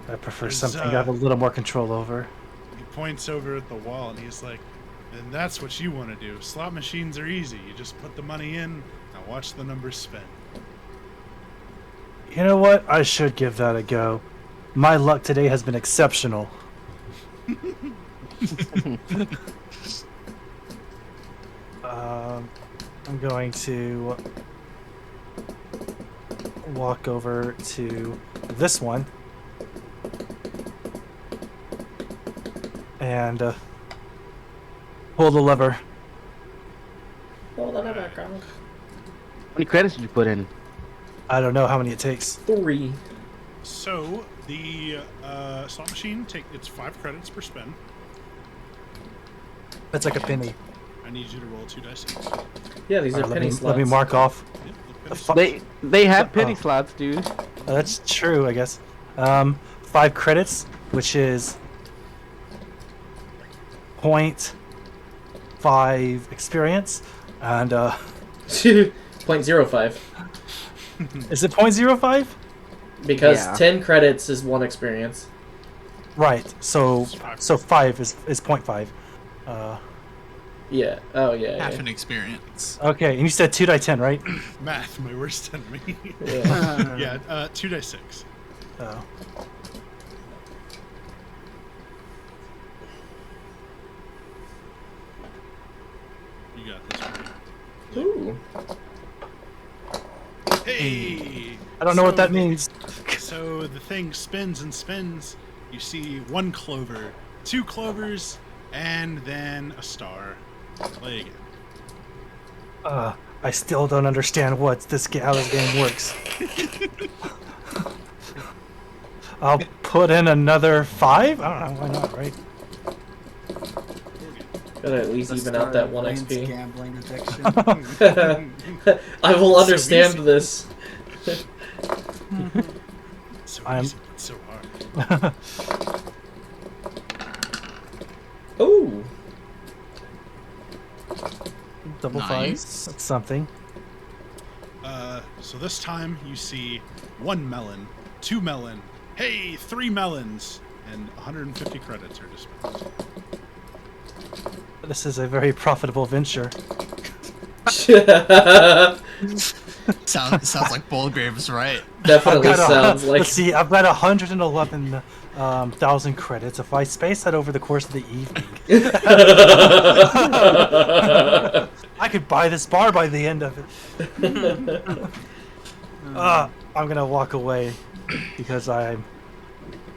S5: I prefer
S3: There's,
S5: something I have a little more control over.
S3: He points over at the wall and he's like, and that's what you want to do. Slot machines are easy. You just put the money in and watch the numbers spin.
S5: You know what? I should give that a go. My luck today has been exceptional. I'm going to walk over to this one and pull the lever.
S1: Hold on a background.
S6: How many credits did you put in?
S5: I don't know how many it takes.
S1: 3.
S3: So the slot machine it's 5 credits per spin.
S5: That's like a penny.
S3: I need you to roll 2 dice.
S1: Yeah, these are penny slots.
S5: Let me mark off.
S6: They have penny slots, dude.
S5: That's true, I guess. 5 credits, which is 0.5 experience, and
S1: 0.05.
S5: is it 0.05?
S1: Because
S6: Yeah.
S1: 10 credits is 1 experience.
S5: Right. So 5 is 0.5.
S1: Yeah. Oh, yeah.
S2: Half
S1: yeah.
S2: an experience.
S5: Okay, and you said 2 die 10, right?
S3: Math, my worst enemy.
S1: Yeah.
S3: Yeah, 2 dice 6.
S5: Oh.
S3: You got this one.
S1: Ooh.
S3: Hey!
S5: I don't know what that means.
S3: So the thing spins and spins. You see 1 clover, 2 clovers, and then a star. Play again.
S5: I still don't understand how this game works. I'll put in another 5? I don't know, why not, right?
S1: Gotta at least
S7: The
S1: even out
S7: start
S1: that
S7: of
S1: 1
S7: Blaine's
S1: XP.
S7: gambling addiction.
S1: I will
S3: So
S1: understand
S3: easy.
S1: this.
S3: So
S5: I'm-
S3: easy, but so hard.
S1: Ooh.
S5: Double
S2: Nice.
S5: fives. That's something.
S3: So this time you see 1 melon, 2 melon, hey, 3 melons, and 150 credits are dispensed.
S5: This is a very profitable venture.
S2: Sounds like Bullgrave's right.
S1: Definitely sounds like.
S5: Let's see. I've got 111,000 credits. If I space that over the course of the evening, I could buy this bar by the end of it. I'm gonna walk away because I'm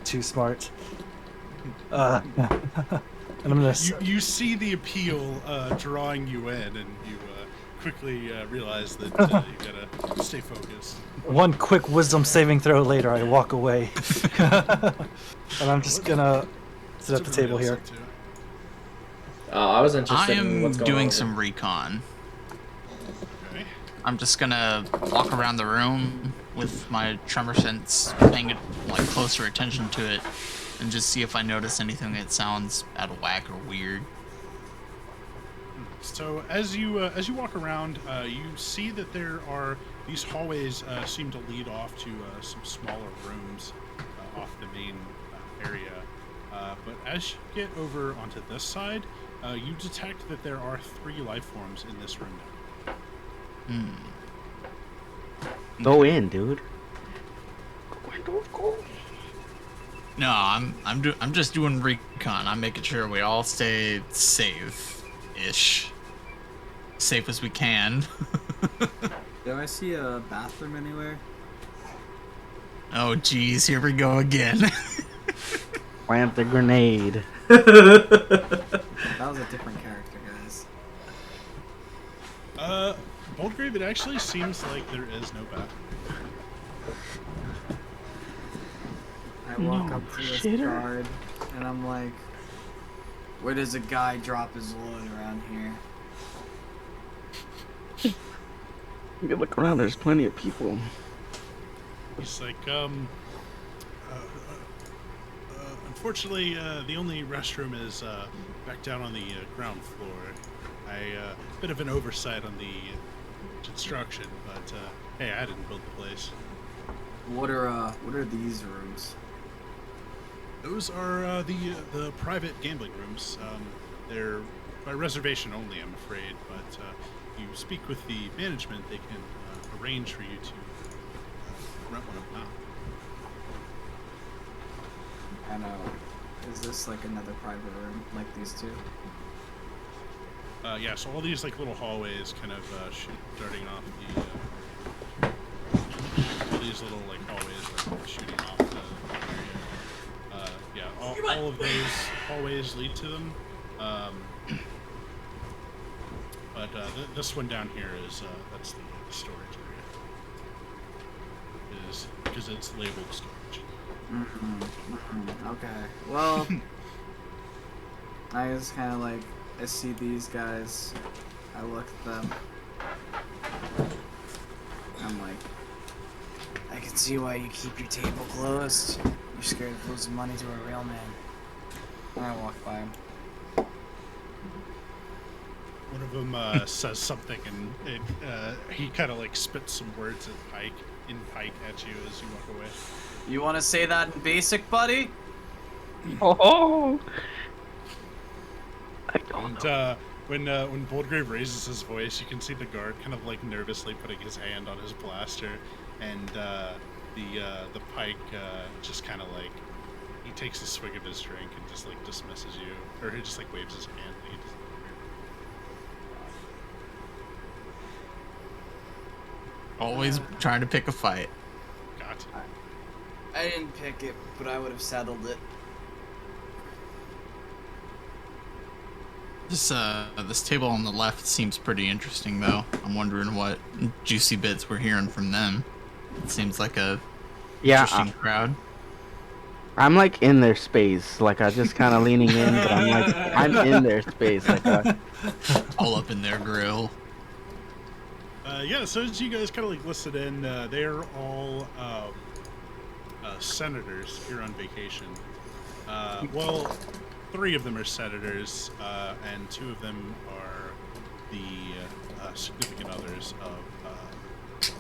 S5: too smart. And I'm gonna.
S3: You see the appeal drawing you in, and you quickly realize that you gotta stay focused.
S5: One quick wisdom saving throw later, I walk away. And I'm just gonna sit at the table here.
S1: I was
S2: I
S1: interested in
S2: am
S1: what's going on.
S2: doing
S1: with
S2: some recon.
S3: Okay.
S2: I'm just gonna walk around the room with my tremor sense, paying like closer attention to it, and just see if I notice anything that sounds out of whack or weird.
S3: So as you walk around, you see that there are these hallways seem to lead off to some smaller rooms off the main area. But as you get over onto this side, you detect that there are 3 life forms in this room now.
S6: Go in, dude.
S2: No, I'm just doing recon. I'm making sure we all stay safe-ish, safe as we can.
S7: Do I see a bathroom anywhere?
S2: Oh, geez, here we go again.
S6: Plant the grenade.
S7: That was a different character, guys.
S3: Boldgrave, it actually seems like there is no bathroom.
S7: I walk up to this guard, and I'm like, where does a guy drop his load around here?
S6: You can look around, there's plenty of people.
S3: He's like, unfortunately, the only restroom is back down on the ground floor. Bit of an oversight on the construction, but hey, I didn't build the place.
S7: What are these rooms?
S3: Those are the private gambling rooms. They're by reservation only, I'm afraid, but you speak with the management, they can arrange for you to rent one of them out.
S7: I know. Is this like another private room, like these two?
S3: Yeah, so all these like little hallways kind of starting off all these little like hallways are shooting off the area. Yeah, all of those hallways lead to them. But this one down here is that's the storage area. Is because it's labeled storage.
S7: Okay. Well, I just kind of like, I see these guys, I look at them, I'm like, I can see why you keep your table closed. You're scared of losing money to a real man. And I walk by him.
S3: One of them says something, and he kind of like spits some words in Pike at you as you walk away.
S7: You want to say that in basic, buddy?
S6: Oh! I don't know.
S3: And when Boldgrave raises his voice, you can see the guard kind of like nervously putting his hand on his blaster, and the Pike just kind of like he takes a swig of his drink and just like dismisses you, or he just like waves his hand. And he just,
S2: Always trying to pick a fight.
S3: got
S7: I didn't pick it, but I would have settled it.
S2: This table on the left seems pretty interesting, though. I'm wondering what juicy bits we're hearing from them. It seems like a interesting crowd.
S6: I'm like in their space. Like I just kind of leaning in, but I'm in their space. Like
S2: All up in their grill.
S3: Yeah, so as you guys kind of like listed in, they're all senators here on vacation. Well, 3 of them are senators, and 2 of them are the significant others of.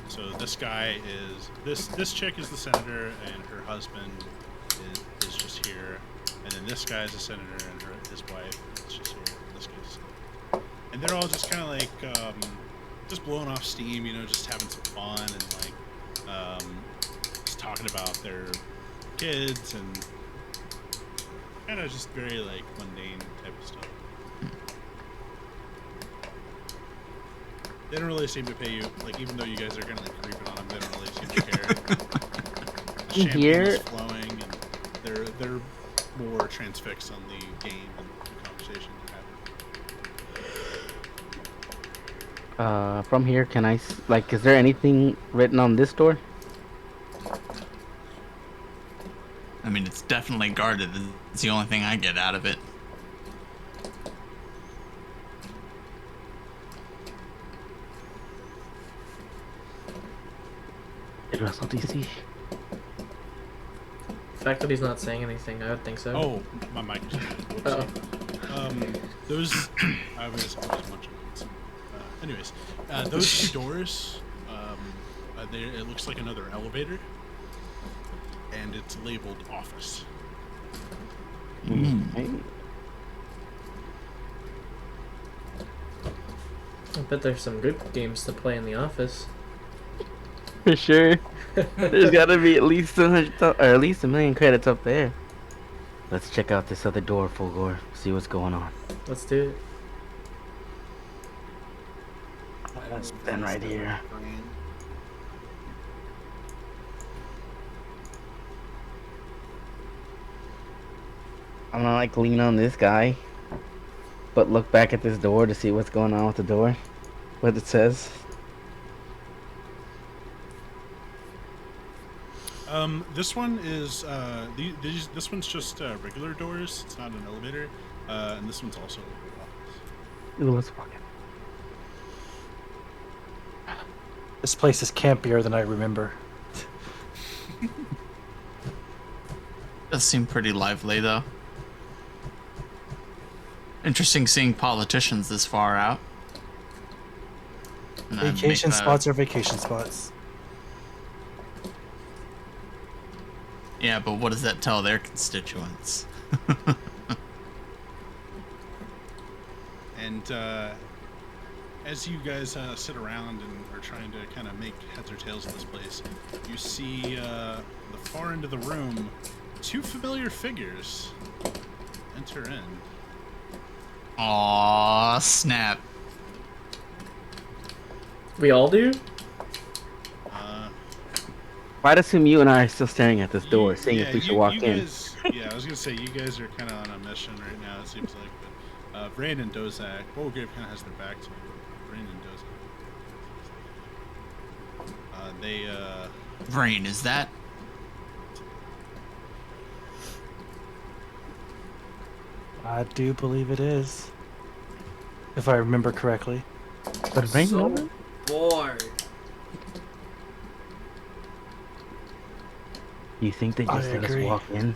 S3: So this guy is this chick is the senator, and her husband is just here, and then this guy is a senator, and his wife is just here. In this case, and they're all just kind of like just blowing off steam, you know, just having some fun and like just talking about their kids and kind of just very like mundane type of stuff. They don't really seem to pay you, like, even though you guys are kind of like creeping on them, they don't really seem to care. The champagne is flowing, and they're more transfixed on the game and the conversation they're having.
S6: from here, can I like? Is there anything written on this door?
S2: I mean, it's definitely guarded. It's the only thing I get out of it.
S6: Did Russell DC?
S1: The fact that he's not saying anything, I would think so.
S3: Oh, my mic is muted. Whoopsie. Those I was munching on some. Anyways, those 2 doors, it looks like another elevator, and it's labeled office.
S1: I bet there's some good games to play in the office.
S6: For sure. There's gotta be at least 100, or at least 1,000,000 credits up there. Let's check out this other door, Fulgore. See what's going on.
S1: Let's do it.
S6: Then right here. I'm gonna like lean on this guy, but look back at this door to see what's going on with the door. What it says.
S3: This one is this one's just regular doors. It's not an elevator, and this one's also office.
S6: Ooh, let's walk in.
S5: This place is campier than I remember.
S2: Does seem pretty lively, though. Interesting seeing politicians this far out. And I'd
S5: Vacation
S2: make that-
S5: spots are vacation spots.
S2: Yeah, but what does that tell their constituents?
S3: And as you guys sit around and are trying to kind of make heads or tails of this place, you see the far end of the room, 2 familiar figures enter in.
S2: Aw, snap.
S1: We all do?
S6: I'd assume you and I are still staring at this door, seeing if we should walk in.
S3: Yeah, I was gonna say you guys are kind of on a mission right now. It seems like, but Brain and Dozak, Bulgrave kind of has their back to you. But Brain and Dozak, they
S2: Rain, is that?
S5: I do believe it is. If I remember correctly.
S6: But Rain,
S4: So
S6: no?
S4: bored.
S6: You think they
S5: I
S6: just let us
S5: agree.
S6: walk in?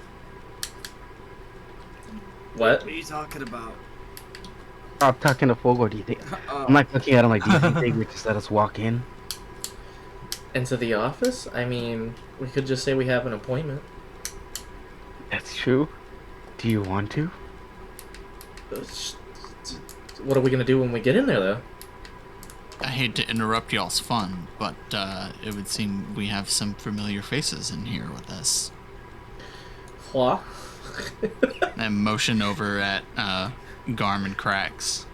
S1: What?
S4: What are you talking about?
S6: I'm talking to Fulgore. Do you think? I'm like looking at him like, do you think they would just let us walk in?
S1: Into the office? I mean, we could just say we have an appointment.
S6: That's true. Do you want to?
S1: What are we gonna do when we get in there, though?
S2: I hate to interrupt y'all's fun, but it would seem we have some familiar faces in here with us.
S1: What?
S2: I motion over at Garm and Cracks.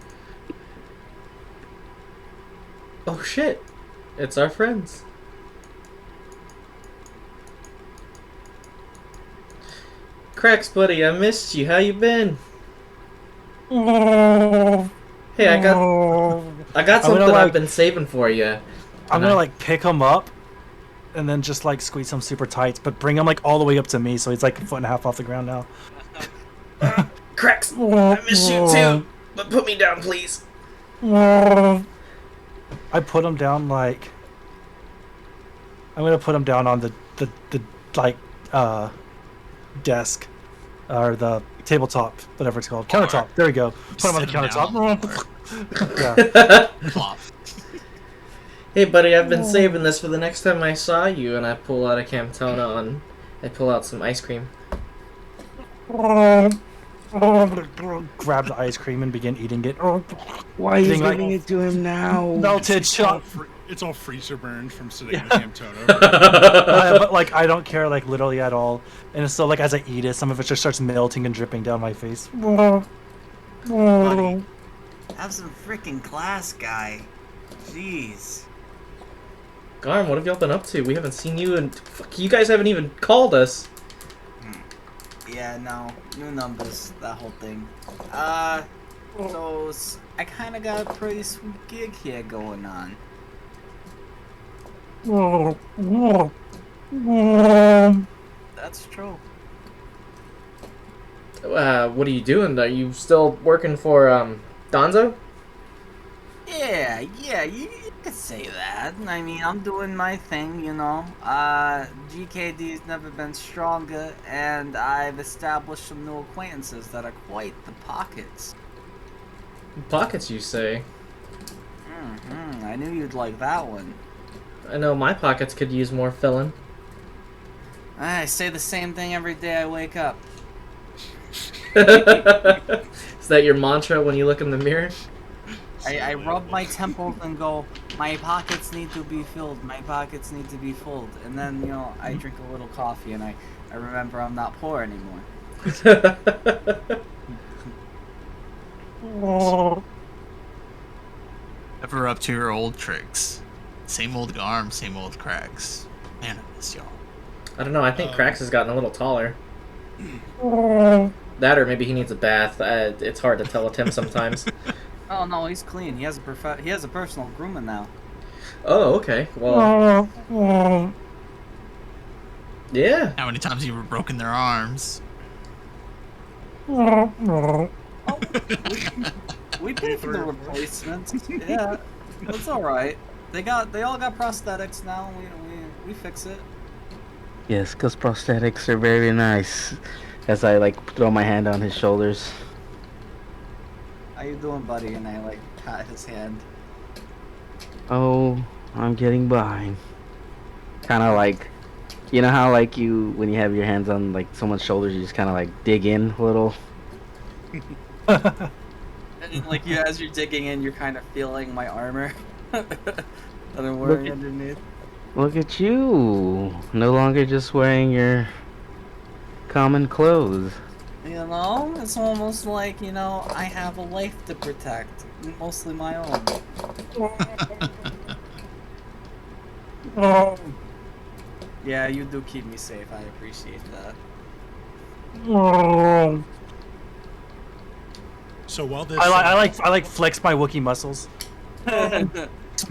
S1: Oh shit! It's our friends. Cracks, buddy, I missed you. How you been? Hey, I got
S5: I'm
S1: something
S5: gonna,
S1: I've
S5: like-
S1: been saving for you.
S5: I'm gonna like pick him up and then just like squeeze him super tight, but bring him like all the way up to me, so he's like a foot and a half off the ground now.
S1: Cracks, I miss you too, but put me down, please.
S5: I put him down like. I'm gonna put him down on the like desk or the tabletop, whatever it's called, countertop. There we go. Put him on the countertop. Yeah.
S2: Plop.
S1: Hey, buddy, I've been saving this for the next time I saw you, and I pull out a Camtona and I pull out some ice cream.
S5: Grab the ice cream and begin eating it.
S6: Why are you
S5: Getting, like,
S6: giving it to him now?
S5: Melted shot.
S3: It's all freezer burned from sitting in the Camtona.
S5: But like I don't care like literally at all, and so like as I eat it, some of it just starts melting and dripping down my face.
S4: Buddy, have some freaking class, guy. Jeez.
S1: Garm, what have y'all been up to? We haven't seen you, and you guys haven't even called us.
S4: Yeah, no. New numbers, that whole thing. So, I kinda got a pretty sweet gig here going on. That's true.
S1: What are you doing? Are you still working for, Donzo?
S4: Yeah, you could say that. I mean, I'm doing my thing, you know. GKD's never been stronger, and I've established some new acquaintances that are quite the pockets.
S1: Pockets, you say?
S4: I knew you'd like that one.
S1: I know my pockets could use more filling.
S4: I say the same thing every day I wake up.
S1: Is that your mantra when you look in the mirror?
S4: I rub my temples and go, my pockets need to be filled, my pockets need to be filled. And then, you know, I drink a little coffee and I remember I'm not poor anymore.
S2: Ever up to your old tricks? Same old Garm, same old Cracks. Man, I miss y'all.
S1: I don't know, I think Cracks has gotten a little taller. That or maybe he needs a bath. It's hard to tell with him sometimes.
S4: Oh no, he's clean. He has a personal groomer now.
S1: Oh, okay. Well, yeah.
S2: How many times you were broken their arms?
S4: We paid for the replacements. Yeah, that's all right. They all got prosthetics now. We fix it.
S6: Yes, because prosthetics are very nice. As I like throw my hand on his shoulders.
S4: How you doing, buddy? And I like pat his hand.
S6: Oh, I'm getting by. Kind of like, you know how like you when you have your hands on like someone's shoulders, you just kind of like dig in a little.
S4: And, like as you're digging in, you're kind of feeling my armor that I'm wearing underneath.
S6: Look at you! No longer just wearing your common clothes.
S4: You know, it's almost like, you know, I have a life to protect, mostly my own. Yeah, you do keep me safe. I appreciate that.
S3: So while this,
S5: I like flex my Wookiee muscles.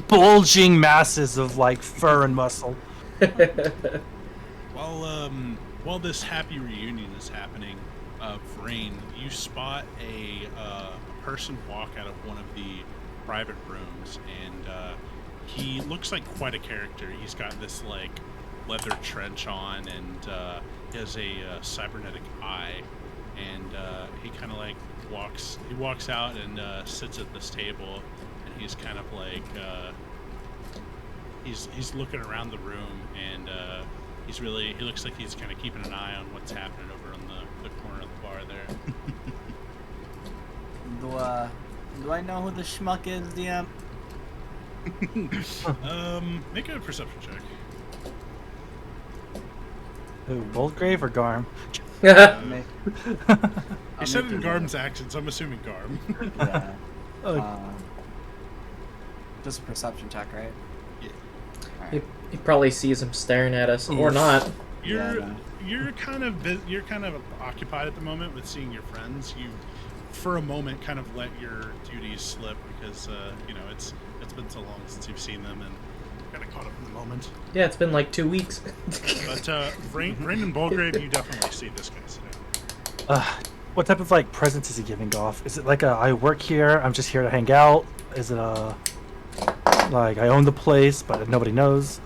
S5: Bulging masses of like fur and muscle.
S3: while this happy reunion is happening, Vrain, you spot a person walk out of one of the private rooms, and he looks like quite a character. He's got this like leather trench on, and he has a cybernetic eye, and he kind of like walks out and sits at this table, and he's kind of like he's looking around the room, and he looks like he's kind of keeping an eye on what's happening over on the corner of the bar there.
S4: Do I know who the schmuck is, DM?
S3: Make a perception check.
S5: Who, Boldgrave or Garm?
S3: He said it in Garm's accent, so I'm assuming Garm.
S4: Yeah. Just a perception check, right?
S3: Yeah.
S4: Alright.
S1: He probably sees him staring at us, or not.
S3: You're kind of occupied at the moment with seeing your friends. You, for a moment, kind of let your duties slip because you know it's been so long since you've seen them, and Kind of caught up in the moment.
S1: Yeah, it's been like 2 weeks.
S3: But Raymond Bulgrave, you definitely see this guy today.
S5: What type of like presence is he giving off? Is it like I work here, I'm just here to hang out? Is it like I own the place but nobody knows?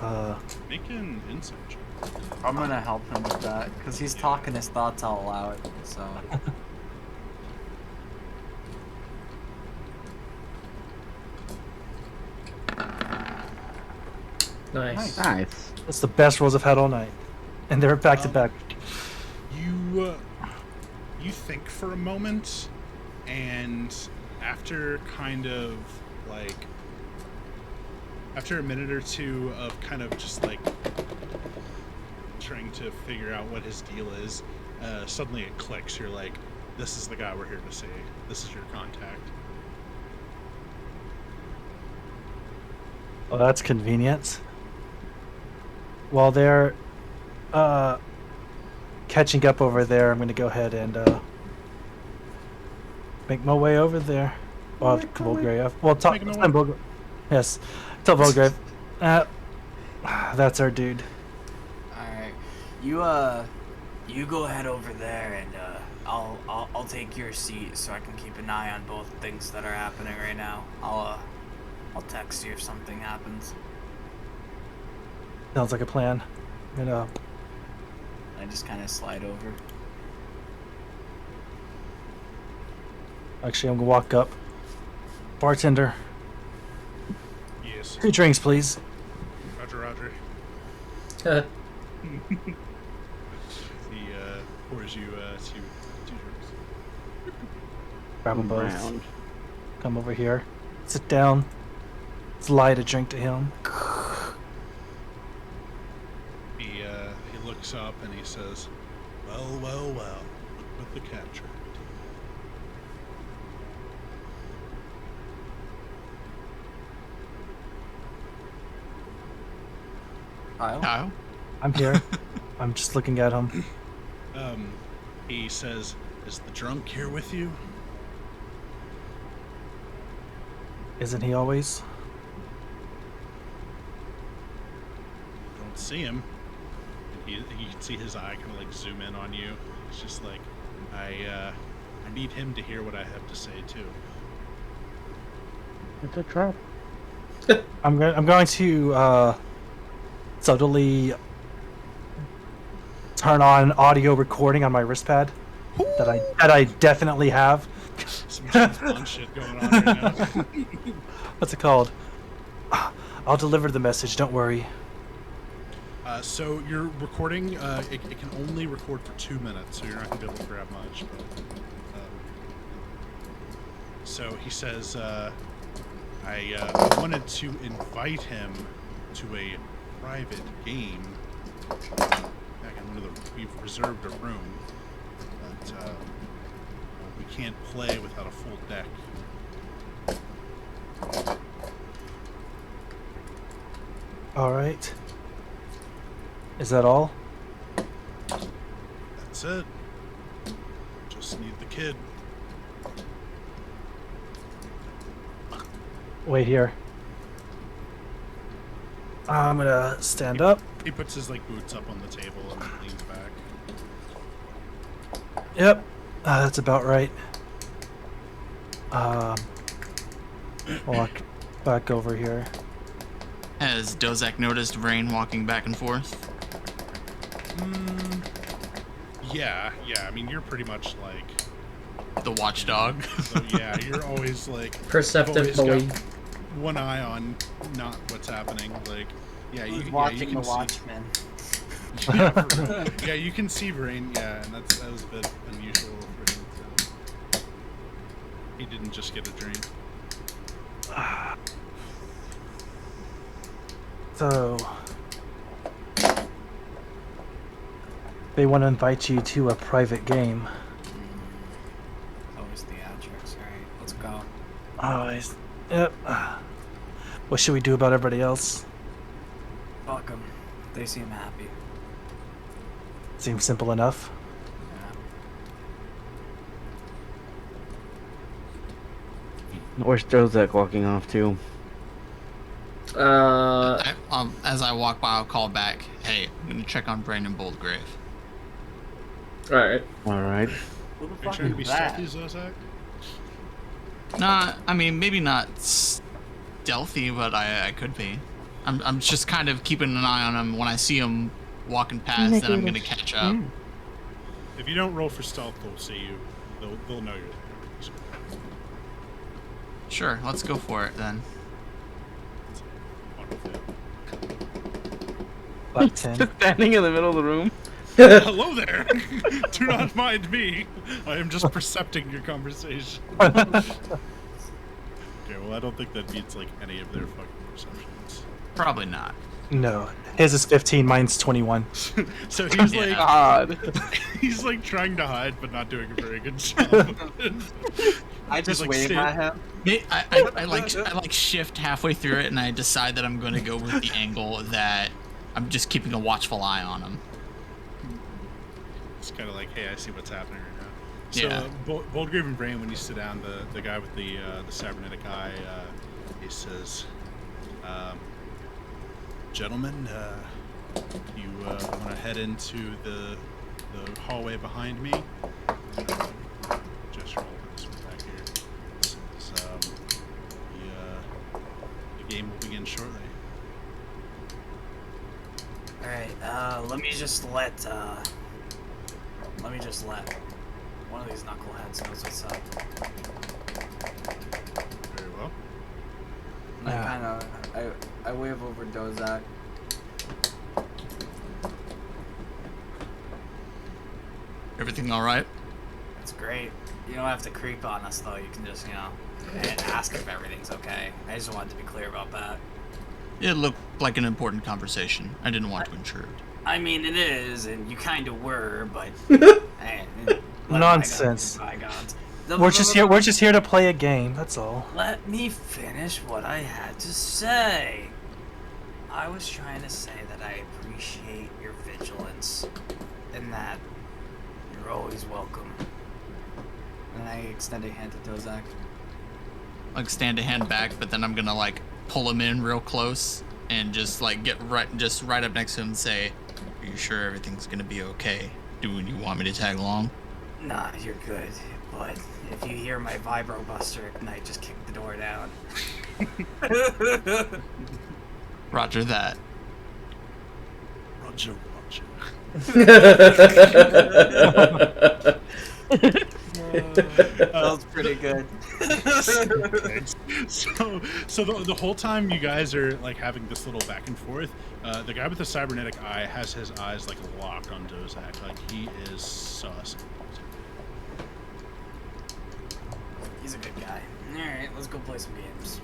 S3: Make an insight check.
S7: I'm gonna help him with that because he's talking his thoughts out loud. So
S1: Nice.
S6: Nice.
S5: That's the best rolls I've had all night, and they're back to back.
S3: You think for a moment, and after kind of like after a minute or two of kind of just like trying to figure out what his deal is, suddenly it clicks. You're like, this is the guy we're here to see. This is your contact.
S5: Oh, that's convenient. While they're catching up over there, I'm gonna go ahead and make my way over there. Well, Volgrave. Well,
S3: Making my way.
S5: Yes, tell Volgrave. That's our dude.
S4: Alright. You go ahead over there and I'll take your seat so I can keep an eye on both things that are happening right now. I'll text you if something happens.
S5: Sounds like a plan.
S4: I just kind of slide over.
S5: Actually, I'm gonna walk up. Bartender,
S3: Yes.
S5: 2 drinks, please.
S3: Roger. He pours you two drinks.
S5: Grab them both.
S6: Round.
S5: Come over here. Sit down. Slide a drink to him.
S3: He looks up and he says, well, look what the cat tricked.
S2: Kyle?
S5: I'm here. I'm just looking at him.
S3: He says, is the drunk here with you?
S5: Isn't he always?
S3: Don't see him. And you can see his eye kind of like zoom in on you. It's just like, I need him to hear what I have to say too.
S6: It's a trap.
S5: I'm going to subtly turn on audio recording on my wristpad that I definitely have.
S3: Some James Bond shit going on right now.
S5: What's it called? I'll deliver the message. Don't worry.
S3: So you're recording. It can only record for 2 minutes, so you're not gonna be able to grab much. But, so he says, I wanted to invite him to a private game. Back in we've reserved a room, but we can't play without a full deck.
S5: All right. Is that all?
S3: That's it. Just need the kid.
S5: Wait here. I'm gonna stand up.
S3: He puts his like boots up on the table and leans back.
S5: Yep, that's about right. Walk back over here.
S2: Has Dozak noticed Vrain walking back and forth?
S3: Yeah. I mean, you're pretty much like
S2: The watchdog?
S3: So yeah, you're always like
S1: Perceptive
S3: always
S1: boy.
S3: got one eye on not what's happening. Like, yeah,
S7: Who's
S3: you
S7: watching
S3: can
S7: the
S3: see-
S7: Watchmen?
S3: Yeah, for real. Yeah, you can see Vrain. Yeah, and that was a bit unusual for him. He didn't just get a dream.
S5: So, they want to invite you to a private game.
S7: Always theatrics. Alright, let's go.
S5: Always. Yep. What should we do about everybody else?
S7: Fuck them. They seem happy.
S5: Seems simple enough.
S7: Yeah.
S6: Where's Dozak walking off to?
S1: All
S2: As I walk by, I'll call back. Hey, I'm gonna check on Brandon Boldgrave.
S1: right.
S6: All right.
S7: Who the
S3: Are you
S7: fuck
S3: trying to be
S7: is that?
S3: stealthy, Zozak?
S2: Nah, I mean maybe not stealthy, but I could be. I'm just kind of keeping an eye on him. When I see him walking past, then I'm gonna catch up.
S3: If you don't roll for stealth, they'll see you. They'll know you're there. So,
S2: Sure, let's go for it then.
S3: wonderful.
S5: Like 10.
S6: Standing in the middle of the room.
S3: Hello there. Do not mind me. I am just percepting your conversation. Okay, well, I don't think that beats like any of their fucking perceptions.
S2: Probably not.
S5: No, his is 15, mine's 21.
S3: So he's like,
S6: God.
S3: he's like trying to hide, but not doing a very good job.
S7: I just
S3: like,
S7: wave
S3: stand-
S7: at him.
S2: I like shift halfway through it, and I decide that I'm going to go with the angle that I'm just keeping a watchful eye on him.
S3: It's kind of like, hey, I see what's happening right now. So,
S2: Yeah.
S3: Boldgrave and Brain, when you sit down, the guy with the cybernetic eye, he says, gentlemen, you want to head into the hallway behind me. Gesture all this one back here. Says, the game will begin shortly.
S7: Alright, let me just let one of these knuckleheads knows what's up.
S3: Very well.
S7: And I wave over Dozak.
S2: Everything all right?
S7: It's great. You don't have to creep on us though, you can just, ask if everything's okay. I just wanted to be clear about that.
S2: It looked like an important conversation. I didn't want to intrude.
S7: I mean, it is, and you kind of were, but hey,
S5: Nonsense.
S7: bygones.
S5: We're just here to play a game, that's all.
S7: Let me finish what I had to say. I was trying to say that I appreciate your vigilance, and that you're always welcome. And I extend a hand to Dozak.
S2: Like stand a hand back, but then I'm gonna like pull him in real close and just like get right up next to him and say, "Are you sure everything's gonna be okay? Do you want me to tag along?"
S7: Nah, you're good. But if you hear my vibro buster ignite, just kick the door down.
S2: Roger that.
S3: Roger.
S7: That was pretty good.
S3: So the whole time you guys are like having this little back and forth, the guy with the cybernetic eye has his eyes like locked on Dozak, like he is sus.
S7: He's a good guy. Alright, let's go play some games.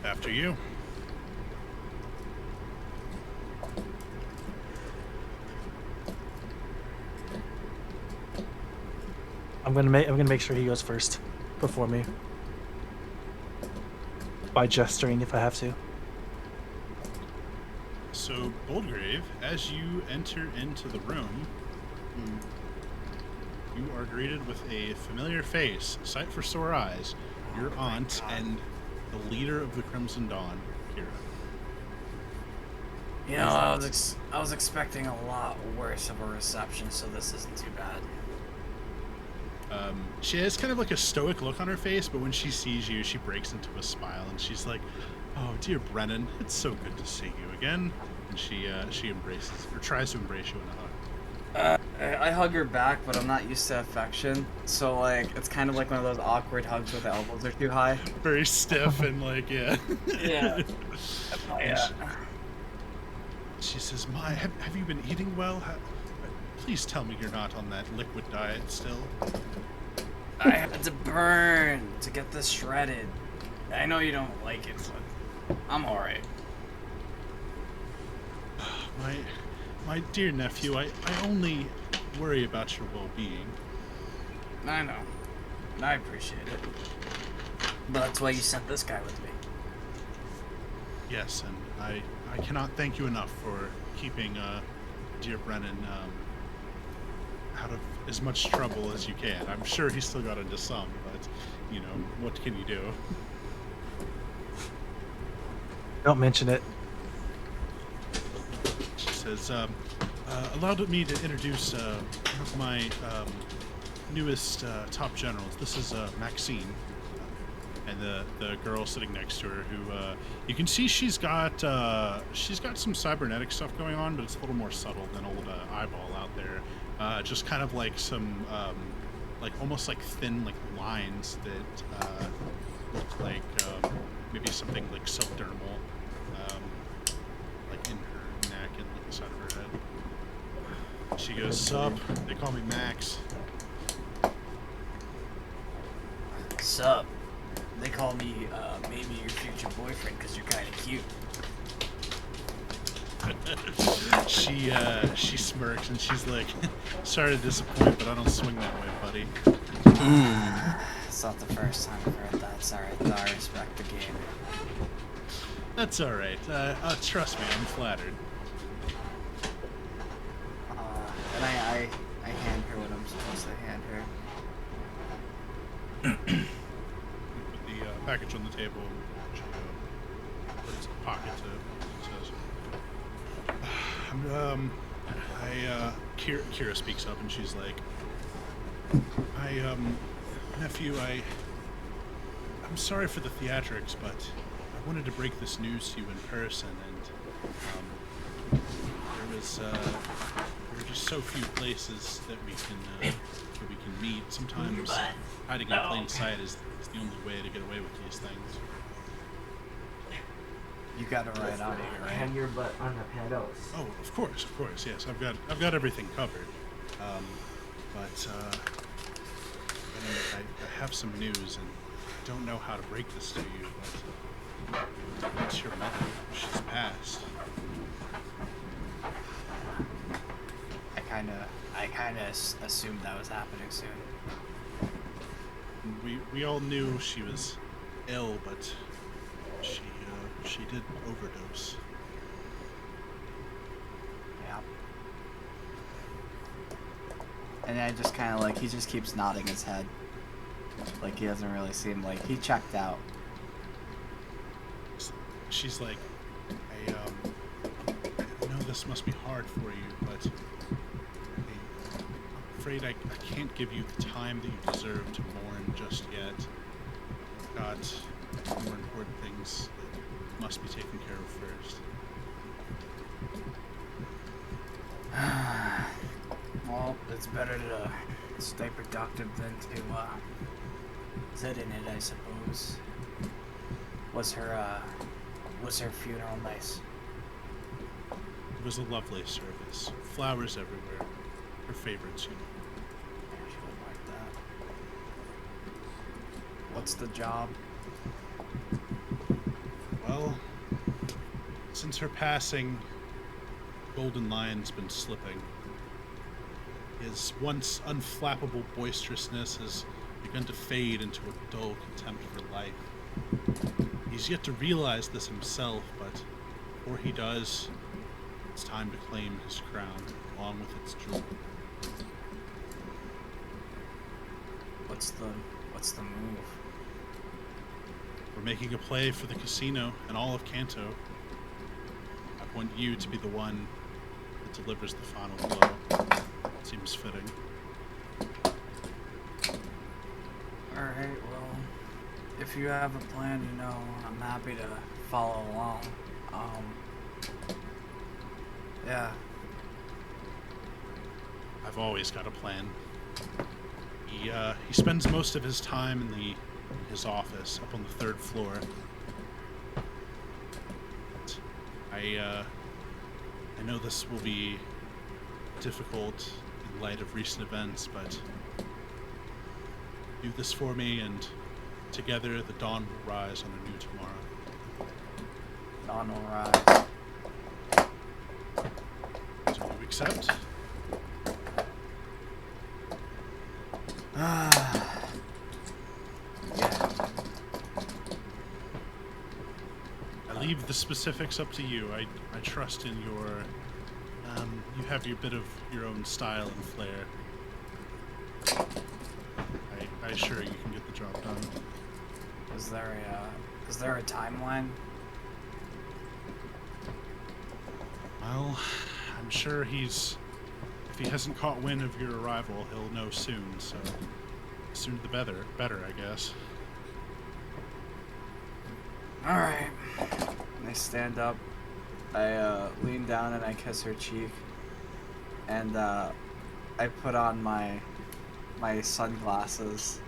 S3: After you.
S5: I'm gonna make sure he goes first before me. By gesturing if I have to.
S3: So Boldgrave, as you enter into the room, you are greeted with a familiar face, sight for sore eyes, your aunt and the leader of the Crimson Dawn, Kira.
S7: You know, I was expecting a lot worse of a reception, so this isn't too bad.
S3: She has kind of like a stoic look on her face, but when she sees you, she breaks into a smile, and she's like, "Oh, dear Brennan, it's so good to see you again." And she embraces, or tries to embrace you in a hug.
S7: I hug her back, but I'm not used to affection, so like it's kind of like one of those awkward hugs where the elbows are too high.
S3: Very stiff and like, yeah.
S7: Yeah.
S3: She says, "My, have you been eating well? Please tell me you're not on that liquid diet still."
S7: I had to burn to get this shredded. I know you don't like it, but I'm alright.
S3: My dear nephew, I only worry about your well-being.
S7: I know. And I appreciate it. But that's why you sent this guy with me.
S3: Yes, and I cannot thank you enough for keeping dear Brennan out of as much trouble as you can. I'm sure he still got into some, but, you know, what can you do?
S5: Don't mention it.
S3: She says, allowed me to introduce one of my newest top generals. This is Maxine. And the girl sitting next to her, who you can see she's got some cybernetic stuff going on, but it's a little more subtle than old Eyeball out there. Just kind of like some like almost like thin like lines that look like maybe something like subdermal, like in her neck and like the side of her head. She goes, "Sup? They call me Max."
S4: Sup? They call me maybe your future boyfriend because you're kind of cute.
S3: She smirks and she's like, "Sorry to disappoint, but I don't swing that way, buddy."
S4: It's not the first time I've heard that. Sorry, though I respect the game.
S3: That's all right. Trust me, I'm flattered.
S4: And I hand her what I'm supposed to hand her.
S3: Put the package on the table. She puts a pocket to it. Says, Kira speaks up and she's like, nephew, I'm sorry for the theatrics, but I wanted to break this news to you in person, and there are just so few places that we can meet. Sometimes hiding in plain sight is the only way to get away with these things.
S4: You got it right out of here, right?
S1: Hang your butt on the pedals.
S3: Oh, of course, yes. I've got everything covered. But I have some news, and I don't know how to break this to you, but it's your mother. She's passed.
S4: I kinda assumed that was happening soon.
S3: We all knew she was ill, but she did overdose.
S4: Yeah. And I just kind of like, he just keeps nodding his head. Like he doesn't really seem like he checked out.
S3: She's like, I know this must be hard for you, but I'm afraid I can't give you the time that you deserve to mourn just yet. I've got more important things that must be taken care of first.
S4: Well, it's better to stay productive than to sit in it, I suppose. Was her funeral nice?
S3: It was a lovely service. Flowers everywhere. Her favorites, you know.
S4: Yeah, she would like that. What's the job?
S3: Well, since her passing, Golden Lion's been slipping. His once unflappable boisterousness has begun to fade into a dull contempt for life. He's yet to realize this himself, but before he does, it's time to claim his crown, along with its jewel.
S4: What's the move?
S3: We're making a play for the casino and all of Kanto. I want you to be the one that delivers the final blow. Seems fitting.
S4: Alright, well, if you have a plan, you know, I'm happy to follow along. Yeah.
S3: I've always got a plan. He spends most of his time in his office up on the 3rd floor. I know this will be difficult in light of recent events, but do this for me, and together the dawn will rise on a new tomorrow.
S4: Dawn will rise.
S3: So you accept?
S4: Yeah.
S3: I leave the specifics up to you. I trust in your... you have your bit of your own style and flair. I assure you can get the job done.
S4: Is there a timeline?
S3: Well, I'm sure if he hasn't caught wind of your arrival, he'll know soon, so sooner the better, I guess.
S4: Alright. I stand up. I lean down and I kiss her cheek. And I put on my sunglasses.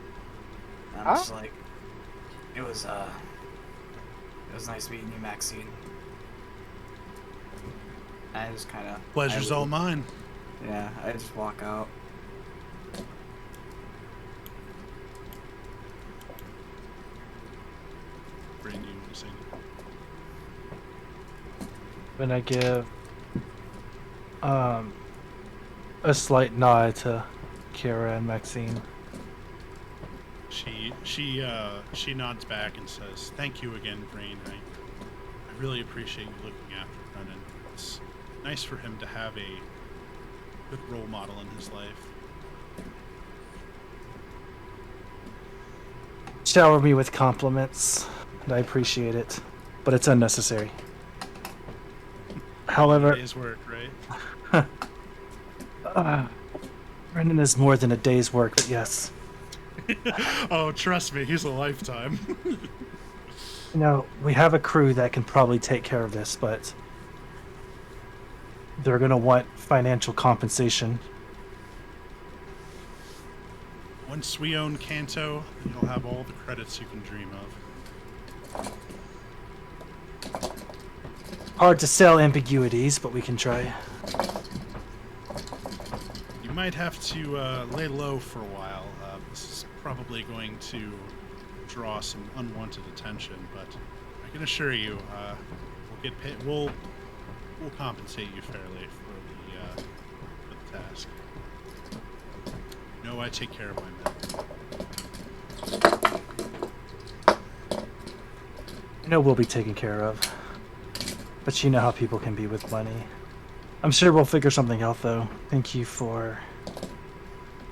S4: And I'm just like, it was nice meeting you, Maxine. And I just kind of...
S3: Pleasure's all mine.
S4: Yeah, I just walk out.
S3: Bring you to sing.
S5: When I give a slight nod to Kira and Maxine.
S3: She nods back and says, "Thank you again, Green. I really appreciate you looking after Brennan. It's nice for him to have a good role model in his life."
S5: Shower me with compliments, and I appreciate it, but it's unnecessary. However,
S3: Day's work, right?
S5: Brendan is more than a day's work, but yes.
S3: Oh, trust me, he's a lifetime.
S5: You know, we have a crew that can probably take care of this, but they're going to want financial compensation.
S3: Once we own Kanto, you'll have all the credits you can dream of.
S5: Hard to sell ambiguities, but we can try.
S3: You might have to lay low for a while. This is probably going to draw some unwanted attention, but I can assure you, we'll get paid. We'll compensate you fairly for the task. No, I take care of my men.
S5: I know we'll be taken care of, but you know how people can be with money. I'm sure we'll figure something out, though. Thank you for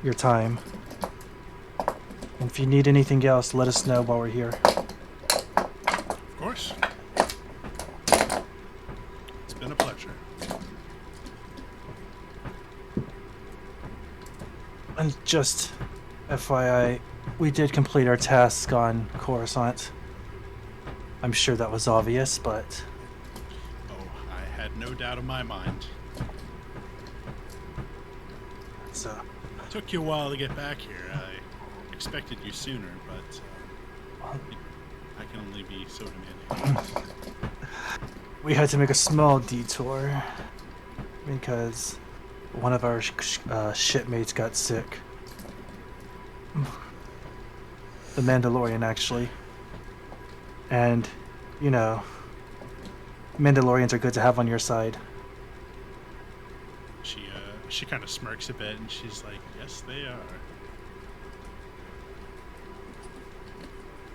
S5: your time. And if you need anything else, let us know while we're here.
S3: Of course. It's been a pleasure.
S5: And just FYI, we did complete our task on Coruscant. I'm sure that was obvious, but...
S3: Oh, I had no doubt in my mind.
S5: So...
S3: Took you a while to get back here. I expected you sooner, but I can only be so demanding.
S5: We had to make a small detour because one of our shipmates got sick. The Mandalorian, actually. And, you know, Mandalorians are good to have on your side.
S3: She kind of smirks a bit, and she's like, "Yes, they are."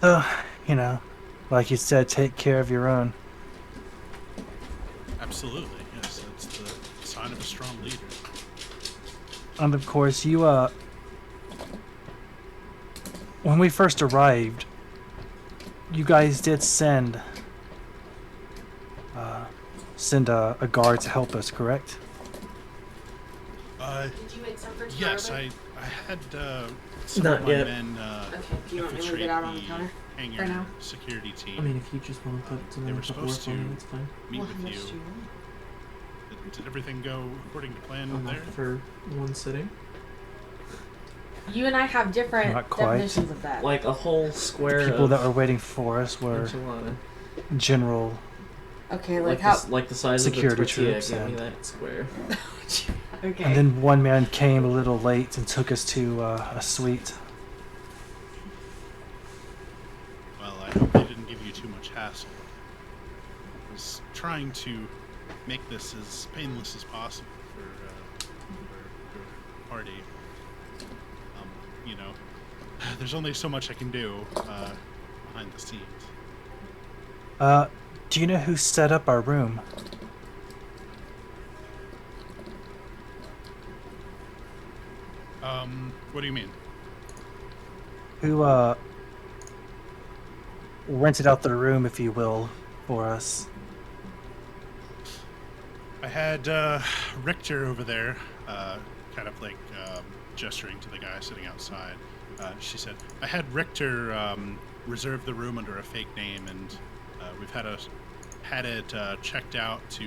S5: So, you know, like you said, take care of your own.
S3: Absolutely, yes. That's the sign of a strong leader.
S5: And of course, you, when we first arrived, you guys did send a guard to help us, correct?
S8: Did you make some for
S3: Yes,
S8: Charlie?
S3: I had some
S1: Not
S3: of my
S1: yet.
S3: men
S8: Okay, do you want me to
S3: infiltrate
S8: get out on the
S3: the
S8: counter?
S3: hangar
S8: right now?
S3: security team.
S1: I mean, if you just want to put
S3: They
S1: something
S3: were
S1: a couple
S3: supposed
S1: work on
S3: to
S1: it, it's fine.
S3: meet
S8: Well, how
S3: with
S8: much
S3: you.
S8: do you want?
S3: Did everything go according to plan
S1: Enough
S3: there?
S1: for one sitting.
S8: You and I have different
S5: Not quite.
S8: definitions of that.
S1: Like a whole square
S5: People
S1: of
S5: that were waiting for us were
S1: enchilada.
S5: general.
S8: Okay,
S1: Like,
S8: how?
S1: like the size
S5: Security
S1: of the tortilla.
S5: troops
S1: Give me
S5: and-
S1: that square.
S8: Okay.
S5: And then one man came a little late and took us to a suite.
S3: Well, I hope they didn't give you too much hassle. I was trying to make this as painless as possible for your party. You know, there's only so much I can do behind the scenes.
S5: Do you know who set up our room?
S3: What do you mean?
S5: Who rented out the room, if you will, for us?
S3: I had Richter over there, kind of like gesturing to the guy sitting outside. She said, I had Richter reserve the room under a fake name, and we've had it checked out to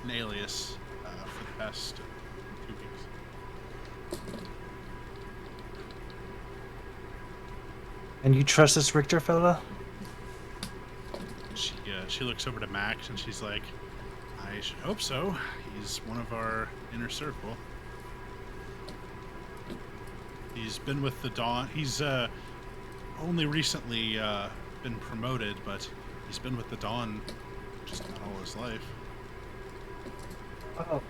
S3: an alias for the past 2 weeks.
S5: And you trust this Richter fella?
S3: She looks over to Max and she's like, I should hope so. He's one of our inner circle. He's been with the Dawn. He's only recently been promoted, but he's been with the Dawn just about all his life.
S5: Oh.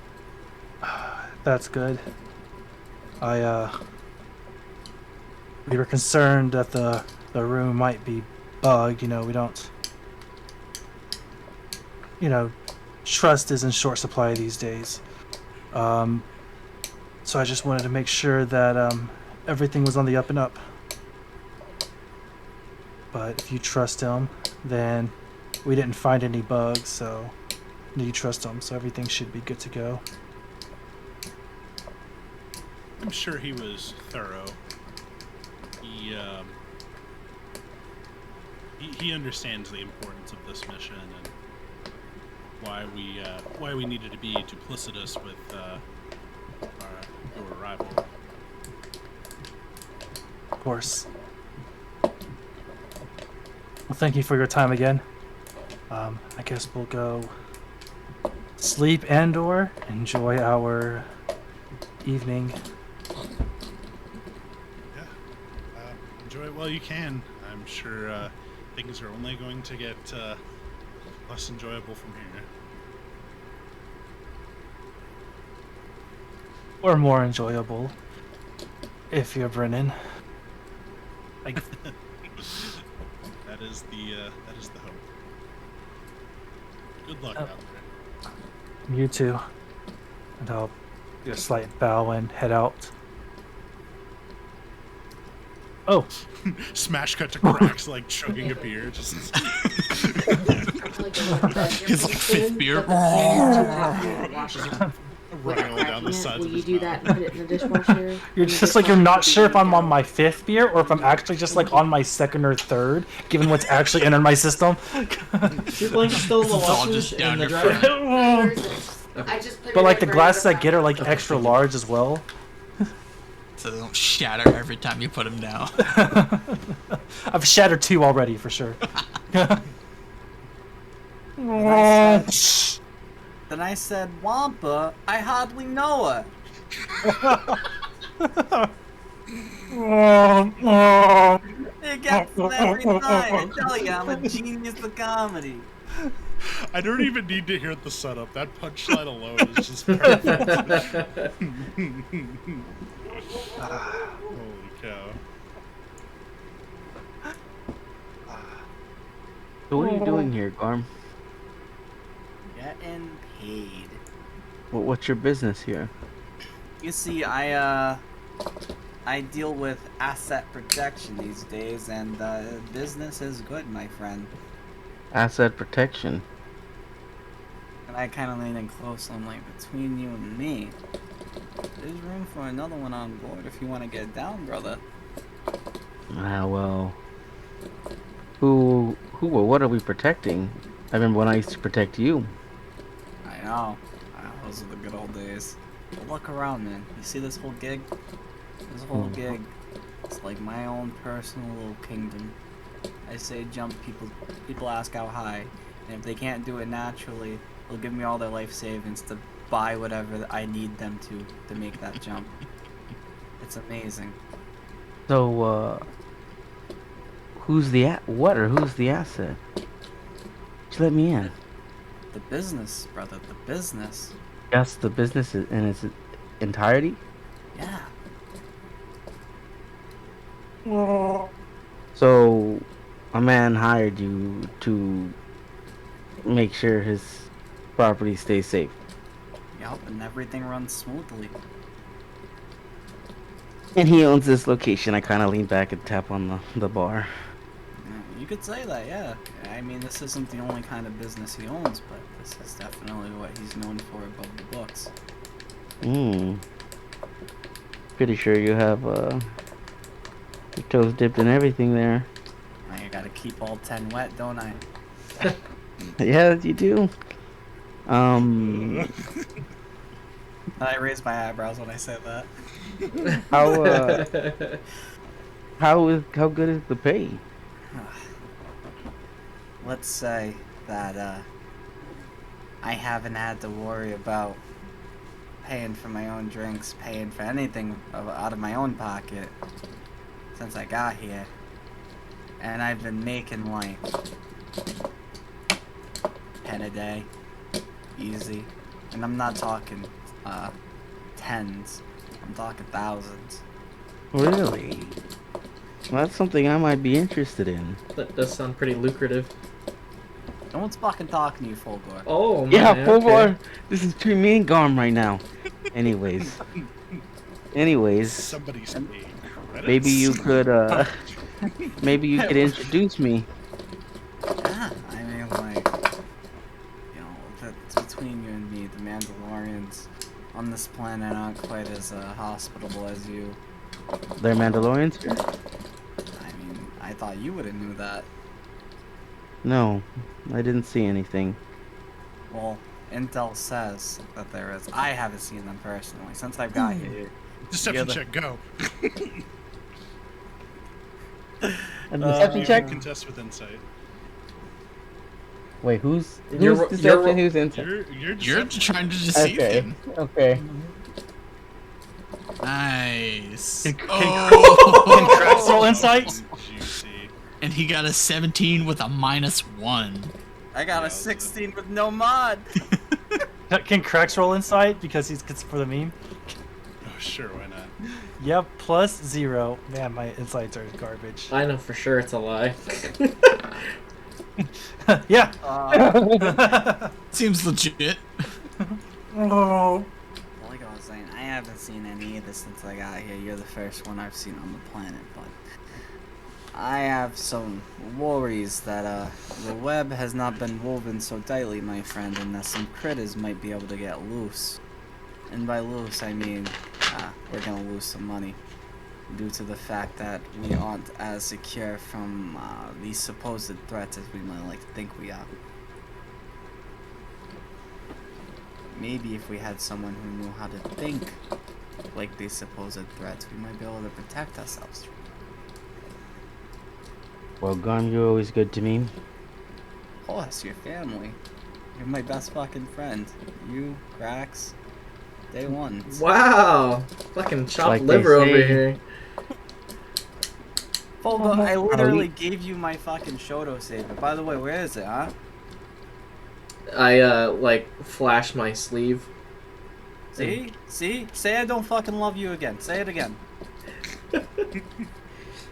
S5: That's good. We were concerned that the room might be bugged. You know, we don't. You know, trust is in short supply these days. So I just wanted to make sure that everything was on the up and up. But if you trust him, then we didn't find any bugs, so you trust him, so everything should be good to go.
S3: I'm sure he was thorough. He understands the importance of this mission and why we needed to be duplicitous with your arrival.
S5: Of course. Well, thank you for your time again. I guess we'll go sleep and/or enjoy our evening.
S3: Yeah. Enjoy it while you can. I'm sure things are only going to get less enjoyable from here.
S5: Or more enjoyable, if you're Brennan.
S3: That is the hope. Good luck out there.
S5: You too. And I'll do a slight bow and head out. Oh,
S3: Smash cut to cracks, like chugging a beer. Just
S2: His like fifth beer.
S3: running all down the sides
S8: Will
S3: of
S8: you
S3: his
S8: do
S3: mouth.
S8: that and put it in the dishwasher?
S5: you're just like, you're not sure if I'm on my 5th beer or if I'm actually just like on my 2nd or 3rd, given what's actually entered my system.
S1: Your blanket's still in the
S2: It's all
S1: washer
S2: just down
S1: and the
S2: your
S1: dryer.
S8: Where is it? I just put
S5: But
S8: it
S5: like the
S8: right
S5: glasses I
S8: over
S5: get are
S8: top.
S5: like extra large as well.
S2: So they don't shatter every time you put them down.
S5: I've shattered 2 already for sure.
S4: Then I said, Wampa, I hardly know her. It gets them every time. I tell you, I'm a genius of comedy.
S3: I don't even need to hear the setup. That punchline alone is just perfect. Holy cow.
S6: So what are you doing here, Garm?
S4: Getting paid.
S6: What's your business here?
S4: You see, I deal with asset protection these days, and business is good, my friend.
S6: Asset protection.
S4: And I kind of lean in close. I'm like, between you and me, there's room for another one on board if you want to get down, brother.
S6: Ah, well. Who or what are we protecting? I remember when I used to protect you.
S4: I know. Those are the good old days. But look around, man. You see this whole gig? This whole gig. It's like my own personal little kingdom. I say jump, people ask how high. And if they can't do it naturally, they'll give me all their life savings to buy whatever I need them to make that jump. It's amazing.
S6: So, who's the asset? Just let me in.
S4: The business, brother, the business.
S6: Yes, the business in its entirety?
S4: Yeah.
S6: So, a man hired you to make sure his property stays safe.
S4: Yup, and everything runs smoothly.
S6: And he owns this location. I kind of lean back and tap on the bar.
S4: Yeah, you could say that, yeah. I mean, this isn't the only kind of business he owns, but this is definitely what he's known for above the books.
S6: Pretty sure you have your toes dipped in everything there.
S4: I gotta keep all 10 wet, don't I?
S6: Yeah, you do.
S4: I raised my eyebrows when I said that.
S6: How good is the pay?
S4: Let's say that I haven't had to worry about paying for my own drinks, paying for anything out of my own pocket since I got here. And I've been making like 10 a day, easy. And I'm not talking tens, I'm talking thousands.
S6: Really? Well, that's something I might be interested in.
S1: That does sound pretty lucrative.
S4: No one's fucking talking to you, Fulgor.
S1: Oh, my,
S6: Yeah,
S1: okay.
S6: Fulgor, this is between me and Garm right now. Anyways,
S3: Somebody's paid credits.
S6: maybe you could introduce me.
S4: Yeah, I mean, like, you know, that's between you and me. The Mandalorians on this planet aren't quite as hospitable as you.
S6: They're Mandalorians?
S4: I mean, I thought you would have knew that.
S6: No, I didn't see anything.
S4: Well, Intel says that there is. I haven't seen them personally since I've got here.
S3: Deception check, go.
S6: A deception
S3: You
S6: check?
S3: can contest with insight.
S6: Wait, who's
S1: You're-
S6: deception? Who's insight?
S3: You're
S2: You're trying to deceive
S6: Okay,
S2: him.
S6: okay.
S2: Nice.
S5: Can
S2: Oh,
S5: Cracks roll insight?
S3: Juicy.
S2: and he got a 17 with a -1.
S4: I got a 16 with no mod.
S5: Can Cracks roll insight because he's gets for the meme?
S3: Oh, sure, why not?
S5: Yep, +0. Man, my insights are garbage.
S1: I know for sure it's a lie.
S5: Yeah.
S2: Seems legit.
S5: Oh.
S4: Like I was saying, I haven't seen any of this since I got here. You're the first one I've seen on the planet, but I have some worries that the web has not been woven so tightly, my friend, and that some critters might be able to get loose. And by loose, I mean we're gonna lose some money due to the fact that we aren't as secure from these supposed threats as we might like to think we are. Maybe if we had someone who knew how to think like these supposed threats, we might be able to protect ourselves.
S6: Well, Garm, you're always good to me.
S4: Oh, that's your family. You're my best fucking friend. You, Grax, day one.
S1: Wow! Fucking chopped
S6: Like they
S1: liver over
S6: say.
S1: here.
S4: Fulgo, I literally gave you my fucking Shoto saber. By the way, where is it, huh?
S1: I, like, flash my sleeve.
S4: See? See? Say I don't fucking love you again. Say it again.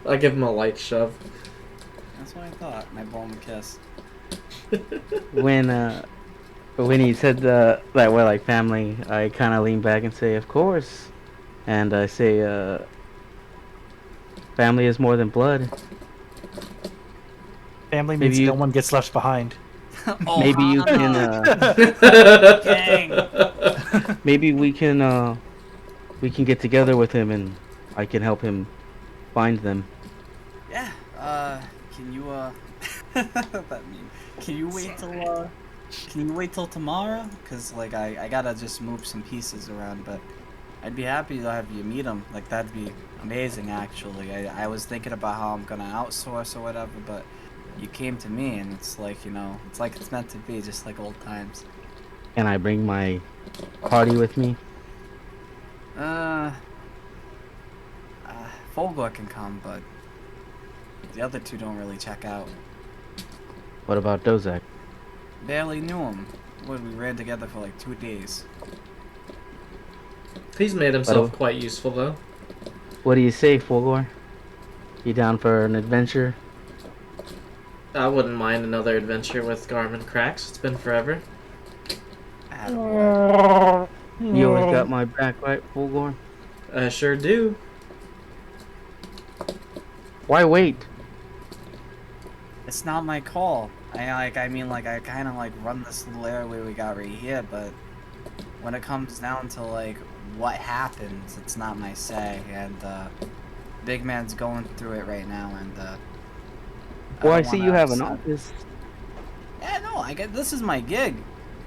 S1: I give him a light shove.
S4: That's what I thought. And I blow him a kiss.
S6: When he said that we're like family, I kind of lean back and say, "Of course," and I say, "Family is more than blood."
S5: Family
S6: Maybe
S5: means
S6: you-
S5: no one gets left behind.
S4: Oh,
S6: Maybe you can,
S4: Dang.
S6: maybe we can get together with him and I can help him find them.
S4: Yeah, can you, that mean, can you wait till tomorrow? Cause, like, I gotta just move some pieces around, but I'd be happy to have you meet him. Like, that'd be amazing, actually. I was thinking about how I'm gonna outsource or whatever, but you came to me, and it's like, you know, it's like it's meant to be, just like old times.
S6: Can I bring my party with me?
S4: Fulgor can come, but the other two don't really check out.
S6: What about Dozak?
S4: Barely knew him. We ran together for like 2 days.
S1: He's made himself
S6: Oh.
S1: quite useful, though.
S6: What do you say, Fulgor? You down for an adventure?
S1: I wouldn't mind another adventure with Garmin Cracks. It's been forever.
S4: Attaboy.
S6: You always got my back, right, Fulgor?
S1: I sure do.
S6: Why wait?
S4: It's not my call. I kind of like run this little airway we got right here, but when it comes down to like what happens, it's not my say. And Big Man's going through it right now, and
S6: Well, I
S4: don't
S6: see
S4: wanna
S6: you have an
S4: upset-
S6: office.
S4: Yeah, no, this is my gig.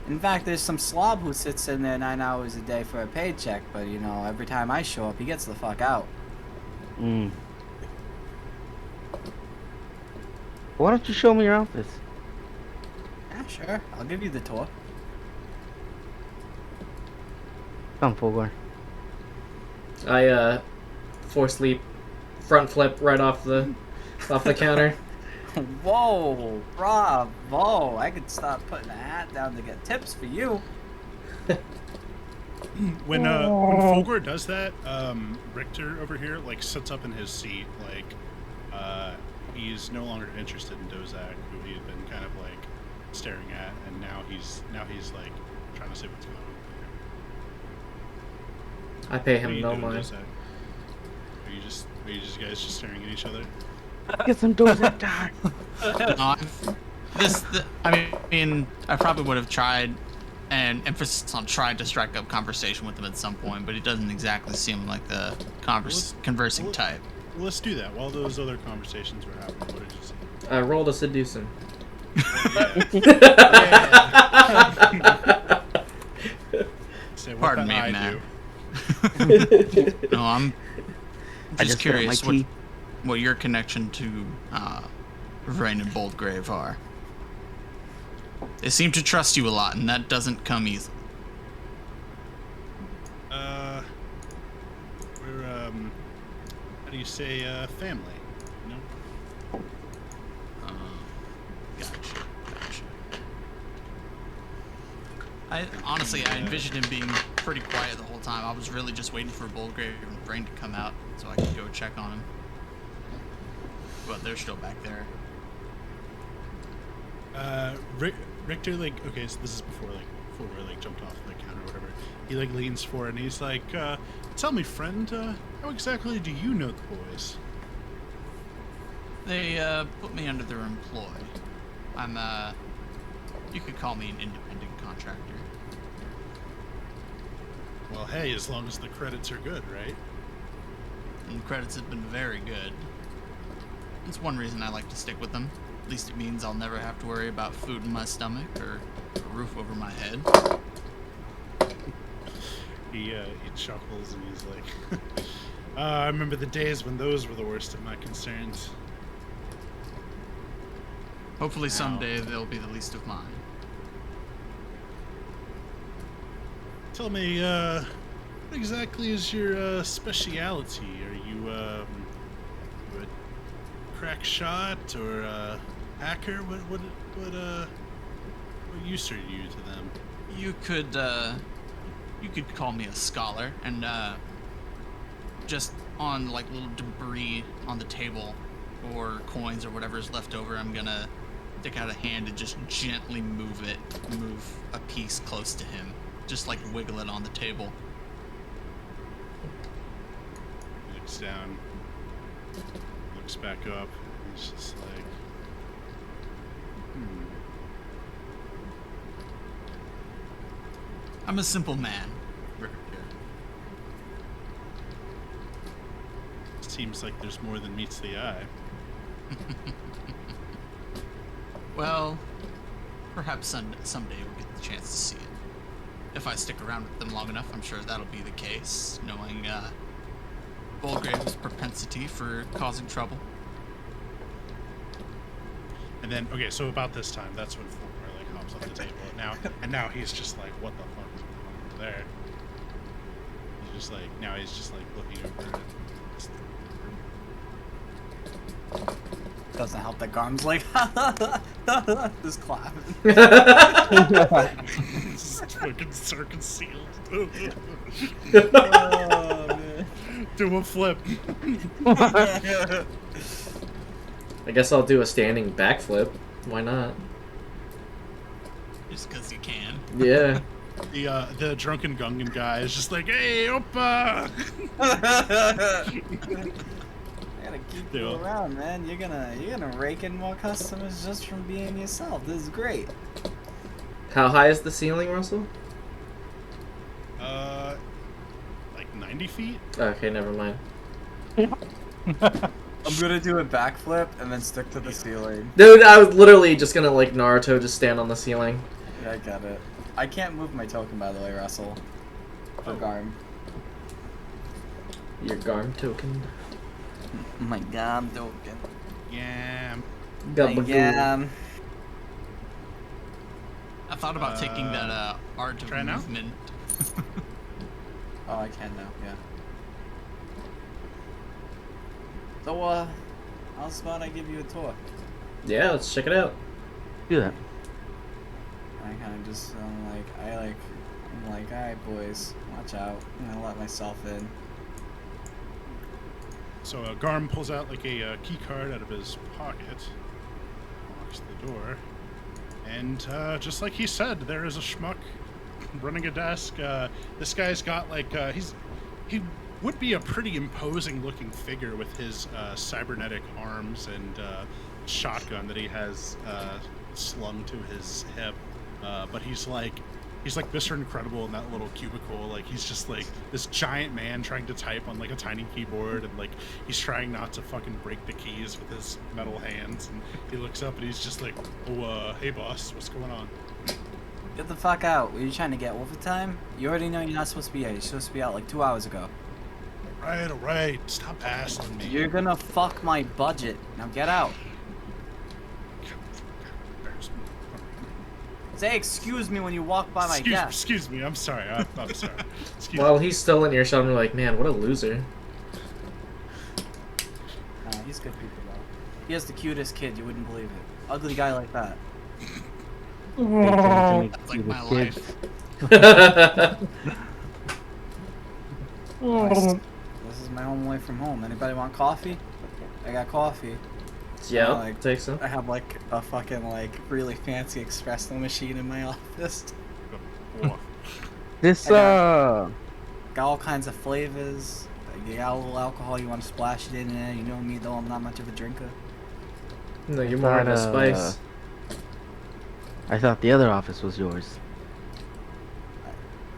S4: In fact, there's some slob who sits in there 9 hours a day for a paycheck, but you know, every time I show up, he gets the fuck out.
S6: Mm. Why don't you show me your office?
S4: Yeah, sure. I'll give you the tour.
S6: Come, Fogor.
S1: I force leap, front flip right off the counter.
S4: Whoa, bravo! I could start putting a hat down to get tips for you.
S3: When Fulgor does that, Richter over here like sits up in his seat, like he's no longer interested in Dozak, who he had been kind of like staring at, and now he's like trying to say what's going on.
S1: I pay
S3: What are
S1: him
S3: you
S1: no
S3: doing,
S1: mind.
S3: Dozak? Are you guys just staring at each other?
S6: Get some doors at time.
S2: No, I mean, I probably would have tried, and emphasis on tried to strike up conversation with him at some point, but he doesn't exactly seem like the conversing
S3: well,
S2: type.
S3: Well, let's do that. While those other conversations were happening, what did you say?
S1: I rolled to seduce him.
S3: Say, what
S2: Pardon
S3: did
S2: me,
S3: I
S2: man.
S3: do?
S2: No, I'm
S6: I
S2: just
S6: just got my
S2: curious
S6: key.
S2: what your connection to Rain and Boldgrave are. They seem to trust you a lot, and that doesn't come easily.
S3: We're how do you say family? You know?
S2: Gotcha. I envisioned him being pretty quiet the whole time. I was really just waiting for Boldgrave and Rain to come out so I could go check on him. But they're still back there.
S3: Richter, like, okay, so this is before we like jumped off the counter or whatever. He like leans forward and he's like, "Tell me, friend, how exactly do you know the boys?"
S2: They put me under their employ. I'm you could call me an independent contractor.
S3: Well, hey, as long as the credits are good, right?
S2: And the credits have been very good. It's one reason I like to stick with them. At least it means I'll never have to worry about food in my stomach or a roof over my head.
S3: He chuckles and he's like, "I remember the days when those were the worst of my concerns."
S2: Hopefully someday they'll be the least of mine.
S3: Tell me, what exactly is your speciality? Are you a crack shot or a hacker? What use are you to them?
S2: You could call me a scholar, and just on like little debris on the table or coins or whatever's left over, I'm gonna stick out a hand and just gently move a piece close to him. Just like wiggle it on the table.
S3: He looks down, looks back up, and he's just like,
S2: I'm a simple man.
S3: Seems like there's more than meets the eye.
S2: Well, perhaps someday we'll get the chance to see it. If I stick around with them long enough, I'm sure that'll be the case, knowing Boldgrave's propensity for causing trouble.
S3: And then, okay, so about this time, that's when Fulmer like hops off the table. And now he's just like, what the fuck is going on over there? He's just like looking over it.
S4: Doesn't help that Garm's like, just clapping.
S3: It's fucking circumcealed.
S4: Oh, man.
S3: Do a flip.
S1: I guess I'll do a standing backflip. Why not?
S2: Just because you can.
S1: Yeah.
S3: The drunken Gungan guy is just like, hey, oppa!
S4: gotta keep
S3: Yeah.
S4: you around, man. You're gonna rake in more customers just from being yourself. This is great.
S1: How high is the ceiling, Russell?
S3: Like 90 feet?
S1: Okay, never mind.
S4: I'm gonna do a backflip and then stick to the ceiling.
S1: Dude, I was literally just gonna, like, Naruto, just stand on the ceiling.
S4: Yeah, I got it. I can't move my token, by the way, Russell. For Garm.
S1: Your Garm token.
S4: My Garm token.
S3: Yeah.
S1: Gabagool.
S2: I thought about taking that art of
S3: try now?
S2: movement.
S4: Oh, I can now, yeah. So, how's about I give you a tour?
S1: Yeah, let's check it out.
S6: Do that.
S4: I kind of just, I'm like, alright, boys, watch out. I'm gonna let myself in.
S3: So Garm pulls out like a key card out of his pocket, locks the door, and just like he said, there is a schmuck running a desk. This guy's got like he would be a pretty imposing looking figure with his cybernetic arms and shotgun that he has slung to his hip, but he's like Mr. Incredible in that little cubicle. Like he's just like this giant man trying to type on like a tiny keyboard, and like he's trying not to fucking break the keys with his metal hands. And he looks up and he's just like, "Oh, hey boss, what's going on?"
S4: Get the fuck out. Were you trying to get overtime? You already know you're not supposed to be out. You're supposed to be out like 2 hours ago.
S3: All right, stop hassling me.
S4: You're gonna fuck my budget. Now get out. Say excuse me when you walk by my desk.
S3: Excuse me, I'm sorry. I'm sorry. Excuse
S1: While
S3: me.
S1: he's still in earshot, I'm like, man, what a loser.
S4: He's good people though. He has the cutest kid, you wouldn't believe it. Ugly guy like that.
S2: That's like my life.
S4: This is my home away from home. Anybody want coffee? I got coffee.
S1: Yeah,
S4: like,
S1: take some.
S4: I have like a fucking like really fancy espresso machine in my office.
S6: This
S4: Got all kinds of flavors. You got a little alcohol, you want to splash it in there. You know me though, I'm not much of a drinker.
S1: No, you're more into spice.
S6: I thought the other office was yours.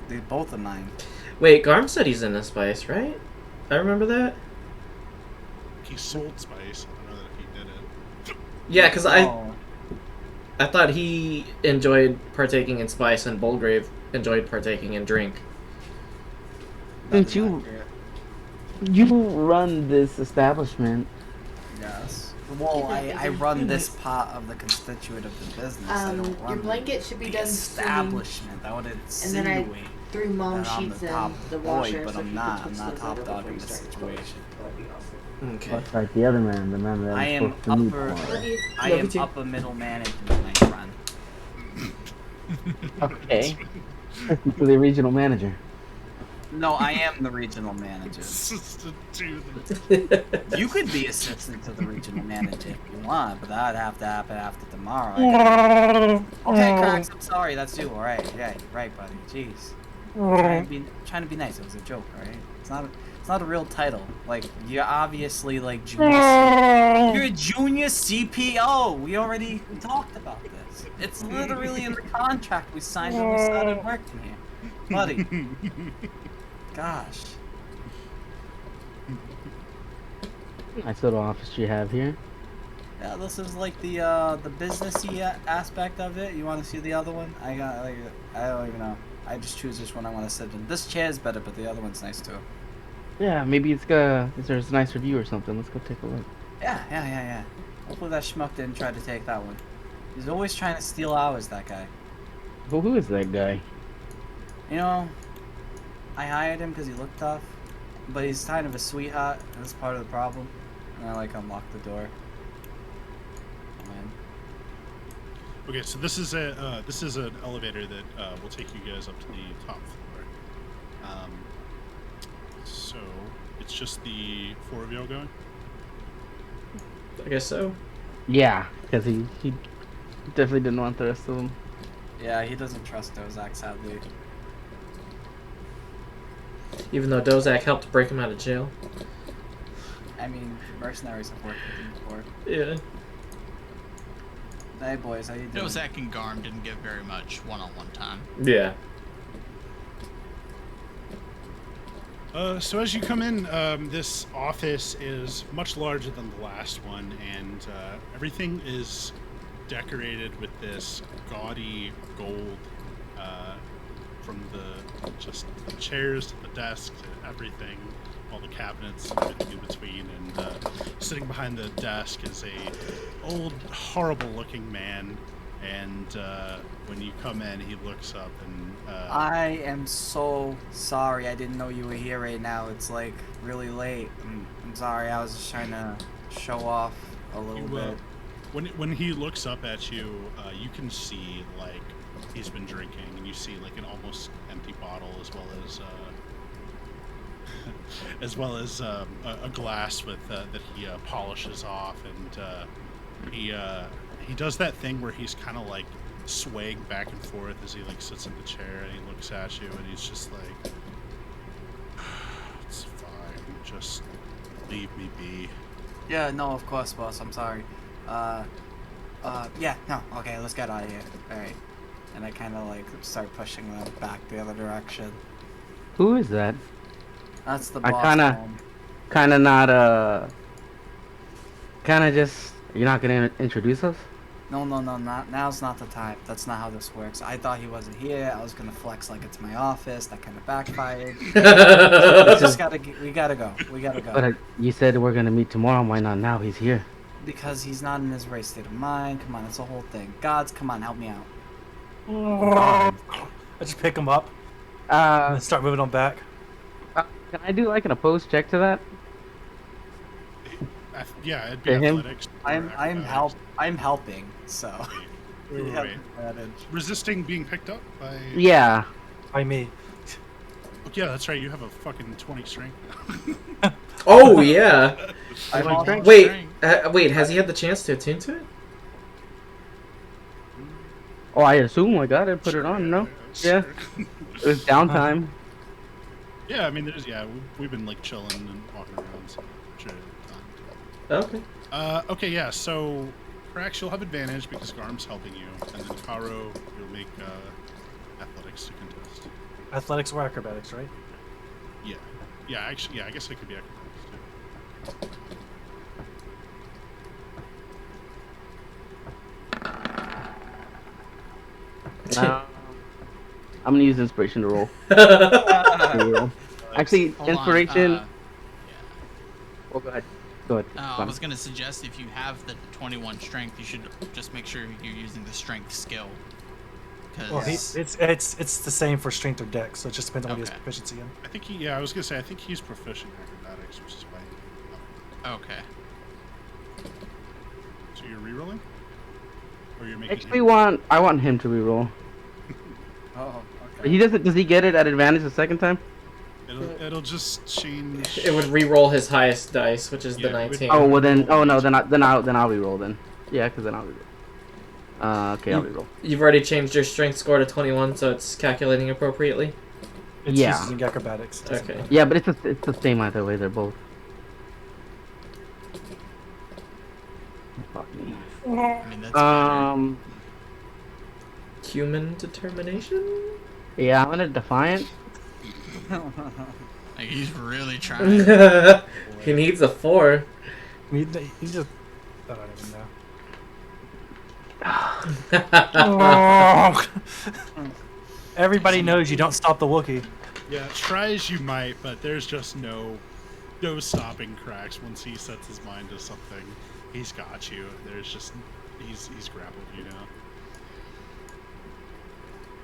S4: They both are mine.
S1: Wait, Garm said he's into spice, right? I remember that.
S3: He sold spice. I don't know that if he did it.
S1: Yeah, because
S4: Oh.
S1: I thought he enjoyed partaking in spice and Bullgrave enjoyed partaking in drink.
S6: Since you run this establishment,
S4: Yes. Well, I run this part of the constituent of the business. I don't run
S8: Your blanket should be
S4: the
S8: done steaming.
S4: establishment. That would
S8: And then I
S4: insinuate
S8: threw mom
S4: that I'm
S8: sheets
S4: the
S8: in
S4: top
S8: the
S4: boy,
S8: washer.
S4: but
S8: so if
S4: I'm
S8: you
S4: not.
S8: could
S4: I'm
S8: touch
S4: not
S8: those
S4: top
S8: later
S4: dog
S8: before
S4: in
S8: you
S4: this
S8: start recording.
S4: situation.
S8: That'd be awesome.
S1: Okay.
S6: that's like the other man, the man that
S4: I
S6: I'm
S4: am
S6: supposed to meet
S4: upper.
S6: for.
S8: Love you.
S4: I
S1: Love
S4: am
S1: you too.
S4: upper middle management, my friend.
S6: Okay. Listen to the regional manager.
S4: No, I am the regional manager.
S3: Assistant to the
S4: You could be assistant to the regional manager if you want, but that'd have to happen after tomorrow. Okay, Cracks, I'm sorry, that's you. Alright, yeah, you're right, buddy. Jeez. Trying to be nice. It was a joke, alright? It's not a real title. Like, you're obviously like junior You're a junior CPO. We talked about this. It's literally in the contract we signed when we started working here. Buddy. Gosh.
S6: Nice little office you have here.
S4: Yeah, this is like the businessy aspect of it. You want to see the other one? I don't even know. I just choose which one I want to sit in. This chair's better, but the other one's nice too.
S6: Yeah, maybe there's a nice review or something. Let's go take a look.
S4: Yeah. Hopefully that schmuck didn't try to take that one. He's always trying to steal ours, that guy.
S6: Well, who is that guy?
S4: You know, I hired him because he looked tough, but he's kind of a sweetheart. And that's part of the problem. And I like unlocked the door. Man.
S3: Okay, so this is an elevator that will take you guys up to the top floor. So it's just the four of y'all going.
S1: I guess so.
S6: Yeah, because he definitely didn't want the rest of them.
S4: Yeah, he doesn't trust Dozak, sadly.
S1: Even though Dozak helped break him out of jail.
S4: I mean, mercenaries have worked with him before.
S1: Yeah.
S4: Hey boys, how you doing?
S2: No, Zach and Garm didn't get very much one-on-one time.
S1: Yeah.
S3: So as you come in, this office is much larger than the last one, and everything is decorated with this gaudy gold, from the chairs to the desk to everything, all the cabinets, everything in between. And sitting behind the desk is a old, horrible-looking man. And when you come in, he looks up and.
S4: I am so sorry. I didn't know you were here right now. It's like really late. I'm sorry. I was just trying to show off a little bit.
S3: When he looks up at you, you can see like he's been drinking, and you see like an almost empty bottle, as well as a glass with that he polishes off, and he does that thing where he's kind of like swaying back and forth as he like sits in the chair, and he looks at you, and he's just like, "It's fine, just leave me be."
S4: Yeah, no, of course, boss. I'm sorry. Yeah, no, okay, let's get out of here. Alright. And I kind of like start pushing them back the other direction.
S6: Who is that?
S4: That's the
S6: I
S4: boss.
S6: kinda not kinda just. You're not gonna introduce us?
S4: No, now's not the time. That's not how this works. I thought he wasn't here. I was gonna flex like it's my office. That kind of backfired. We gotta go. We gotta go.
S6: But you said we're gonna meet tomorrow. Why not now? He's here.
S4: Because he's not in his right state of mind. Come on, it's a whole thing. Gods, come on, help me out.
S5: I just pick him up and start moving him back.
S6: Can I do like an opposed check to that?
S3: Yeah, it'd be
S6: To him?
S3: athletics. or
S4: I'm
S3: acrobatics.
S4: I'm helping. So.
S3: Wait,
S4: You have
S3: wait.
S4: advantage.
S3: Resisting being picked up by.
S6: Yeah.
S5: By me.
S3: Yeah, that's right. You have a fucking 20 strength.
S1: Oh yeah.
S4: I'm
S6: Like
S4: all-
S6: strength?
S1: Wait, has he had the chance to attune to it?
S6: Oh, I assume I got it. Put it on. No. Yeah. It was downtime.
S3: Yeah, I mean, we've been like chilling and walking around. So sure.
S1: Okay.
S3: Okay, yeah. So, Prax, you'll have advantage because Garm's helping you, and then Karo, you'll make athletics to contest.
S5: Athletics or acrobatics, right?
S3: Yeah. Yeah. Actually, yeah. I guess it could be acrobatics too.
S6: I'm gonna use inspiration to roll. To roll. Actually,
S2: Hold on,
S6: inspiration. Oh, go ahead. Go ahead.
S2: I was gonna suggest if you have the 21 strength, you should just make sure you're using the strength skill. Because
S5: Well, it's the same for strength or dex, so it just depends on what he has
S2: Okay.
S5: proficiency in.
S3: I think I was gonna say, I think he's proficient in acrobatics, which is why.
S2: okay.
S3: So you're rerolling, or you're making.
S6: Actually,
S3: him-
S6: I want him to reroll.
S4: Oh, okay.
S6: He doesn't. Does he get it at advantage the second time?
S3: It'll just change.
S1: It would re-roll his highest dice, which is the
S3: Yeah, it would-
S1: 19.
S6: Oh well, then. Oh no, then I'll reroll then. Yeah, because then I'll reroll. Okay, I'll reroll.
S1: You've already changed your strength score to 21, so it's calculating appropriately.
S5: It's
S6: Yeah.
S5: using acrobatics.
S1: Okay.
S6: Yeah, but it's the same either way. They're both. Fuck me.
S2: I mean, that's better.
S1: Human determination?
S6: Yeah, I'm gonna defiant.
S2: Like, he's really trying.
S1: He needs a 4.
S5: He just. I don't even know. Everybody knows you don't stop the Wookiee.
S3: Yeah, try as you might, but there's just no stopping Cracks once he sets his mind to something. He's got you. There's just he's grappled you now.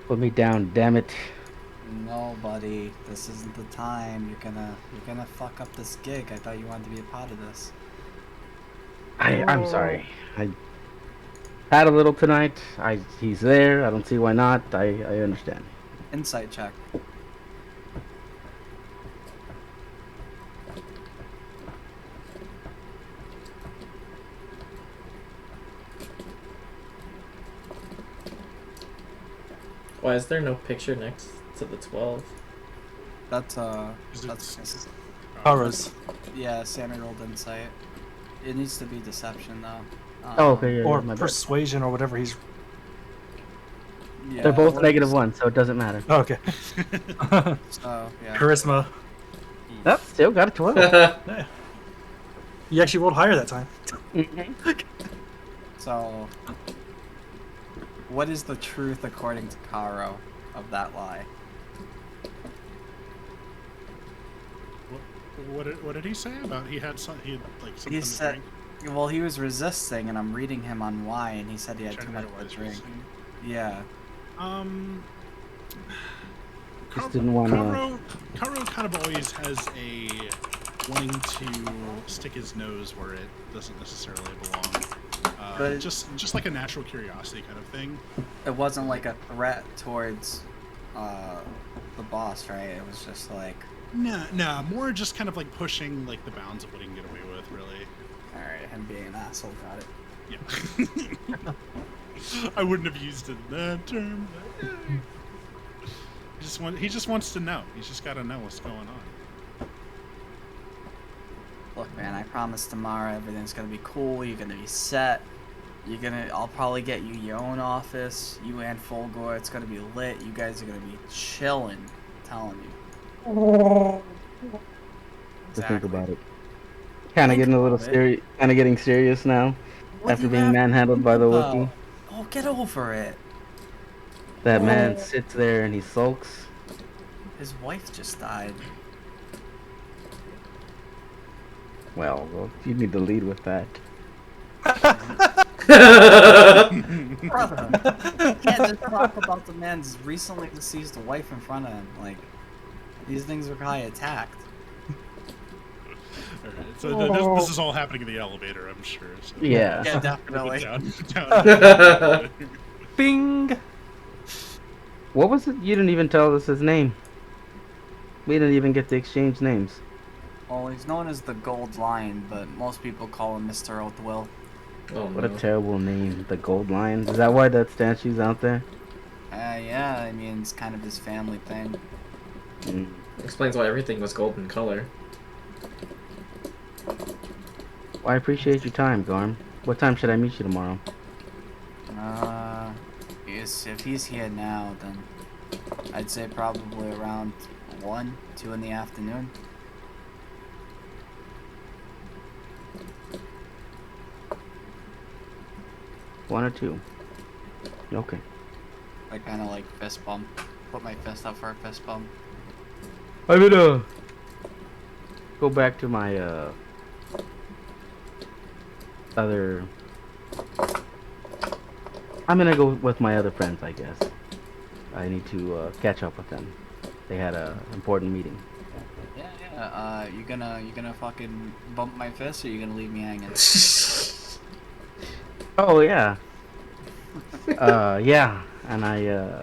S6: Put me down, damn it.
S4: No, buddy, this isn't the time. You're gonna fuck up this gig. I thought you wanted to be a part of this.
S6: I'm sorry. I had a little tonight. He's there. I don't see why not. I understand.
S4: Insight check.
S1: Why is there no picture next to the 12?
S4: That's
S3: Is it-
S4: that's
S5: Kara's.
S4: Yeah, Santa rolled insight. It needs to be deception though.
S6: Oh, okay, yeah,
S5: Or
S6: my bad.
S5: persuasion or whatever he's.
S4: Yeah,
S6: They're both
S4: what
S6: negative
S4: is-
S6: 1, so it doesn't matter.
S5: Oh, okay.
S4: So yeah.
S5: Charisma.
S6: Oh, still got a 12.
S5: Yeah. You actually rolled higher that time.
S4: So, what is the truth according to Karo of that lie?
S3: What did he say about he had like something
S4: He
S3: to
S4: said,
S3: drink?
S4: well, he was resisting, and I'm reading him on why, and he said he had
S3: Trying
S4: too
S3: to
S4: much
S3: remember
S4: to
S3: what he was
S4: drink.
S3: saying.
S4: Yeah.
S6: Just didn't wanna-
S3: Karo kind of always has a wanting to stick his nose where it doesn't necessarily belong.
S4: But-
S3: Just like a natural curiosity kind of thing.
S4: It wasn't like a threat towards the boss, right? It was just like,
S3: No, more just kind of like pushing like the bounds of what he can get away with, really.
S4: alright, him being an asshole, got it.
S3: Yeah. I wouldn't have used it in that term. But, he just wants to know. He's just got to know what's going on.
S4: Look, man, I promise tomorrow everything's gonna be cool. You're gonna be set. I'll probably get you your own office. You and Fulgore. It's gonna be lit. You guys are gonna be chilling. I'm telling you.
S6: To think
S4: Exactly.
S6: about it. Kind of getting a little
S4: about it.
S6: serious. Kind of getting serious now
S4: What
S6: after
S4: do you
S6: being
S4: have to
S6: manhandled by the
S4: think
S6: Wookiee.
S4: about? Oh, get over it.
S6: That man sits there and he sulks.
S4: His wife just died.
S6: Well, you need to lead with that.
S4: Brother, you can't just talk about the man's recently deceased wife in front of him. Like, these things were probably attacked.
S3: Alright, so this is all happening in the elevator, I'm sure. So.
S6: Yeah.
S4: Yeah, definitely.
S3: Down.
S5: Bing!
S6: What was it? You didn't even tell us his name. We didn't even get to exchange names.
S4: Well, he's known as the Gold Lion, but most people call him Mr. Oathwill.
S1: Oh,
S6: What a
S1: no.
S6: terrible name. The Gold Lion. Is that why that statue's out there?
S4: Yeah, I mean, it's kind of his family thing.
S6: Mm.
S1: Explains why everything was golden color.
S6: Well, I appreciate your time, Garm. What time should I meet you tomorrow?
S4: If he's here now, then I'd say probably around 1, 2 in the afternoon.
S6: One or two? Okay.
S4: I kind of like fist bump. Put my fist up for a fist bump.
S6: I'm gonna go back to my other. I'm gonna go with my other friends, I guess. I need to catch up with them. They had a important meeting.
S4: Yeah. You gonna fucking bump my fist, or you gonna leave me hanging?
S6: Oh yeah. Yeah, and I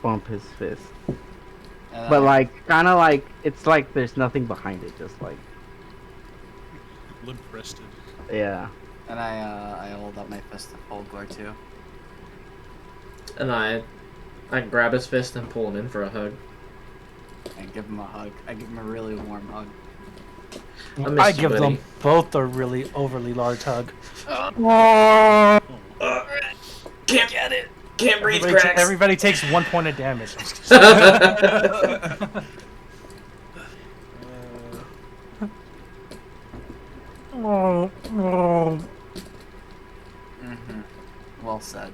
S6: bump his fist.
S4: And
S6: But
S4: I-
S6: like, kind of like, it's like there's nothing behind it, just like,
S3: Limp-wristed.
S6: yeah.
S4: And I hold up my fist to Fulgore too.
S1: And I grab his fist and pull him in for a hug.
S4: And give him a hug. I give him a really warm hug.
S1: I missed
S5: I
S1: you,
S5: give
S1: buddy.
S5: them both a really overly large hug.
S1: Can't get it. Can't breathe.
S5: Everybody takes 1 point of damage.
S4: Well said.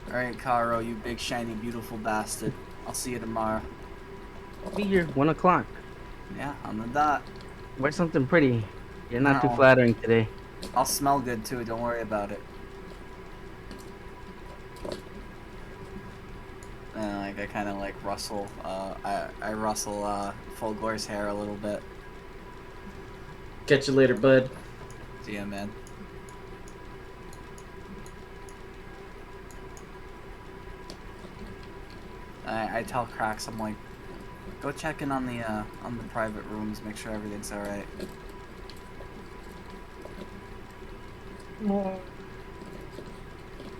S4: Alright, Karo, you big, shiny, beautiful bastard. I'll see you tomorrow.
S6: Be here 1 o'clock.
S4: Yeah, on the dot.
S6: Wear something pretty. You're not too
S4: No.
S6: flattering today.
S4: I'll smell good too, don't worry about it. And like I kinda like rustle, I rustle Fulgore's hair a little bit.
S1: Catch you later, bud.
S4: See ya, man. I tell Cracks, I'm like, go check in on the private rooms, make sure everything's alright.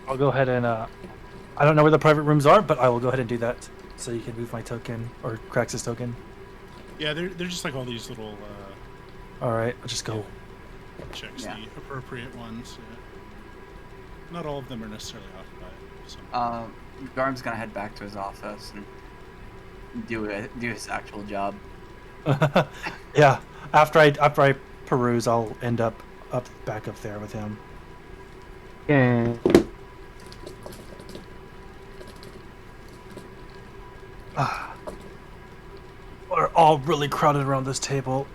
S5: I'll go ahead and I don't know where the private rooms are, but I will go ahead and do that. So you can move my token, or Krax's token.
S3: Yeah, they're just like all these little
S5: Alright, I'll just go.
S3: checks,
S4: Yeah.
S3: the appropriate ones. Yeah. Not all of them are necessarily off by some.
S4: Garm's gonna head back to his office and do his actual job.
S5: Yeah, after I peruse, I'll end up back up there with him.
S6: Yeah.
S5: We're all really crowded around this table.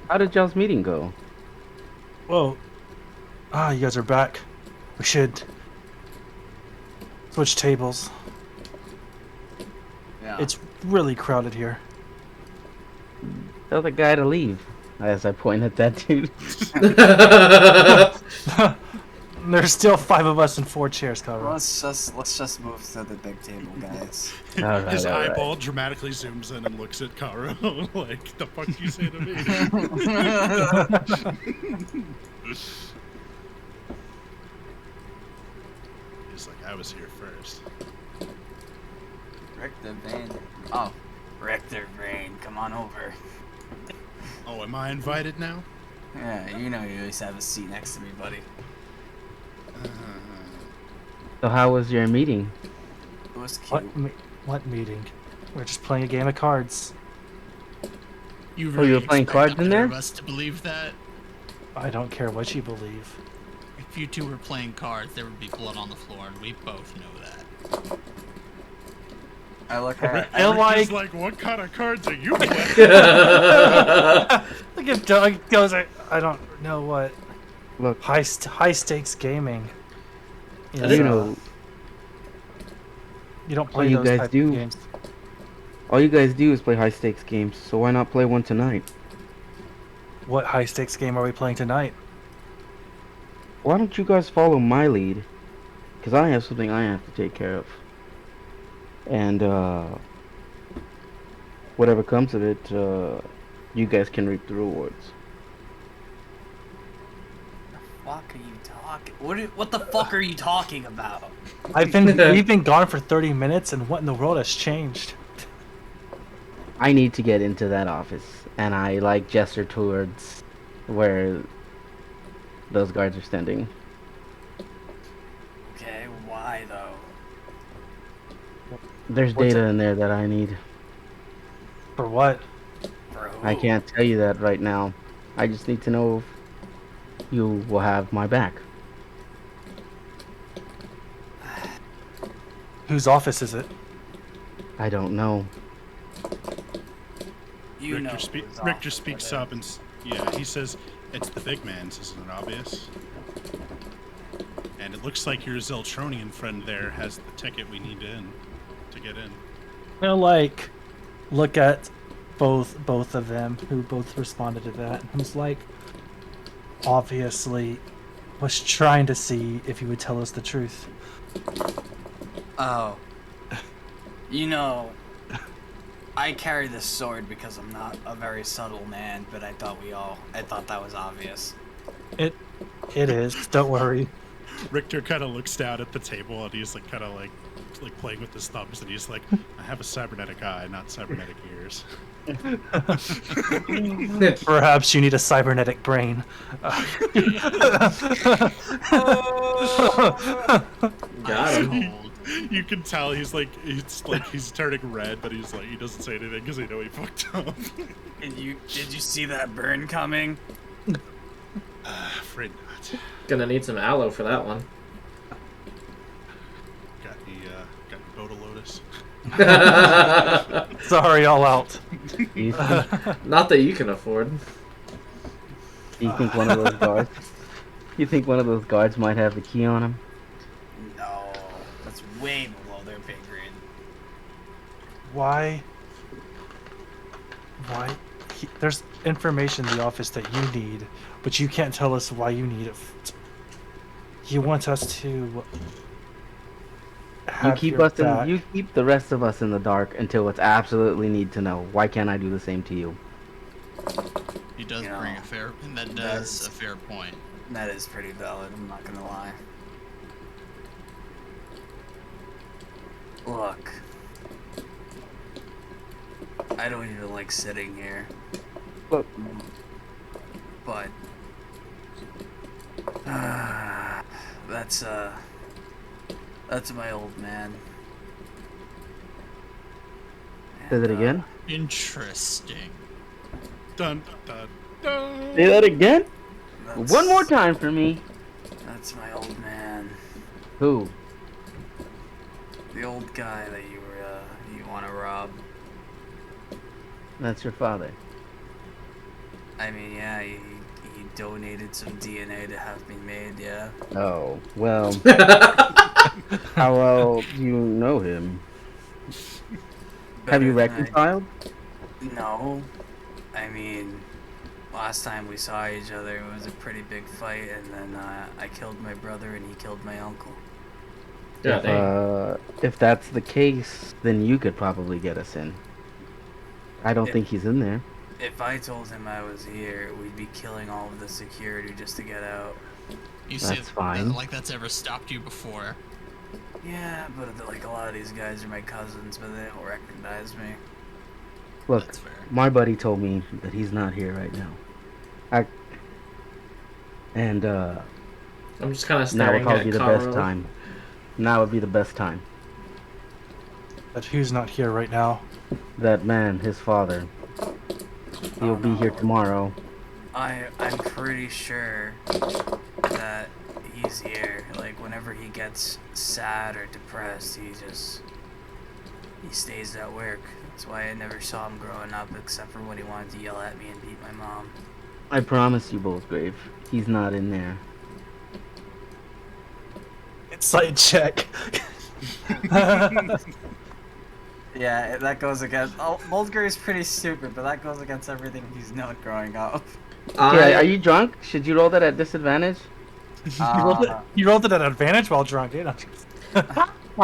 S6: How did y'all's meeting go?
S5: Whoa. You guys are back. We should switch tables.
S4: Yeah.
S5: It's really crowded here.
S6: Tell the guy to leave. As I point at that dude.
S5: There's still 5 of us and 4 chairs, Colorado.
S4: let's just move to the big table, guys.
S6: Alright,
S3: His
S6: alright.
S3: eyeball dramatically zooms in and looks at Karo like, the fuck you say to me? He's like, I was here first.
S4: Richter Vane. Oh, Richter Vane, come on over.
S3: Oh, am I invited now?
S4: Yeah, you know you always have a seat next to me, buddy.
S6: So how was your meeting?
S4: It was cute.
S5: What meeting? We're just playing a game of cards.
S2: You
S6: Oh, you were playing
S2: expect
S6: cards in
S2: either
S6: there?
S2: of us to believe that?
S5: I don't care what you believe.
S2: If you two were playing cards, there would be blood on the floor, and we both know that.
S4: I look at
S5: feel
S3: Ricky's
S5: like-
S3: what kind of cards are you playing?
S5: Look at Doug goes. I don't know what
S6: Look,
S5: high stakes gaming.
S6: you know,
S5: you don't play
S6: you
S5: those
S6: guys
S5: type
S6: do.
S5: of games.
S6: all you guys do is play high stakes games, so why not play one tonight?
S5: What high stakes game are we playing tonight?
S6: Why don't you guys follow my lead? Because I have something I have to take care of. And, whatever comes of it, you guys can reap the rewards.
S4: What are you talking? What the fuck are you talking about?
S5: We've been gone for 30 minutes, and what in the world has changed?
S6: I need to get into that office, and I like gesture towards where those guards are standing.
S4: Okay, why though?
S6: There's
S5: What's
S6: data in there that I need.
S5: For what?
S4: For who?
S6: I can't tell you that right now. I just need to know if you will have my back.
S5: Whose office is it?
S6: I don't know.
S4: You know.
S3: Richter speaks up and he says, it's the big man's, isn't it obvious? And it looks like your Zeltronian friend there has the ticket we need to get in.
S5: Like, look at both of them who both responded to that. And was like, obviously, was trying to see if he would tell us the truth.
S4: Oh. You know, I carry this sword because I'm not a very subtle man, but I thought that was obvious.
S5: It is. Don't worry.
S3: Richter kind of looks down at the table and he's like kind of like playing with his thumbs and he's like, I have a cybernetic eye, not cybernetic ears.
S5: Perhaps you need a cybernetic brain.
S1: Got him.
S3: You can tell he's like he's turning red, but he's like he doesn't say anything because they know he fucked up.
S4: Did you see that burn coming?
S3: Afraid not.
S1: Gonna need some aloe for that one.
S3: Got any Boda Lotus?
S5: Sorry, all out.
S6: You think,
S1: Not that you can afford.
S6: you think one of those guards? You think one of those guards might have the key on him?
S4: No, that's way below their pay grade.
S5: Why? There's information in the office that you need, but you can't tell us why you need it. You want us to
S6: You
S5: have
S6: keep
S5: your
S6: us
S5: back.
S6: in, you keep the rest of us in the dark until it's absolutely need to know. Why can't I do the same to you?
S2: He does
S4: You know,
S2: bring a fair, and that
S4: that's-
S2: does a fair point.
S4: That is pretty valid, I'm not gonna lie. Look, I don't even like sitting here,
S6: Look,
S4: but that's my old man.
S6: say that
S4: And,
S6: again.
S2: Interesting.
S3: Dun dun dun.
S6: Say that again.
S4: that's-
S6: One more time for me.
S4: That's my old man.
S6: Who?
S4: The old guy that you want to rob.
S6: That's your father.
S4: I mean, yeah, he donated some DNA to have me made, yeah.
S6: Oh, well. How well do you know him? Have you
S4: Better than
S6: reconciled?
S4: No. I mean, last time we saw each other, it was a pretty big fight, and then I killed my brother and he killed my uncle.
S1: Yeah, dang.
S6: If that's the case, then you could probably get us in. I don't
S4: If-
S6: think he's in there.
S4: If I told him I was here, we'd be killing all of the security just to get out.
S2: You say
S6: That's fine.
S2: like that's ever stopped you before.
S4: Yeah, but like a lot of these guys are my cousins, but they don't recognize me.
S6: Look,
S2: That's fair.
S6: my buddy told me that he's not here right now. And
S1: I'm just kind of
S6: now would
S1: staring
S6: probably
S1: at
S6: be the best
S1: Karo.
S6: time. Now would be the best time.
S5: But who's not here right now?
S6: That man, his father, he'll
S4: Oh,
S6: be
S4: no.
S6: here tomorrow.
S4: I'm pretty sure that he's here. Like whenever he gets sad or depressed, he stays at work. That's why I never saw him growing up, except for when he wanted to yell at me and beat my mom.
S6: I promise you both, Grave. He's not in there.
S5: Insight check.
S4: Yeah, that goes against. Oh, Moldgrave's pretty stupid, but that goes against everything he's known growing up.
S6: Okay, are you drunk? Should you roll that at disadvantage?
S5: You rolled it at advantage while drunk, didn't you?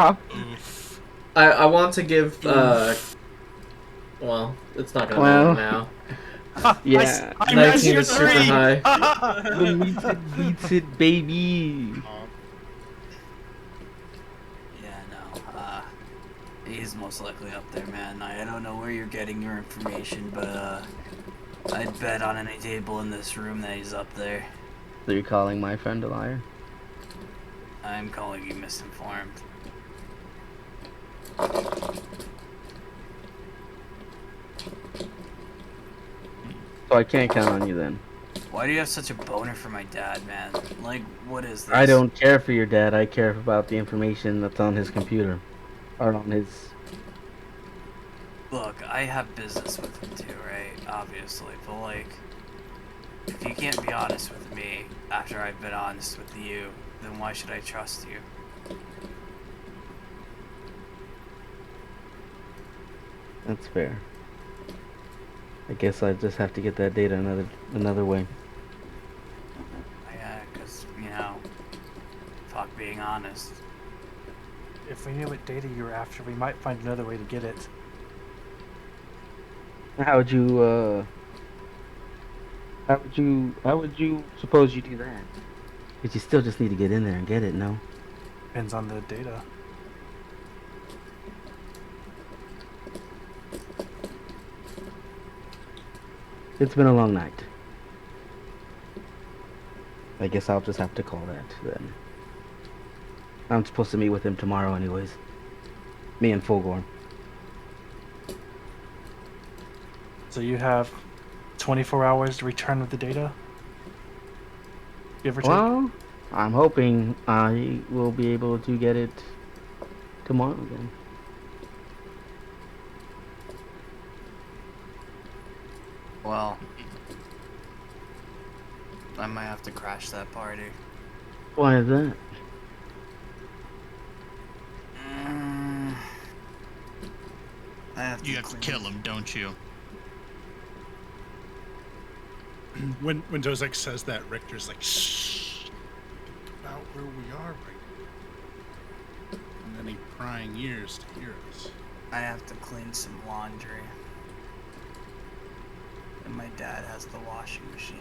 S2: Oof.
S1: I want to give. Well, it's not gonna
S6: Well.
S1: work now.
S6: Yeah.
S5: I
S1: 19
S5: matched
S1: is super
S5: your
S1: high.
S6: The beats it, baby.
S4: Yeah, no. He's most likely up there, man. I don't know where you're getting your information, but I'd bet on any table in this room that he's up there.
S6: So you're calling my friend a liar?
S4: I'm calling you misinformed.
S6: So I can't count on you then.
S4: Why do you have such a boner for my dad, man? Like, what is this?
S6: I don't care for your dad. I care about the information that's on his computer. Or on his...
S4: Look, I have business with him too, right? Obviously, but like, if you can't be honest with me after I've been honest with you, then why should I trust you?
S6: That's fair. I guess I just have to get that data another way.
S4: Yeah, because, you know, fuck being honest.
S5: If we knew what data you were after, we might find another way to get it.
S6: How would you suppose you do that? But you still just need to get in there and get it, no?
S5: Depends on the data.
S6: It's been a long night. I guess I'll just have to call that then. I'm supposed to meet with him tomorrow anyways. Me and Fulgor.
S5: So you have 24 hours to return with the data? Give or take?
S6: Well, I'm hoping I will be able to get it tomorrow then.
S4: Well, I might have to crash that party.
S6: Why is that?
S4: I have to
S2: You have to
S4: clean-
S2: kill him, don't you?
S3: When Dozek says that, Richter's like, shh. Think about where we are right now. And then he prying ears to hear us.
S4: I have to clean some laundry. And my dad has the washing machine.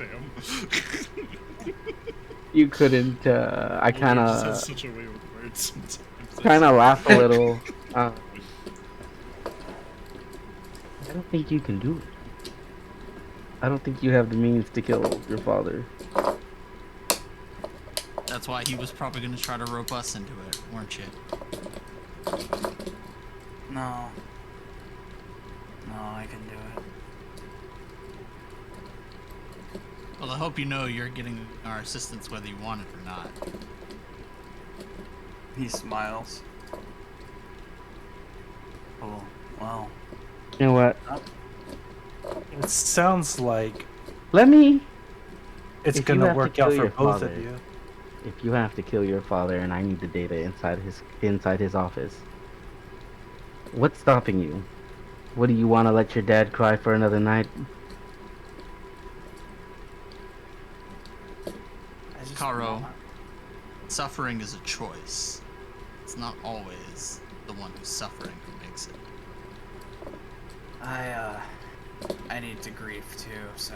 S3: Damn.
S6: You couldn't. I kind
S3: Wolverine just has
S6: of
S3: such a way with words sometimes.
S6: laugh a little. I don't think you can do it. I don't think you have the means to kill your father.
S2: That's why he was probably going to try to rope us into it, weren't you?
S4: No. No, I can do it.
S2: Well, I hope you know you're getting our assistance whether you want it or not.
S4: He smiles. Oh, wow.
S6: You know what?
S5: It sounds like
S6: Let me.
S5: it's
S6: If you
S5: gonna
S6: have to
S5: work
S6: kill
S5: out for
S6: your
S5: both
S6: father,
S5: of you.
S6: If you have to kill your father and I need the data inside his office, what's stopping you? What do you want to let your dad cry for another night?
S4: I just
S2: Karo,
S4: want-
S2: suffering is a choice. It's not always the one who's suffering who makes it.
S4: I need to grieve too, so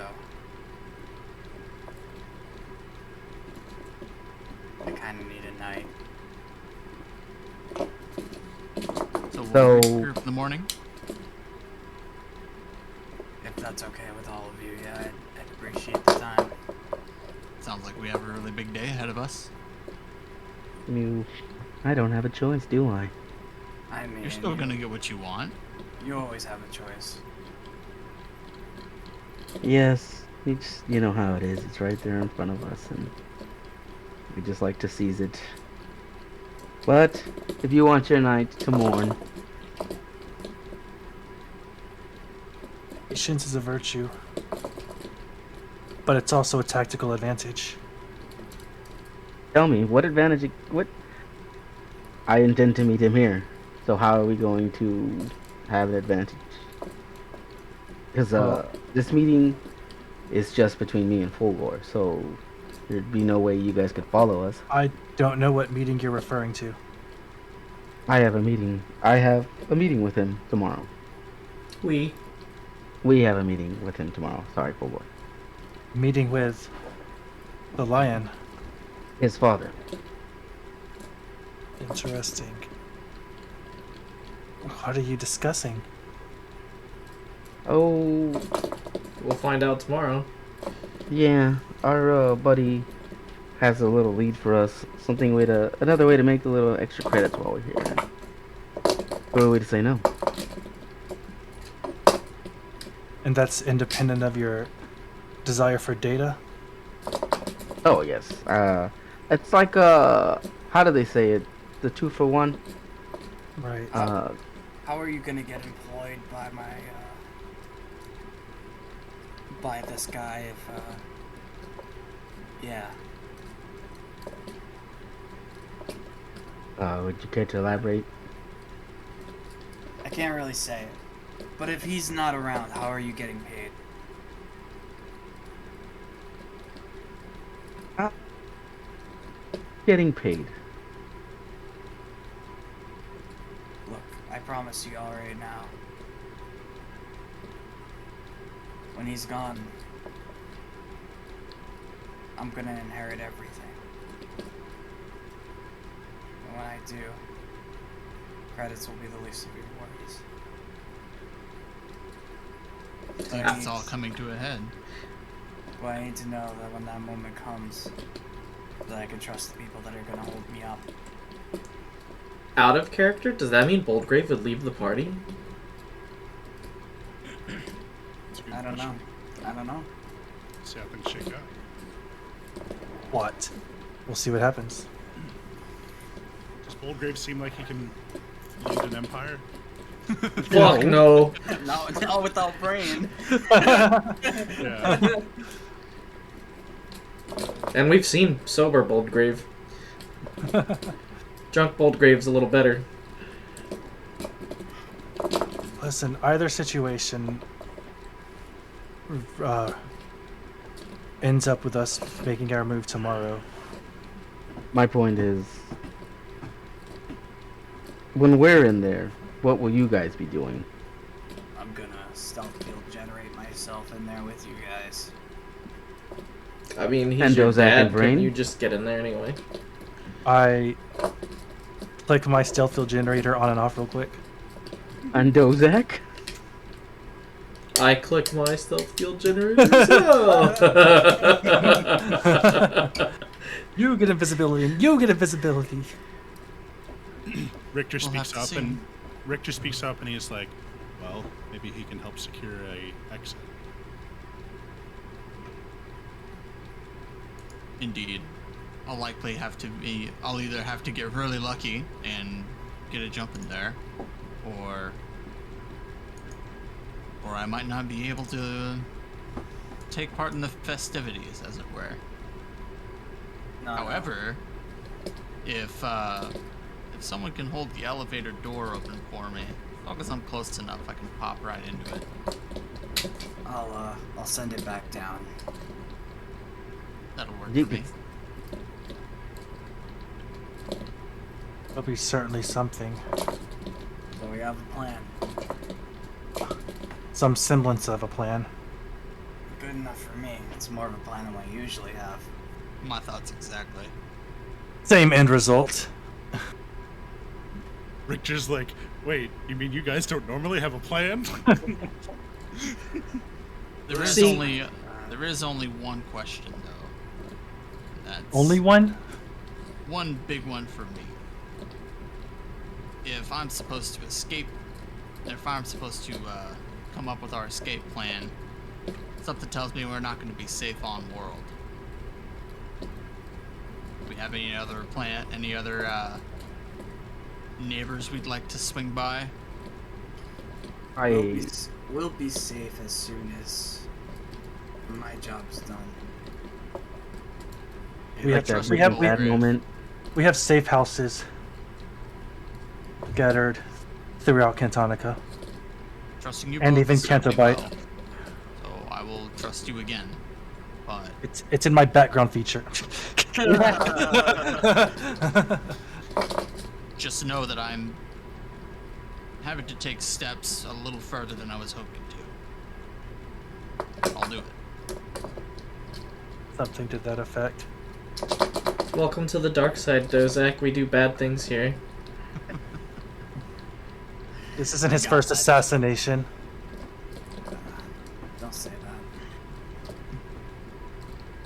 S4: I kind of need a night.
S2: So we'll
S6: So-
S2: regroup in the morning.
S4: If that's okay with all of you, yeah, I'd appreciate the time.
S2: Sounds like we have a really big day ahead of us.
S6: I don't have a choice, do I?
S4: I mean,
S2: You're still going to get what you want.
S4: you always have a choice.
S6: Yes, you know how it is. It's right there in front of us, and we just like to seize it. But if you want your night to mourn,
S5: Patience is a virtue, but it's also a tactical advantage.
S6: tell me what advantage. What I intend to meet him here. So how are we going to have an advantage? Because
S5: Well-
S6: this meeting is just between me and Fulgore, so there'd be no way you guys could follow us.
S5: I don't know what meeting you're referring to.
S6: I have a meeting. I have a meeting with him tomorrow.
S1: We.
S6: We have a meeting with him tomorrow. Sorry, Fulgore.
S5: Meeting with the lion.
S6: His father.
S5: Interesting. What are you discussing?
S6: Oh,
S1: We'll find out tomorrow.
S6: yeah. Our buddy has a little lead for us. Another way to make a little extra credits while we're here. What a way to say no.
S5: And that's independent of your desire for data?
S6: Oh yes. It's like how do they say it? The 2-for-1.
S5: Right.
S4: How are you gonna get employed by my, by this guy if, yeah.
S6: Would you care to elaborate?
S4: I can't really say it. But if he's not around, how are you getting paid?
S6: Getting paid.
S4: Look, I promise you all right now. When he's gone, I'm gonna inherit everything. And when I do, credits will be the least of your worries. But I
S2: It's
S4: need-
S2: all coming to a head.
S4: but I need to know that when that moment comes, that I can trust the people that are gonna hold me up.
S1: Out of character? Does that mean Boldgrave would leave the party?
S3: That's a good
S4: I don't know.
S3: question.
S4: I don't know.
S3: See how things shake out.
S5: What? We'll see what happens.
S3: Does Boldgrave seem like he can lead an empire?
S1: Fuck no.
S4: Not without brain.
S3: Yeah.
S1: And we've seen sober Boldgrave. Drunk Boldgrave's a little better.
S5: Listen, either situation ends up with us making our move tomorrow.
S6: My point is, when we're in there, what will you guys be doing?
S4: I'm gonna stealth field generate myself in there with you guys.
S1: I mean, he's
S6: And
S1: your
S6: Dozak and
S1: dad.
S6: Brain?
S1: Couldn't you just get in there anyway?
S5: I click my stealth field generator on and off real quick.
S6: And Dozak?
S1: I click my stealth field generator as well.
S5: You get invisibility, and you get invisibility.
S3: Richter
S2: We'll have
S3: speaks
S2: to
S3: up
S2: see.
S3: and he's like, well, maybe he can help secure a exit.
S2: Indeed. I'll either have to get really lucky and get a jump in there, or I might not be able to take part in the festivities, as it were.
S4: No,
S2: However, if someone can hold the elevator door open for me, as long as I'm close enough, I can pop right into it.
S4: I'll send it back down.
S2: That'll work
S6: You
S2: for me.
S5: It'll be certainly something.
S4: So we have a plan.
S5: Some semblance of a plan.
S4: Good enough for me. It's more of a plan than I usually have.
S2: My thoughts exactly.
S5: Same end result.
S3: Richter's like, wait, you mean you guys don't normally have a plan?
S2: There is
S1: See-
S2: only one question though. That's
S5: Only one?
S2: one big one for me. If I'm supposed to escape, if I'm supposed to come up with our escape plan, something tells me we're not going to be safe on world. Do we have any other neighbors we'd like to swing by?
S4: We'll be safe as soon as my job's done.
S5: We
S6: Like
S5: have-
S6: that
S5: we have-
S6: really bad moment.
S5: We have safe houses scattered throughout Cantonica.
S2: Trusting you
S5: And
S2: both
S5: even
S2: has served me
S5: Cantobite.
S2: well. So I will trust you again. But
S5: It's in my background feature.
S2: just know that I'm having to take steps a little further than I was hoping to. I'll do it.
S5: Something to that effect.
S1: Welcome to the dark side, Dozak. We do bad things here.
S5: This isn't his
S4: Got
S5: first
S4: that.
S5: assassination.
S4: Don't say that.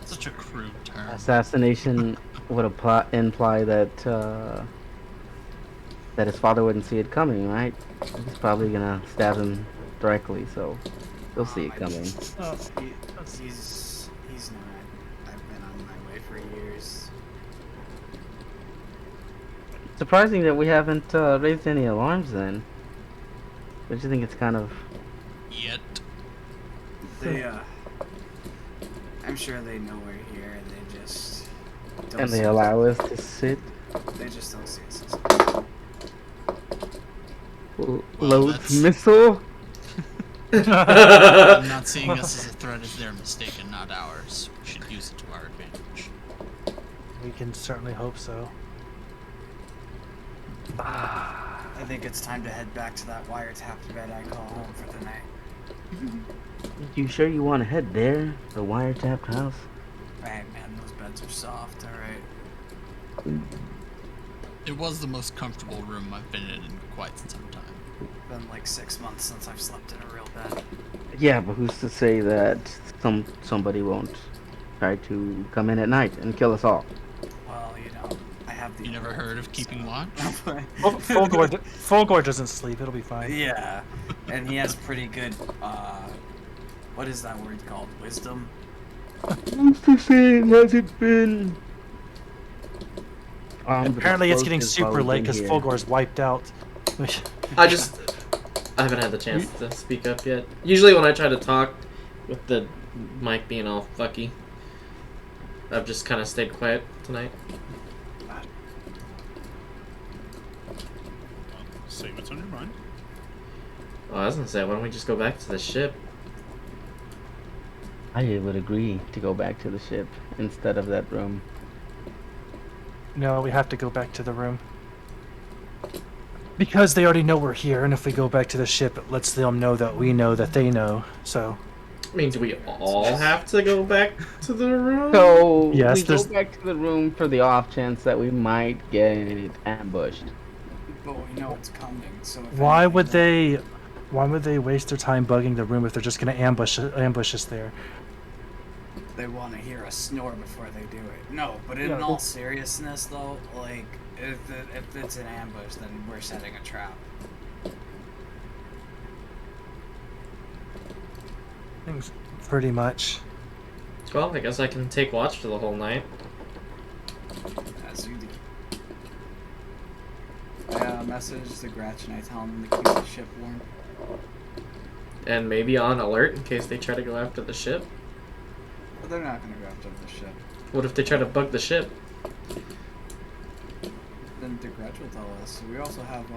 S2: Such a crude term.
S6: Assassination would imply that that his father wouldn't see it coming, right? He's probably gonna stab him directly, so he'll see it coming.
S4: He's not. I've been on my way for years.
S6: Surprising that we haven't raised any alarms then. Don't you think it's kind of...
S2: Yet.
S4: They I'm sure they know we're here, and they just don't
S6: And they
S4: see
S6: allow us to sit?
S4: They just don't see us.
S6: Loads
S2: that's-
S6: missile?
S2: I'm not seeing us as a threat as their mistake and not ours. We should use it to our advantage.
S5: We can certainly hope so.
S4: I think it's time to head back to that wiretapped bed I call home for the night.
S6: You sure you want to head there? The wiretapped house?
S4: Hey man, those beds are soft, alright.
S2: It was the most comfortable room I've been in quite some time.
S4: Been like 6 months since I've slept in a real bed.
S6: Yeah, but who's to say that somebody won't try to come in at night and kill us all?
S4: Well, you know, I have the.
S2: You never heard of keeping watch?
S5: Fulgore doesn't sleep. It'll be fine.
S4: Yeah, and he has pretty good. What is that word called? Wisdom.
S6: Who's to say has it been?
S5: Apparently, it's getting super late because Fulgore's wiped out.
S1: I haven't had the chance to speak up yet. Usually when I try to talk with the mic being all fucky, I've just kind of stayed quiet tonight.
S3: Say what's on your mind.
S1: Oh, I was gonna say, why don't we just go back to the ship?
S6: I would agree to go back to the ship instead of that room.
S5: No, we have to go back to the room. Because they already know we're here, and if we go back to the ship, it lets them know that we know that they know. So,
S1: I mean, do we all have to go back to the room?
S6: So
S5: Yes,
S6: we go
S5: there's-
S6: back to the room for the off chance that we might get ambushed.
S4: But we know it's coming, so if
S5: Why
S4: anything,
S5: would
S4: then
S5: they? Why would they waste their time bugging the room if they're just gonna ambush us there?
S4: they want to hear us snore before they do it? No, but in
S5: Yeah,
S4: all
S5: well-
S4: seriousness, though, like if it's an ambush, then we're setting a trap.
S5: Things pretty much.
S1: Well, I guess I can take watch for the whole night.
S4: As you do. I message the Gretch and I tell him to keep the ship warm.
S1: And maybe on alert in case they try to go after the ship.
S4: But they're not gonna go after the ship.
S1: What if they try to bug the ship?
S4: Then the Gretch will tell us. We also have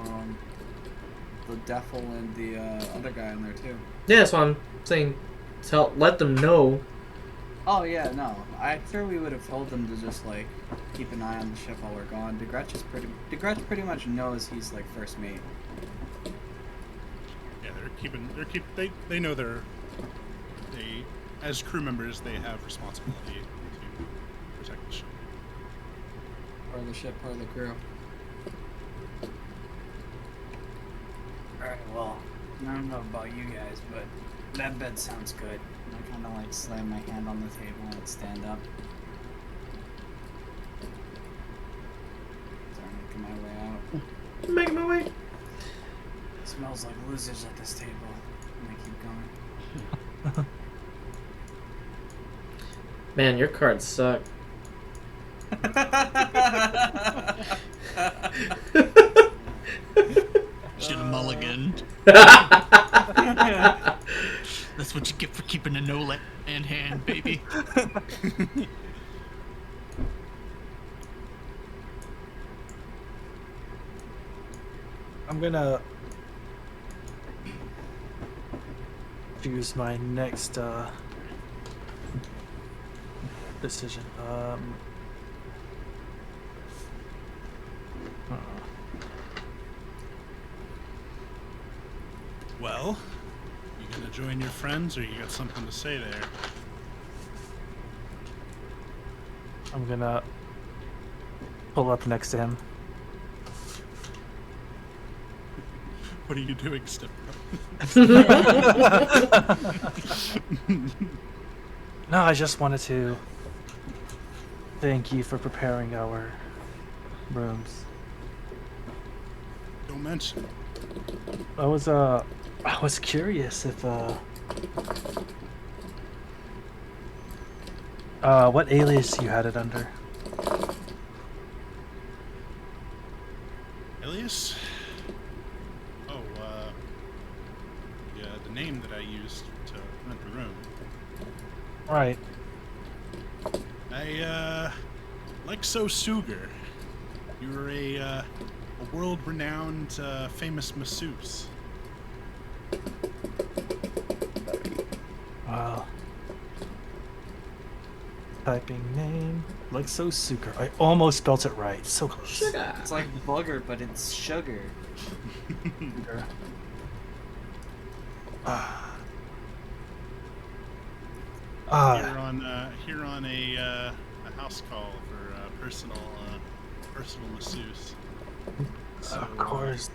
S4: the Defil and the other guy in there too.
S1: Yeah, that's what I'm saying. Let them know.
S4: Oh yeah, no. I'm sure we would have told them to just like keep an eye on the ship while we're gone. The Gretch pretty much knows he's like first mate.
S3: Yeah, they know they as crew members they have responsibility to protect the ship.
S4: Or the ship, or the crew. Alright, well, I don't know about you guys, but that bed sounds good. I kind of like slam my hand on the table and stand up. Start making my way out.
S1: Making my way.
S4: Smells like losers at this table. And I keep going.
S1: Man, your cards suck.
S2: Should have mulliganed. That's what you get for keeping a no in hand, baby.
S5: I'm gonna choose my next decision.
S3: Well, you gonna join your friends, or you got something to say there?
S5: I'm gonna pull up next to him.
S3: What are you doing, Step?
S5: No, I just wanted to thank you for preparing our rooms.
S3: Don't mention.
S5: I was curious if what alias you had it under.
S3: Elias? Oh, yeah, the name that I used to rent the room.
S5: Right.
S3: Like So Sugar. You were a world-renowned, famous masseuse.
S5: Wow. Typing name like so sugar. I almost spelt it right. So close.
S4: It's like booger, but it's sugar.
S5: Sugar.
S3: Here on a house call for personal masseuse. So,
S5: Of course.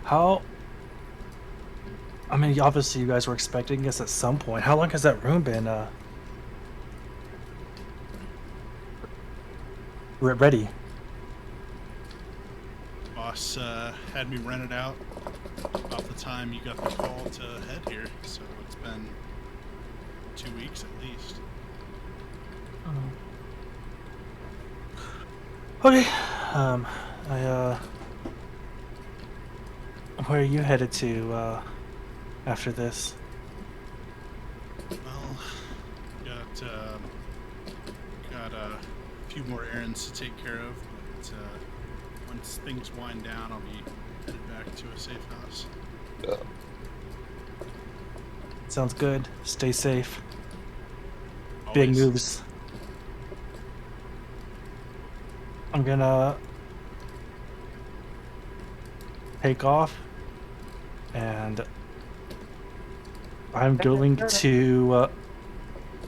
S5: How? I mean, obviously you guys were expecting us at some point. How long has that room been ready?
S3: boss had me rent it out about the time you got the call to head here, so it's been 2 weeks at least.
S5: Okay. Where are you headed to after this?
S3: Well, got a few more errands to take care of, but once things wind down, I'll be headed back to a safe house.
S5: Sounds good. Stay safe. Big
S3: Always.
S5: moves. I'm gonna take off and I'm going to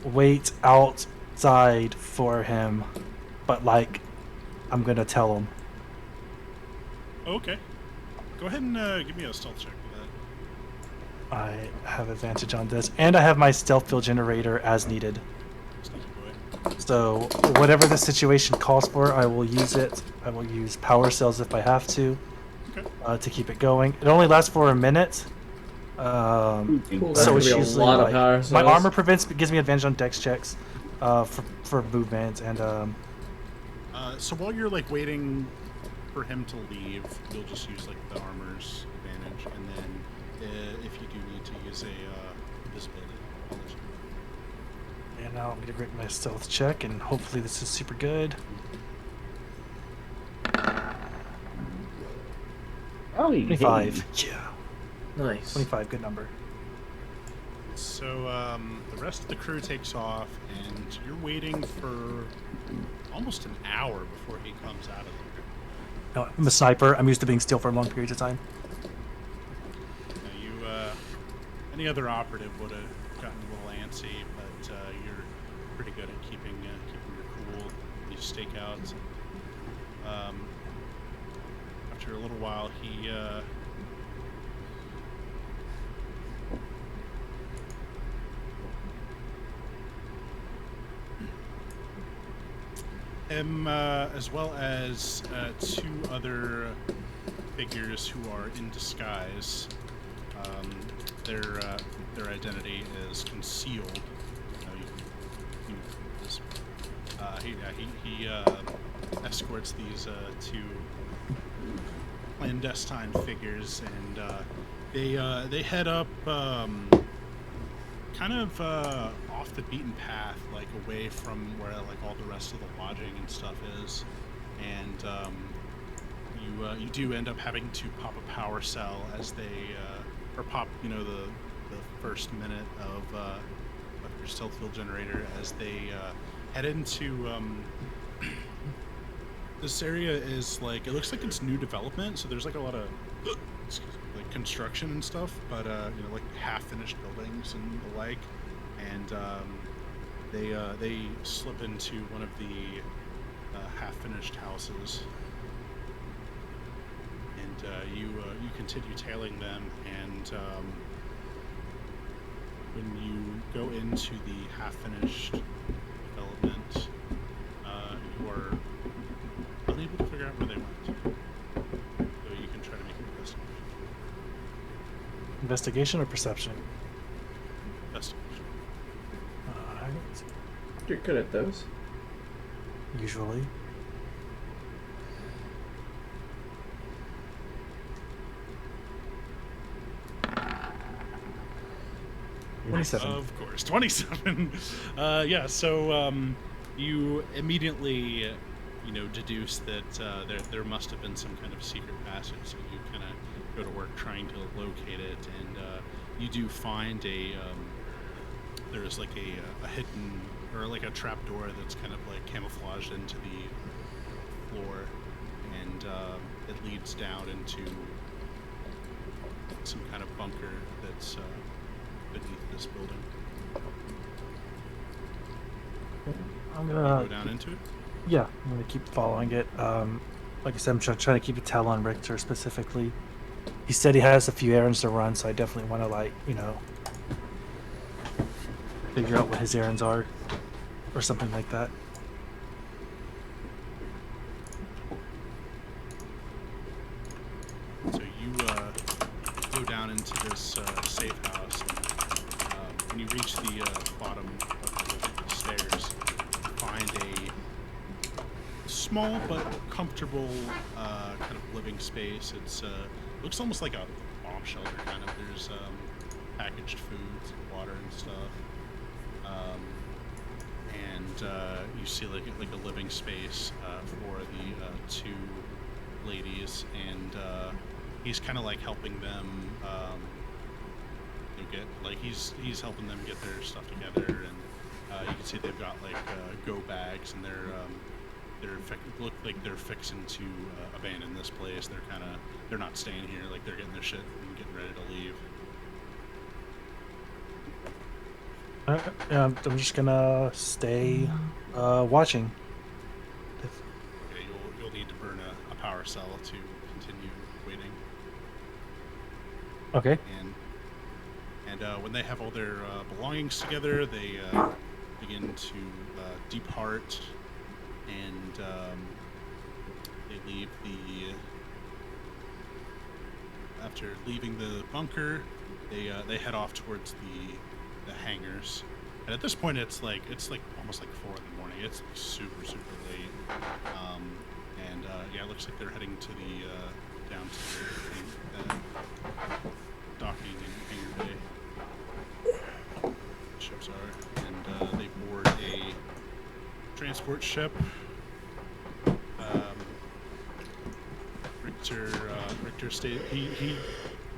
S5: wait outside for him, but like, I'm gonna tell him.
S3: Okay. Go ahead and give me a stealth check for that.
S5: I have advantage on this, and I have my stealth field generator as needed.
S3: Sneaky boy.
S5: So whatever the situation calls for, I will use it. I will use power cells if I have to keep it going. It only lasts for a minute.
S1: Cool, that's
S5: So
S1: gonna
S5: it's
S1: be a
S5: usually
S1: lot of
S5: like,
S1: power
S5: my
S1: cells.
S5: armor gives me advantage on dex checks, for movement and
S3: So while you're like waiting for him to leave, you'll just use like the armor's advantage, and then if you do need to use a visibility, I'll let you know.
S5: and now I'm gonna grab my stealth check, and hopefully this is super good.
S6: Oh,
S5: 25. Yeah,
S1: Nice.
S5: 25, good number.
S3: So the rest of the crew takes off, and you're waiting for almost an hour before he comes out of there.
S5: No, I'm a sniper. I'm used to being still for long periods of time.
S3: Any other operative would have gotten a little antsy, but you're pretty good at keeping your cool. You stake out. After a little while, he as well as two other figures who are in disguise. Their identity is concealed. He escorts these two clandestine figures, and they head up kind of off the beaten path, like away from where like all the rest of the lodging and stuff is, and you do end up having to pop a power cell as they or pop the first minute of your stealth field generator as they head into this area. Is like, it looks like it's new development, so there's like a lot of like construction and stuff, but like half-finished buildings and the like, and they slip into one of the half-finished houses, and you continue tailing them, and when you go into the half-finished development, you are unable to figure out where they went. So you can try to make an investigation.
S5: Investigation or perception?
S3: Investigation.
S5: Alright.
S1: You're good at those.
S5: Usually.
S3: Of course, 27. Yeah. So you immediately, deduce that there must have been some kind of secret passage. So you kind of go to work trying to locate it, and you do find there's like a hidden, or like a trap door that's kind of like camouflaged into the floor, and it leads down into some kind of bunker that's beneath this building.
S5: I'm
S3: You
S5: gonna
S3: go down into it.
S5: Yeah, I'm gonna keep following it. Like I said, I'm trying to keep a tally on Richter specifically. He said he has a few errands to run, so I definitely want to figure out what his errands are, or something like that.
S3: So you go down into this safe house, and when you reach the bottom of the stairs, you find a small but comfortable kind of living space. It's looks almost like a bomb shelter kind of. There's packaged foods, water, and stuff, and you see like a living space for the two ladies, and he's kind of like helping them get like he's helping them get their stuff together, and you can see they've got like go bags, and look like they're fixing to abandon this place. They're not staying here, like they're getting their shit and getting ready to leave.
S5: I'm just gonna stay watching.
S3: Okay, you'll need to burn a power cell to continue waiting.
S5: Okay.
S3: And when they have all their belongings together, they begin to depart, and they leave the. After leaving the bunker, they head off towards the hangars. And at this point, it's like almost like 4 in the morning. It's super late. And yeah, it looks like they're heading to the down to the docking and hangar bay. Ships are, and they board a transport ship. Richter he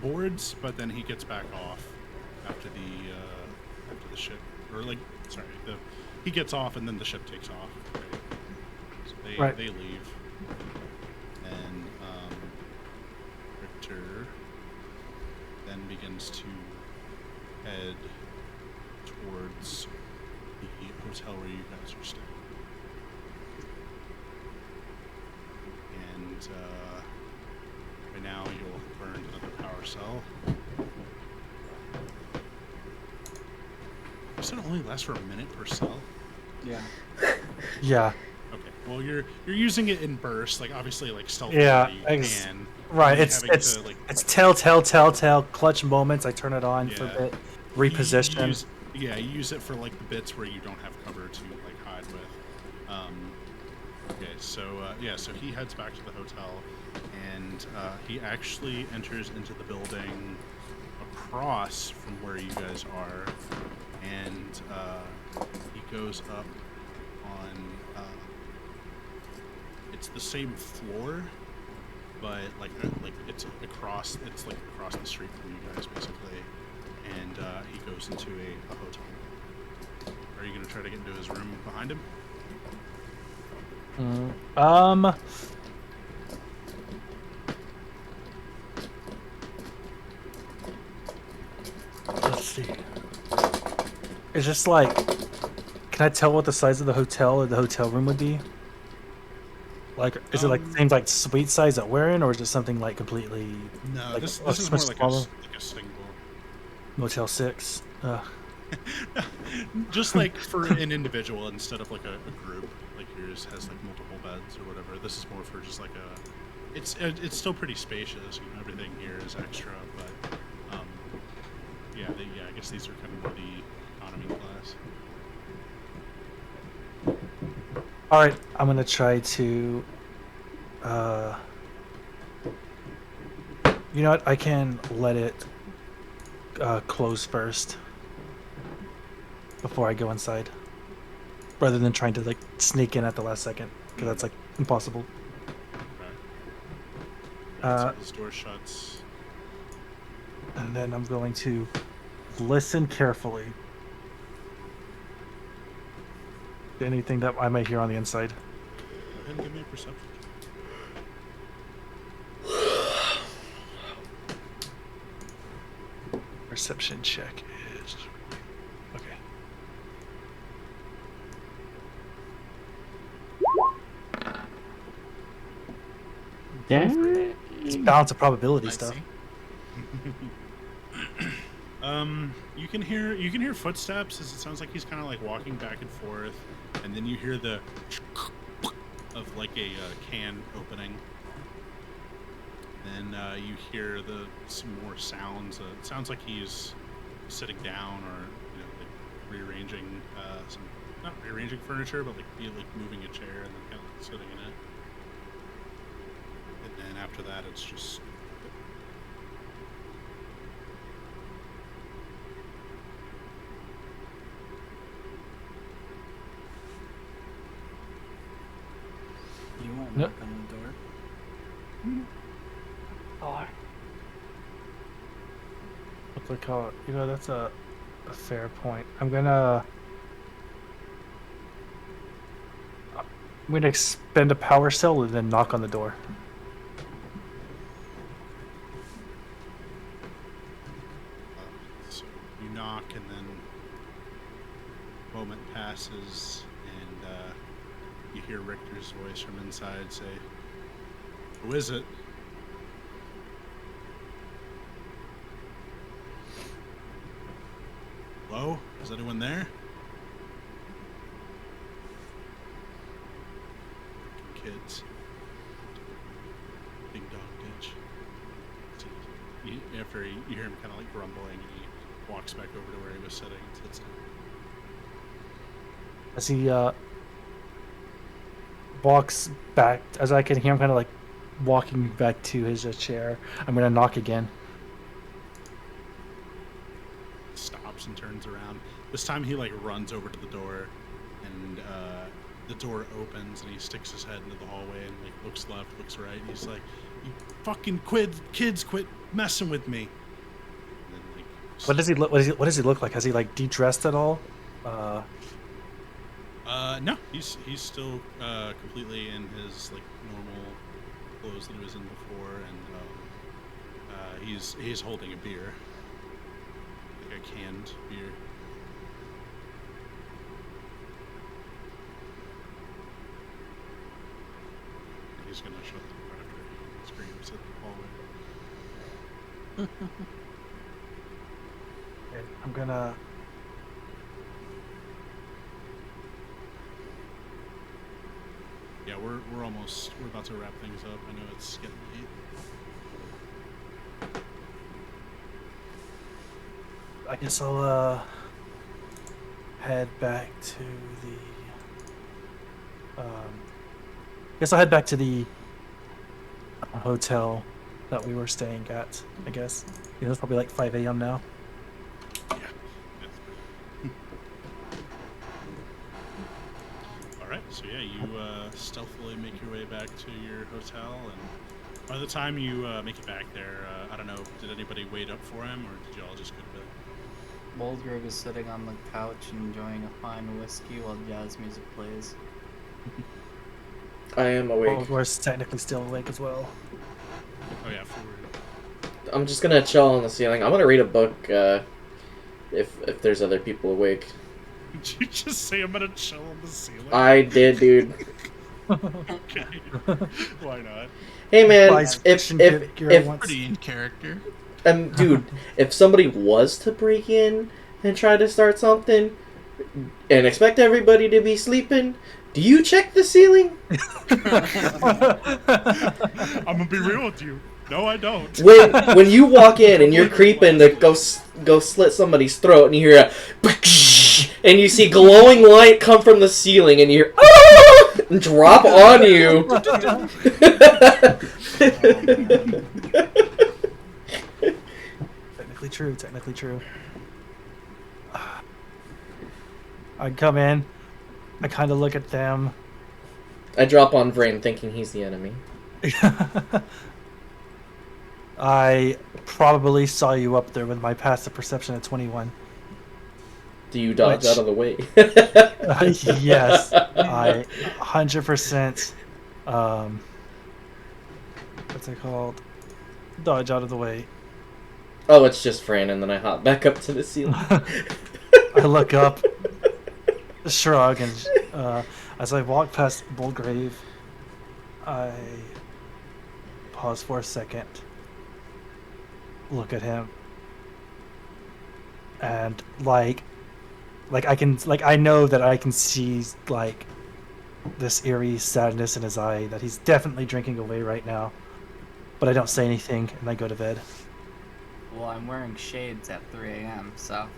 S3: boards, but then he gets back off after the ship, or like, sorry, he gets off and then the ship takes off. Right? So they leave, and Richter then begins to head towards the hotel where you guys are staying. And right now you'll burn another power cell. You said it only lasts for a minute per cell?
S5: Yeah.
S3: Okay. Well, you're using it in bursts, like obviously like stealth.
S5: Yeah.
S3: You can.
S5: Right.
S3: It's
S5: It's telltale clutch moments. I turn it on for a bit. Reposition.
S3: You use it for like the bits where you don't have cover to like hide with. Okay, so so he heads back to the hotel, and he actually enters into the building across from where you guys are, and he goes up on. It's the same floor, but like it's across. It's like across the street from you guys, basically, and he goes into a hotel. Are you gonna try to get into his room behind him?
S5: Let's see. It's just like, can I tell what the size of the hotel or the hotel room would be? Like, is it like the same like suite size that we're in, or is it something like completely?
S3: No,
S5: like
S3: this
S5: much
S3: is more like
S5: smaller?
S3: a single.
S5: Motel 6.
S3: Just like for an individual instead of like a group. Like yours has like multiple beds or whatever. This is more for just like a. It's still pretty spacious. You know, everything here is extra, but I guess these are kind of more the economy class.
S5: All right, I'm gonna try to. You know what? I can let it close first before I go inside, rather than trying to like sneak in at the last second, because that's like impossible.
S3: Okay. So this door shuts.
S5: And then I'm going to listen carefully to anything that I might hear on the inside.
S3: Go ahead and give me a perception.
S5: Perception check is okay.
S6: Yeah.
S5: It's balance of probability
S2: I
S5: stuff.
S2: see.
S3: You can hear footsteps as it sounds like he's kind of like walking back and forth, and then you hear the of like a can opening. Then you hear some more sounds. It sounds like he's sitting down or like rearranging not rearranging furniture, but like moving a chair and then kind of sitting in it. And then after that, it's just.
S4: You won't
S5: Nope.
S4: knock on the door.
S5: What's it called? That's a fair point. I'm gonna expend a power cell and then knock on the door.
S3: So you knock, and then passes, and you hear Richter's voice from inside say, "Who is it?" Hello? Is anyone there? Kids. Big dog ditch. So after you hear him kind of like grumbling, and he walks back over to where he was sitting and sits down.
S5: As he walks back, as I can hear him kind of like walking back to his chair, I'm gonna knock again.
S3: Stops and turns around. This time he like runs over to the door, and the door opens, and he sticks his head into the hallway and like looks left, looks right. And he's like, "You fucking kids, quit messing with me." And then, like,
S5: What does he look? What does he look like? Has he like de-dressed at all?
S3: No, he's still completely in his like normal clothes that he was in before, and he's holding a beer, like a canned beer. He's gonna shut the door after he screams at the hallway.
S5: Okay, I'm gonna.
S3: Yeah, we're about to wrap things up. I know it's getting late.
S5: I guess I'll head back to the. I guess I'll head back to the hotel that we were staying at. I guess it's probably like 5 a.m. now.
S3: Yeah. All right. So yeah, you stealthily make your way back to your hotel, and by the time you make it back there, I don't know, did anybody wait up for him, or did you all just go to bed?
S9: Moldgrove is sitting on the couch enjoying a fine whiskey while jazz music plays.
S1: I am awake.
S5: We're technically still awake as well.
S3: Oh yeah, forward.
S1: I'm just gonna chill on the ceiling. I'm gonna read a book. If there's other people awake.
S3: Did you just say I'm gonna chill on the ceiling?
S1: I did, dude.
S3: Okay. Why not?
S1: Hey man,
S5: Vice
S1: if
S2: Pretty in character.
S1: dude, if somebody was to break in and try to start something, and expect everybody to be sleeping, do you check the ceiling?
S3: I'm gonna be real with you. No, I don't.
S1: When you walk in and you're creeping to go slit somebody's throat, and you hear a and you see glowing light come from the ceiling, and you hear and drop on you.
S5: Technically true. I come in, I kind of look at them.
S1: I drop on Vrain thinking he's the enemy.
S5: I probably saw you up there with my passive perception at 21.
S1: Do you dodge out of the way?
S5: Yes, I 100%. What's it called? Dodge out of the way.
S1: Oh, it's just Fran, and then I hop back up to the ceiling.
S5: I look up, shrug, and as I walk past Bullgrave, I pause for a second, look at him, and like I know that I can see like this eerie sadness in his eye, that he's definitely drinking away right now, but I don't say anything, and I go to bed.
S9: Well, I'm wearing shades at 3 a.m., so...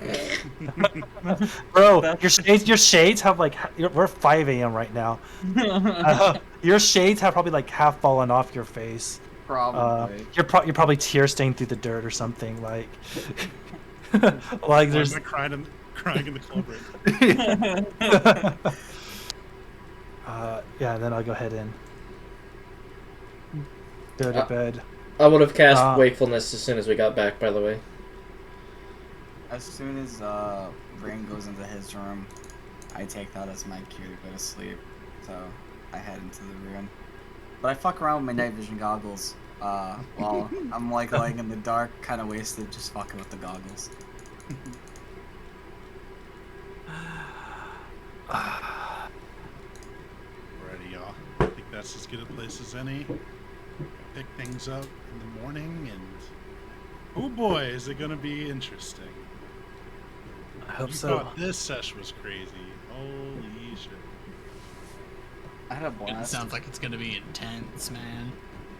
S5: Bro, your shades have like... We're 5 a.m. right now. Your shades have probably like half fallen off your face.
S9: Probably.
S5: You're probably tear stained through the dirt or something, like... like there's...
S3: I'm crying in the club right
S5: yeah, and then I'll go ahead and go to bed.
S1: I would have cast Wakefulness as soon as we got back, by the way.
S9: As soon as Rain goes into his room, I take that as my cue to go to sleep. So I head into the room. But I fuck around with my night vision goggles while I'm like laying in the dark, kind of wasted, just fucking with the goggles.
S3: that's as good a place as any. Pick things up in the morning, and oh boy, is it gonna be interesting.
S5: I hope
S3: You
S5: so.
S3: thought this sesh was crazy. Holy shit.
S9: I had a
S2: It
S9: blast.
S2: sounds like it's gonna be intense, man.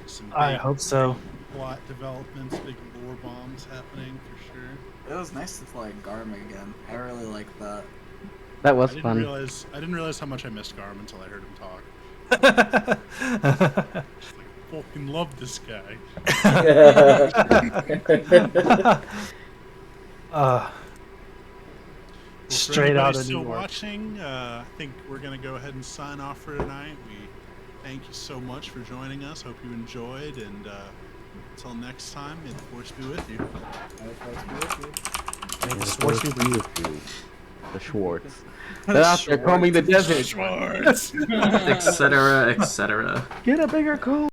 S3: Some
S5: I
S3: big
S5: hope so.
S3: plot developments, big lore bombs happening for sure.
S9: It was nice to play Garm again. I really liked that.
S6: That
S3: I
S6: was
S3: didn't
S6: fun.
S3: realize how much I missed Garm until I heard him talk. I fucking love this guy.
S5: uh,
S3: Well, for
S5: Straight out
S3: anybody
S5: of
S3: still
S5: New York.
S3: watching, I think we're gonna go ahead and sign off for tonight. We thank you so much for joining us. Hope you enjoyed, and until next time, may the force be with you.
S5: May the Schwartz be with you.
S6: The Schwartz. They're out there combing the desert.
S3: Schwartz.
S1: etc., etc.
S6: Get a bigger coat.